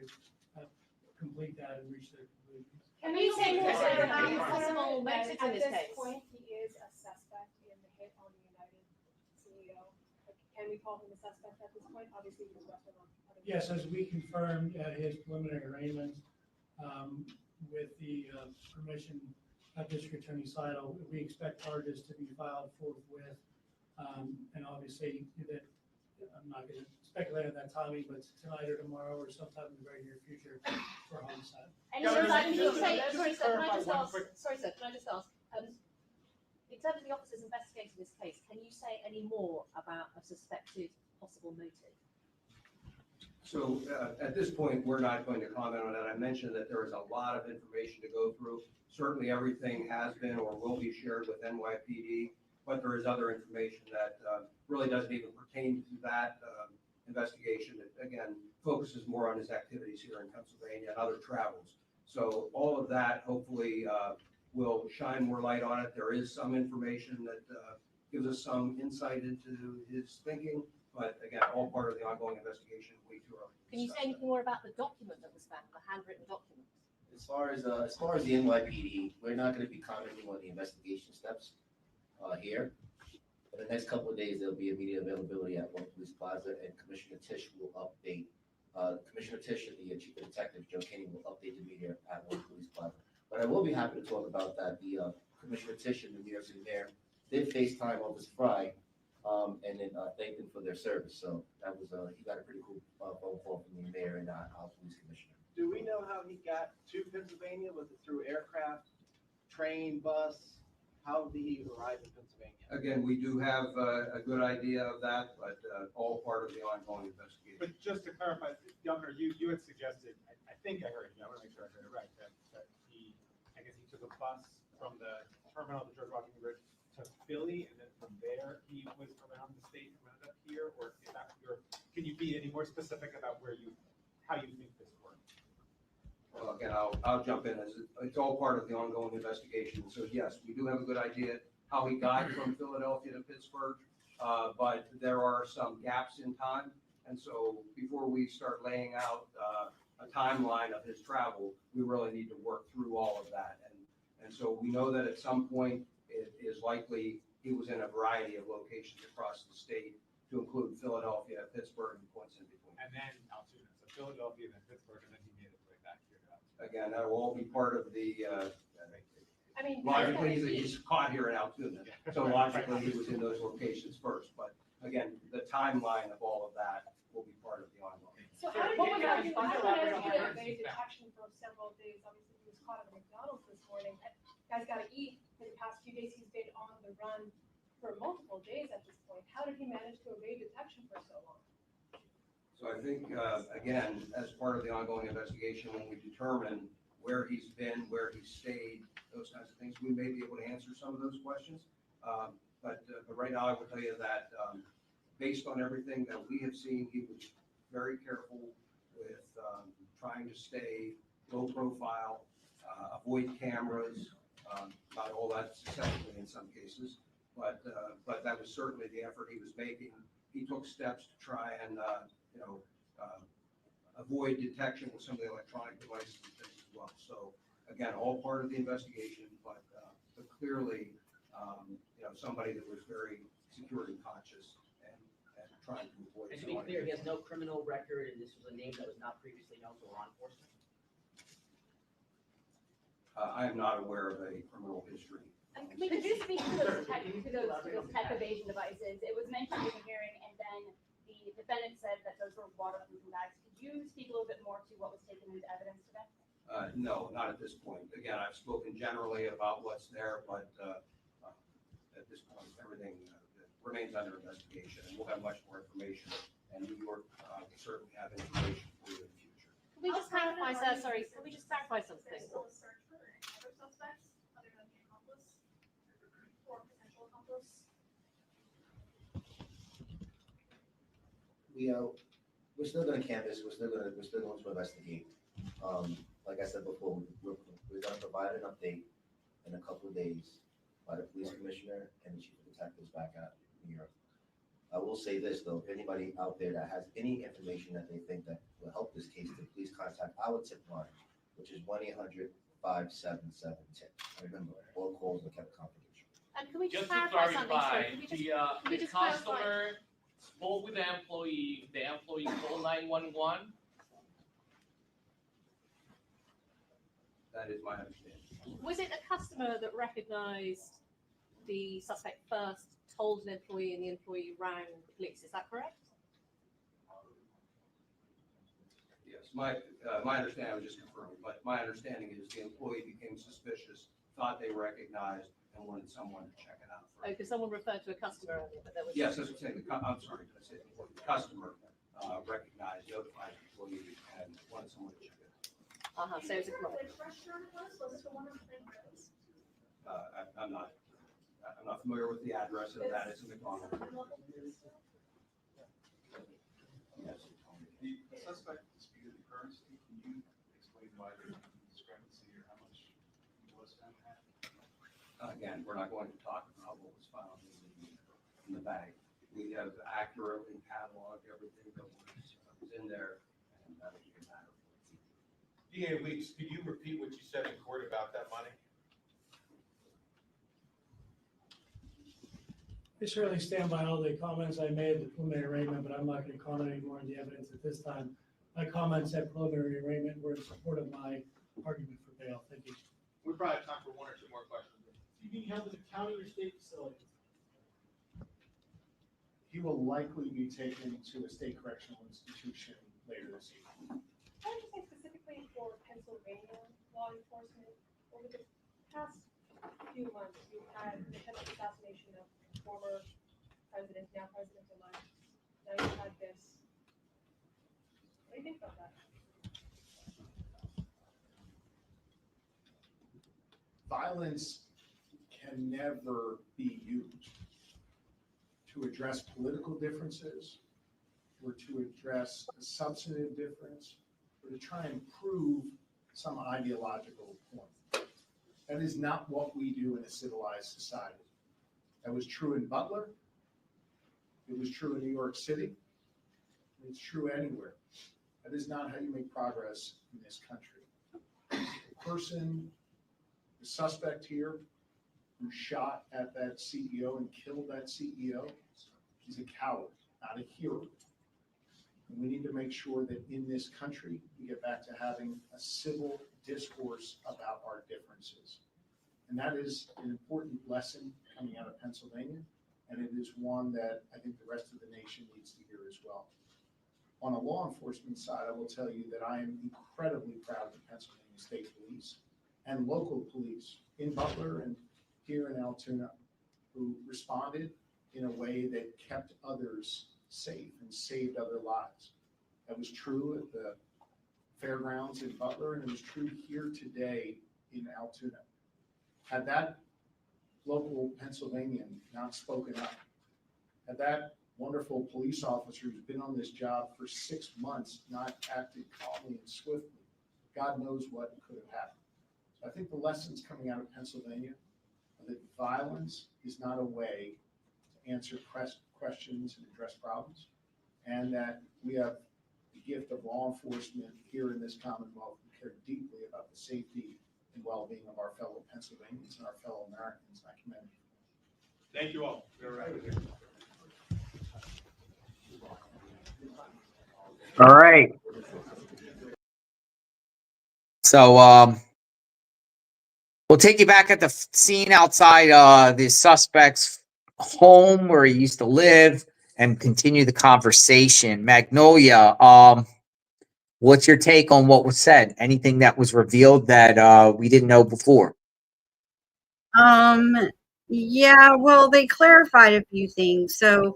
Speaker 4: complete that and reach their conclusions.
Speaker 8: Can we say more about
Speaker 24: possible
Speaker 8: at
Speaker 24: exits in this
Speaker 8: this
Speaker 24: case?
Speaker 8: point, he is a suspect in the hit on the United CEO. Can we call him a suspect at this point? Obviously, he's arrested on other.
Speaker 4: Yes, as we confirmed at his preliminary arraignment, with the permission of District Attorney Seidel, we expect charges to be filed forthwith. And obviously, that I'm not going to speculate on that timing, but tonight or tomorrow or sometime in the very near future for homicide.
Speaker 24: And can you say, sorry sir, can I just ask, in terms of the officers investigating this case, can you say any more about a suspected
Speaker 8: possible motive?
Speaker 13: So at this point, we're not going to comment on that. I mentioned that there is a lot of information to go through. Certainly everything has been or will be shared with NYPD, but there is other information that really doesn't even pertain to that investigation. It, again, focuses more on his activities here in Pennsylvania and other travels. So all of that hopefully will shine more light on it. There is some information that gives us some insight into his thinking, but again, all part of the ongoing investigation. Way too early.
Speaker 8: Can you say anything more about the document that was found, the handwritten document?
Speaker 7: As far as the NYPD, we're not going to be commenting on the investigation steps here. In the next couple of days, there'll be immediate availability at One Police Plaza, and Commissioner Tisch will update. Commissioner Tisch and the Chief of Detectives, Joe Kinney, will update the media at One Police Plaza. But I will be happy to talk about that. The Commissioner Tisch and the New York City Mayor did FaceTime Officer Fry, and then thanked him for their service. So that was he got a pretty cool phone call from the mayor and our police commissioner.
Speaker 21: Do we know how he got to Pennsylvania? Was it through aircraft, train, bus? How did he arrive in Pennsylvania?
Speaker 13: Again, we do have a good idea of that, but all part of the ongoing investigation.
Speaker 10: But just to clarify, Younger, you had suggested, I think I heard you, I want to make sure I heard it right, that he, I guess he took a bus from the terminal at the George Washington Bridge to Philly, and then from there he was around the state and wound up here, or is that your, can you be any more specific about how you think this worked?
Speaker 13: Well, again, I'll jump in as it's all part of the ongoing investigation. So yes, we do have a good idea how he got from Philadelphia to Pittsburgh, but there are some gaps in time. And so before we start laying out a timeline of his travel, we really need to work through all of that. And so we know that at some point it is likely he was in a variety of locations across the state, to include Philadelphia, Pittsburgh, and points in between.
Speaker 10: And then Altoona, so Philadelphia, then Pittsburgh, and then he made his way back here to Altoona.
Speaker 13: Again, that will all be part of the,
Speaker 8: I mean,
Speaker 13: logically, he's caught here in Altoona. So logically, he was in those locations first. But again, the timeline of all of that will be part of the ongoing.
Speaker 8: So how did you get evade detection for several days? Obviously, he was caught at McDonald's this morning. Guy's got to eat. For the past few days, he's been on the run for multiple days at this point. How did he manage to evade detection for so long?
Speaker 13: So I think, again, as part of the ongoing investigation, when we determine where he's been, where he stayed, those kinds of things, we may be able to answer some of those questions. But right now, I will tell you that based on everything that we have seen, he was very careful with trying to stay low profile, avoid cameras, not all that successfully in some cases, but that was certainly the effort he was making. He took steps to try and avoid detection with some of the electronic devices and things as well. So again, all part of the investigation, but clearly, somebody that was very security conscious and trying to avoid.
Speaker 11: And to be clear, he has no criminal record, and this was a name that was not previously known to law enforcement?
Speaker 13: I am not aware of a criminal history.
Speaker 14: Could you speak to those tech evasion devices? It was mentioned in the hearing, and then the defendant said that those were waterproofing bags. Could you speak a little bit more to what was taken into evidence today?
Speaker 13: No, not at this point. Again, I've spoken generally about what's there, but at this point, everything remains under investigation, and we'll have much more information, and New York will certainly have information for you in the future.
Speaker 8: Can we just clarify, sir? Sorry, can we just clarify something?
Speaker 14: Still a search for any other suspects other than the accomplice or potential accomplice?
Speaker 7: We're still going to canvass. We're still going to investigate. Like I said before, we're going to provide an update in a couple of days by the police commissioner and the chief of detectives back at New York. I will say this though, if anybody out there that has any information that they think that will help this case, then please contact our tip line, which is 1-800-577-TIP. Remember, all calls are kept confidential.
Speaker 8: And can we just
Speaker 15: to
Speaker 8: clarify something?
Speaker 15: clarify,
Speaker 8: Sorry,
Speaker 15: the customer spoke with the employee called 911.
Speaker 13: That is my understanding.
Speaker 8: Was it a customer that recognized the suspect first, told an employee, and the employee rang the police? Is that correct?
Speaker 13: Yes, my understanding, I was just confirming, but my understanding is the employee became suspicious, thought they recognized, and wanted someone to check it out.
Speaker 24: Because someone referred to a customer earlier, but that was.
Speaker 13: Yes, that's what I'm saying. I'm sorry, I said the customer recognized, notified the employee, and wanted someone to check it out.
Speaker 24: So it was a comment.
Speaker 13: I'm not familiar with the address of that. It's in McDonald. Yes.
Speaker 10: The suspect disputed the currency. Can you explain why there's a discrepancy or how much he was found to have?
Speaker 13: Again, we're not going to talk about what was found in the bag. We have accurately cataloged everything that was in there, and that'll be a matter.
Speaker 10: DA Weeks, could you repeat what you said in court about that money?
Speaker 4: I certainly stand by all the comments I made at the preliminary arraignment, but I'm not going to comment anymore on the evidence at this time. My comments at preliminary arraignment were in support of my argument for bail. Thank you.
Speaker 10: We probably have time for one or two more questions.
Speaker 4: Is he being held in a county or state facility?
Speaker 6: He will likely be taken to a state correctional institution later this evening.
Speaker 8: I would say specifically for Pennsylvania law enforcement, over the past few months, we've had the attempted assassination of former president, now president-elect. Now you've had this. What do you think about that?
Speaker 6: Violence can never be used to address political differences or to address a substantive difference or to try and prove some ideological point. That is not what we do in a civilized society. That was true in Butler. It was true in New York City. It's true anywhere. That is not how you make progress in this country. The person, the suspect here, who shot at that CEO and killed that CEO, is a coward, not a hero. And we need to make sure that in this country, we get back to having a civil discourse about our differences. And that is an important lesson coming out of Pennsylvania, and it is one that I think the rest of the nation needs to hear as well. On a law enforcement side, I will tell you that I am incredibly proud of the Pennsylvania State Police and local police in Butler and here in Altoona, who responded in a way that kept others safe and saved other lives. That was true at the fairgrounds in Butler, and it was true here today in Altoona. Had that local Pennsylvanian not spoken up, had that wonderful police officer who's been on this job for 6 months not acted calmly and swiftly, God knows what could have happened. So I think the lessons coming out of Pennsylvania are that violence is not a way to answer questions and address problems, and that we have the gift of law enforcement here in this Commonwealth who care deeply about the safety and well-being of our fellow Pennsylvanians and our fellow Americans. And I commend you.
Speaker 10: Thank you all. You're right.
Speaker 2: All right. So we'll take you back at the scene outside the suspect's home where he used to live and continue the conversation. Magnolia, what's your take on what was said? Anything that was revealed that we didn't know before?
Speaker 3: Yeah, well, they clarified a few things. So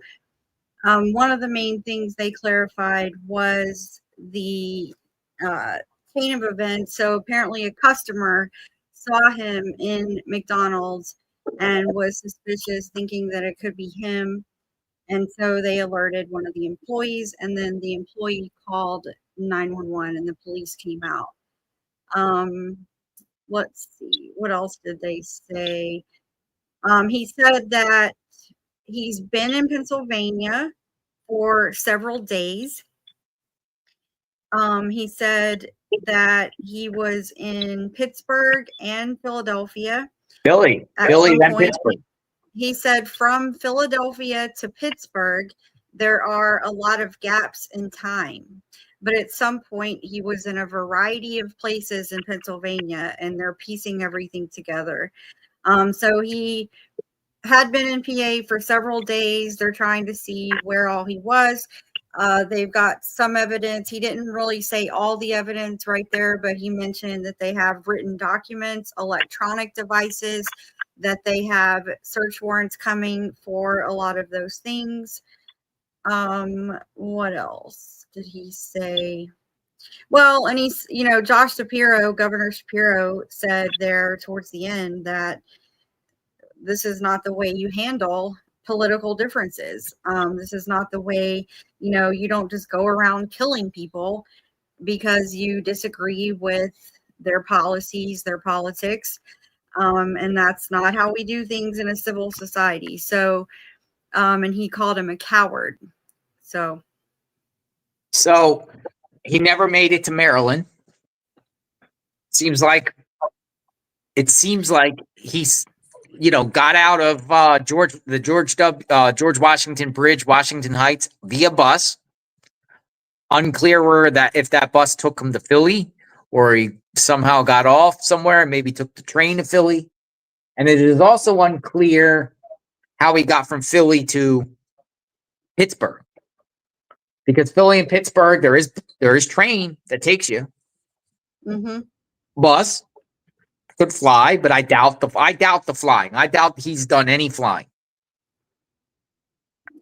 Speaker 3: one of the main things they clarified was the chain of events. So apparently a customer saw him in McDonald's and was suspicious, thinking that it could be him. And so they alerted one of the employees, and then the employee called 911 and the police came out. Let's see, what else did they say? He said that he's been in Pennsylvania for several days. He said that he was in Pittsburgh and Philadelphia.
Speaker 2: Philly, then Pittsburgh.
Speaker 3: He said from Philadelphia to Pittsburgh, there are a lot of gaps in time. But at some point, he was in a variety of places in Pennsylvania, and they're piecing everything together. So he had been in PA for several days. They're trying to see where all he was. They've got some evidence. He didn't really say all the evidence right there, but he mentioned that they have written documents, electronic devices, that they have search warrants coming for a lot of those things. What else did he say? Well, and he's, Josh Shapiro, Governor Shapiro, said there towards the end that this is not the way you handle political differences. This is not the way, you don't just go around killing people because you disagree with their policies, their politics. And that's not how we do things in a civil society. So, and he called him a coward. So
Speaker 2: he never made it to Maryland. It seems like he's, got out of George Washington Bridge, Washington Heights via bus. Unclear if that bus took him to Philly or he somehow got off somewhere and maybe took the train to Philly. And it is also unclear how he got from Philly to Pittsburgh. Because Philly and Pittsburgh, there is train that takes you.
Speaker 3: Mm-hmm.
Speaker 2: Bus could fly, but I doubt the flying. I doubt he's done any flying.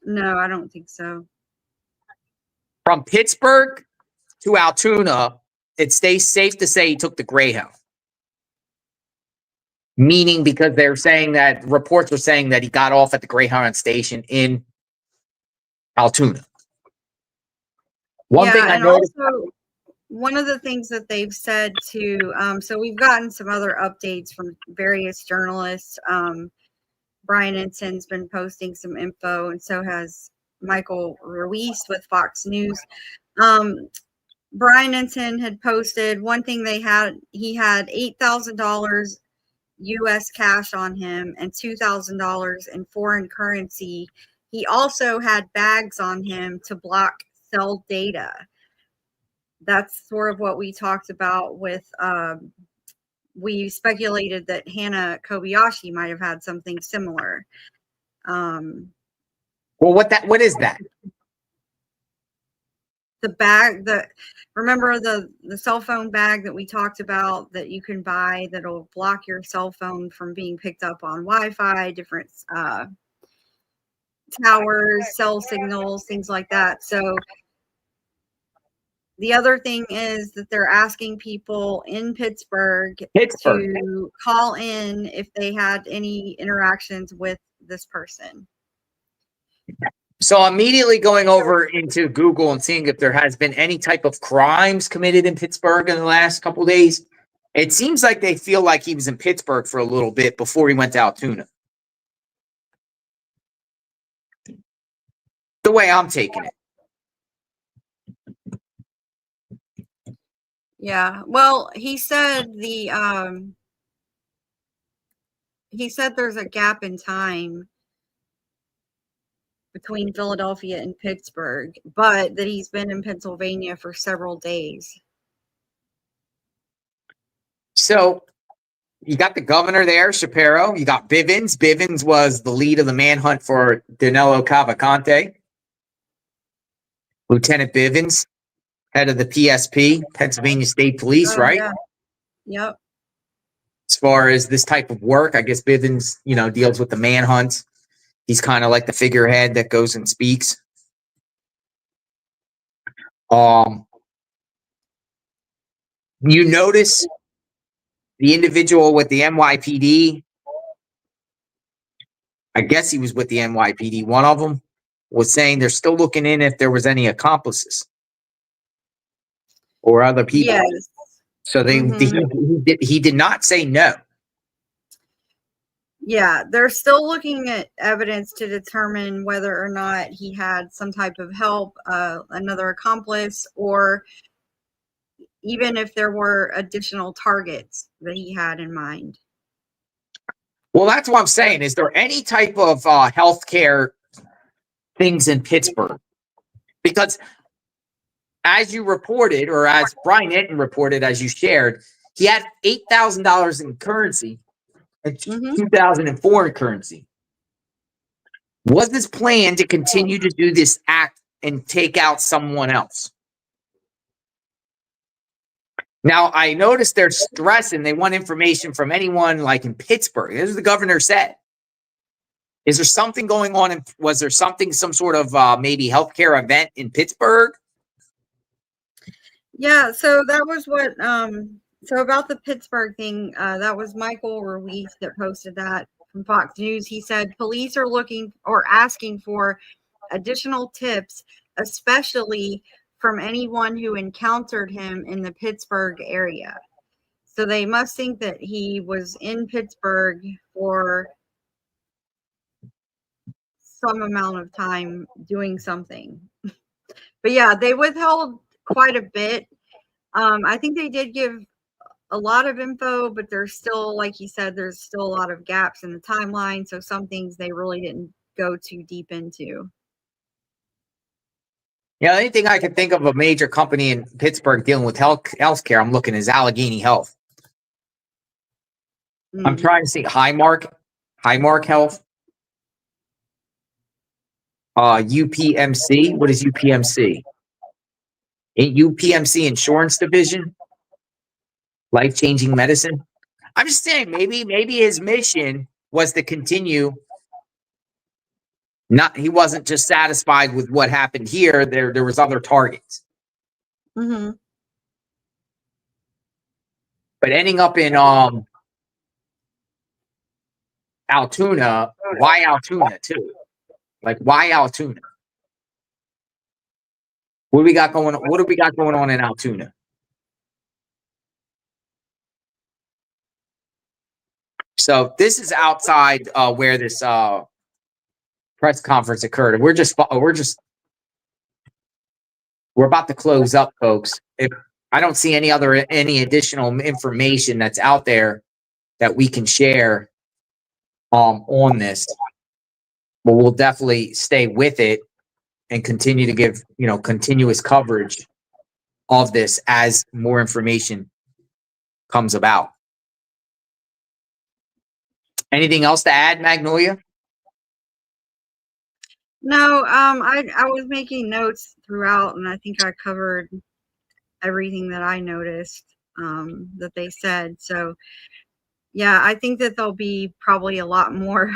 Speaker 3: No, I don't think so.
Speaker 2: From Pittsburgh to Altoona, it stays safe to say he took the Greyhound. Meaning because reports are saying that he got off at the Greyhound station in Altoona. One thing I noticed.
Speaker 3: Also, one of the things that they've said too, so we've gotten some other updates from various journalists. Brian Enson's been posting some info, and so has Michael Ruiz with Fox News. Brian Ensign had posted one thing he had $8,000 US cash on him and $2,000 in foreign currency. He also had bags on him to block cell data. That's sort of what we talked about with, we speculated that Hannah Kobayashi might have had something similar.
Speaker 2: Well, what is that?
Speaker 3: The bag, remember the cell phone bag that we talked about that you can buy that'll block your cell phone from being picked up on Wi-Fi, different towers, cell signals, things like that. So the other thing is that they're asking people in Pittsburgh to call in if they had any interactions with this person.
Speaker 2: So immediately going over into Google and seeing if there has been any type of crimes committed in Pittsburgh in the last couple of days. It seems like they feel like he was in Pittsburgh for a little bit before he went to Altoona. The way I'm taking it.
Speaker 3: Yeah. Well, he said there's a gap in time between Philadelphia and Pittsburgh, but that he's been in Pennsylvania for several days.
Speaker 2: So you got the governor there, Shapiro. You got Bivens. Bivens was the lead of the manhunt for Danilo Cavalcante. Lieutenant Bivens, head of the PSP, Pennsylvania State Police, right?
Speaker 3: Yeah. Yep.
Speaker 2: As far as this type of work, I guess Bivens, deals with the manhunts. He's kind of like the figurehead that goes and speaks. You notice the individual with the NYPD, I guess he was with the NYPD. One of them was saying they're still looking in if there was any accomplices or other people.
Speaker 3: Yes.
Speaker 2: So he did not say no.
Speaker 3: Yeah, they're still looking at evidence to determine whether or not he had some type of help, another accomplice, or even if there were additional targets that he had in mind.
Speaker 2: Well, that's what I'm saying. Is there any type of healthcare things in Pittsburgh? Because as you reported, or as Brian Enton reported, as you shared, he had $8,000 in currency and $2,000 in foreign currency. Was this plan to continue to do this act and take out someone else? Now, I noticed they're stressing they want information from anyone like in Pittsburgh. As the governor said. Is there something going on? Was there something, some sort of maybe healthcare event in Pittsburgh?
Speaker 3: Yeah, so that was what, so about the Pittsburgh thing, that was Michael Ruiz that posted that from Fox News. He said police are looking or asking for additional tips, especially from anyone who encountered him in the Pittsburgh area. So they must think that he was in Pittsburgh for some amount of time doing something. But yeah, they withheld quite a bit. I think they did give a lot of info, but there's still, like he said, there's still a lot of gaps in the timeline. So some things they really didn't go too deep into.
Speaker 2: Yeah, anything I can think of a major company in Pittsburgh dealing with healthcare, I'm looking is Allegheny Health. I'm trying to see Highmark Health. UPMC. What is UPMC? UPMC Insurance Division. Life-changing medicine. I'm just saying, maybe his mission was to continue. He wasn't just satisfied with what happened here. There was other targets.
Speaker 3: Mm-hmm.
Speaker 2: But ending up in Altoona, why Altoona too? Like, why Altoona? What do we got going on? What do we got going on in Altoona? So this is outside where this press conference occurred, and we're about to close up, folks. If I don't see any additional information that's out there that we can share on this, but we'll definitely stay with it and continue to give continuous coverage of this as more information comes about. Anything else to add, Magnolia?
Speaker 3: No, I was making notes throughout, and I think I covered everything that I noticed that they said. So, yeah, I think that there'll be probably a lot more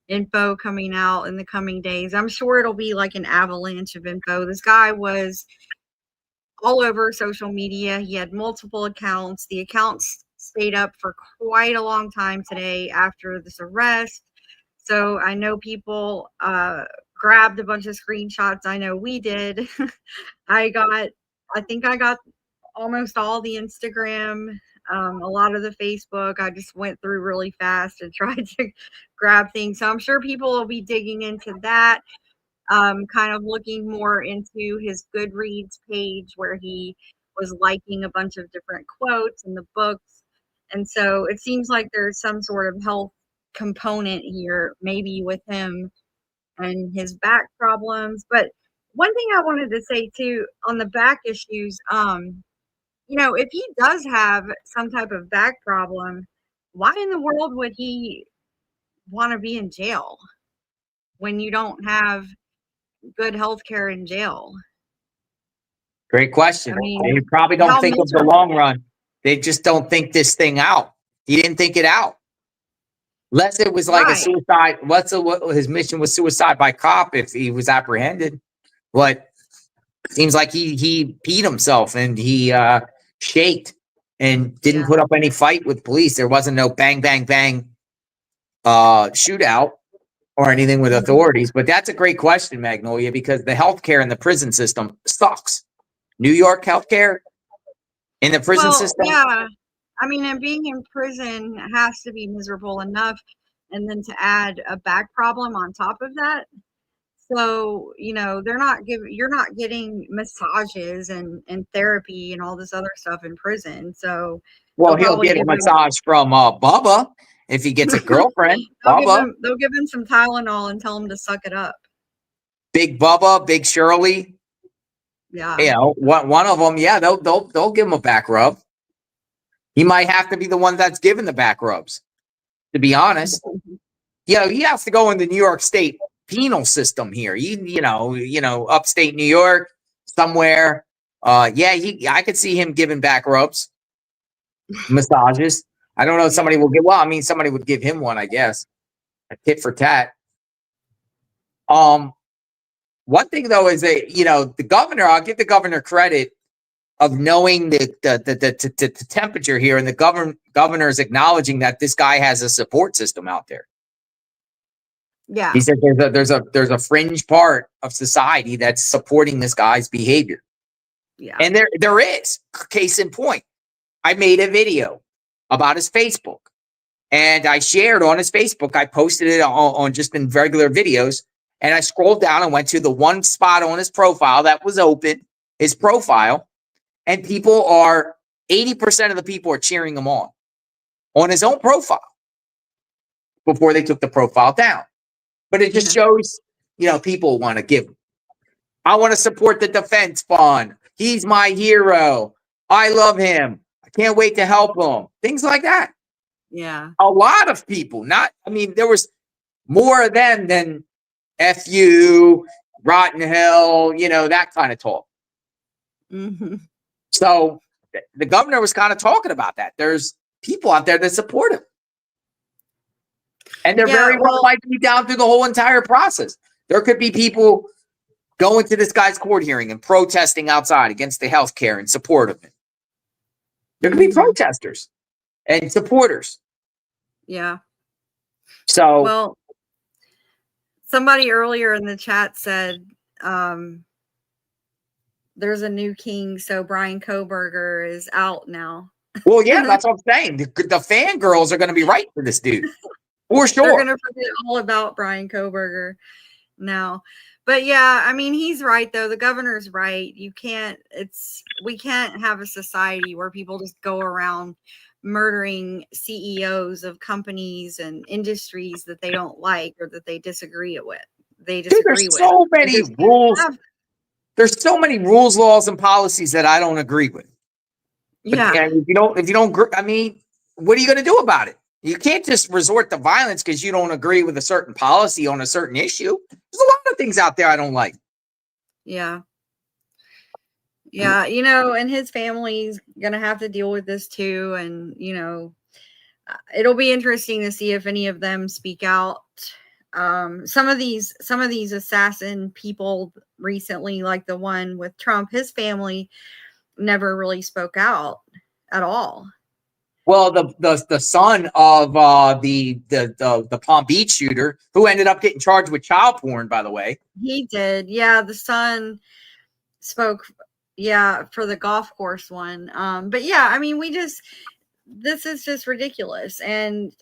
Speaker 3: info coming out in the coming days. I'm sure it'll be like an avalanche of info. This guy was all over social media. He had multiple accounts. The accounts stayed up for quite a long time today after this arrest. So I know people grabbed a bunch of screenshots. I know we did. I think I got almost all the Instagram, a lot of the Facebook. I just went through really fast and tried to grab things. So I'm sure people will be digging into that, kind of looking more into his Goodreads page where he was liking a bunch of different quotes in the books. And so it seems like there's some sort of health component here, maybe with him and his back problems. But one thing I wanted to say too on the back issues, if he does have some type of back problem, why in the world would he want to be in jail when you don't have good health care in jail?
Speaker 2: Great question.
Speaker 3: I mean,
Speaker 2: they probably don't think of the long run. They just don't think this thing out. He didn't think it out. Unless it was like a suicide. What his mission was suicide by cop if he was apprehended. But it seems like he peed himself and he shaked and didn't put up any fight with police. There wasn't no bang, bang, bang shootout or anything with authorities. But that's a great question, Magnolia, because the healthcare in the prison system sucks. New York healthcare in the prison system.
Speaker 3: Yeah. I mean, and being in prison has to be miserable enough. And then to add a back problem on top of that. So, you're not getting massages and therapy and all this other stuff in prison. So,
Speaker 2: well, he'll get a massage from Bubba if he gets a girlfriend.
Speaker 3: They'll give him some Tylenol and tell him to suck it up.
Speaker 2: Big Bubba, Big Shirley.
Speaker 3: Yeah.
Speaker 2: One of them. Yeah, they'll give him a back rub. He might have to be the one that's giving the back rubs, to be honest. He has to go in the New York State penal system here. Upstate New York somewhere. I could see him giving back rubs. massages. I don't know if somebody will give, well, I mean, somebody would give him one, I guess. A tit for tat. One thing though is that, you know, the governor, I'll give the governor credit of knowing the temperature here, and the governor is acknowledging that this guy has a support system out there.
Speaker 3: Yeah.
Speaker 2: He said there's a fringe part of society that's supporting this guy's behavior.
Speaker 3: Yeah.
Speaker 2: And there is. Case in point, I made a video about his Facebook, and I shared on his Facebook. I posted it on just in regular videos, and I scrolled down and went to the one spot on his profile that was open, his profile, and 80% of the people are cheering him on his own profile before they took the profile down. But it just shows, you know, people want to give. I want to support the defense fund. He's my hero. I love him. I can't wait to help him. Things like that.
Speaker 3: Yeah.
Speaker 2: A lot of people, there was more of them than F you, rotten hell, you know, that kind of talk.
Speaker 3: Mm-hmm.
Speaker 2: So the governor was kind of talking about that. There's people out there that support him. And they're very well likely down through the whole entire process. There could be people going to this guy's court hearing and protesting outside against the health care in support of it. There could be protesters and supporters.
Speaker 3: Yeah.
Speaker 2: So,
Speaker 3: well, somebody earlier in the chat said there's a new king, so Brian Kohberger is out now.
Speaker 2: Well, yeah, that's what I'm saying. The fangirls are going to be right for this dude. For sure.
Speaker 3: They're going to forget all about Brian Kohberger now. But yeah, I mean, he's right though. The governor's right. We can't have a society where people just go around murdering CEOs of companies and industries that they don't like or that they disagree with. There's
Speaker 2: so many rules. There's so many rules, laws, and policies that I don't agree with. But,
Speaker 3: yeah.
Speaker 2: And if you don't, I mean, what are you going to do about it? You can't just resort to violence because you don't agree with a certain policy on a certain issue. There's a lot of things out there I don't like.
Speaker 3: Yeah. Yeah. You know, and his family's going to have to deal with this too. And, you know, it'll be interesting to see if any of them speak out. Some of these assassin people recently, like the one with Trump, his family never really spoke out at all.
Speaker 2: Well, the son of the Palm Beach shooter, who ended up getting charged with child porn, by the way.
Speaker 3: He did. Yeah, the son spoke, for the golf course one. But yeah, I mean, this is just ridiculous. And,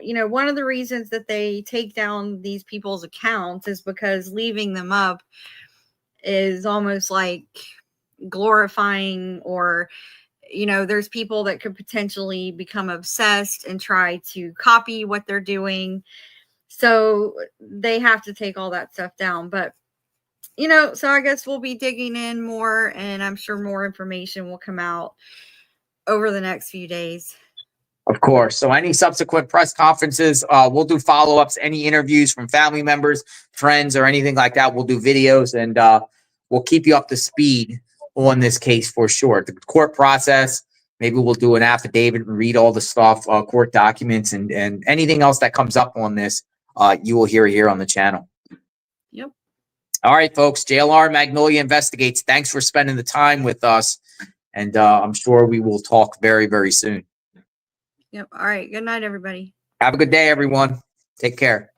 Speaker 3: you know, one of the reasons that they take down these people's accounts is because leaving them up is almost like glorifying, or you know, there's people that could potentially become obsessed and try to copy what they're doing. So they have to take all that stuff down. But, you know, so I guess we'll be digging in more, and I'm sure more information will come out over the next few days.
Speaker 2: Of course. So any subsequent press conferences, we'll do follow-ups, any interviews from family members, friends, or anything like that. We'll do videos, and we'll keep you up to speed on this case for sure. The court process, maybe we'll do an affidavit and read all the stuff, court documents, and anything else that comes up on this, you will hear here on the channel.
Speaker 3: Yep.
Speaker 2: All right, folks. JLR Magnolia Investigates. Thanks for spending the time with us, and I'm sure we will talk very, very soon.
Speaker 3: Yep. All right. Good night, everybody.
Speaker 2: Have a good day, everyone. Take care.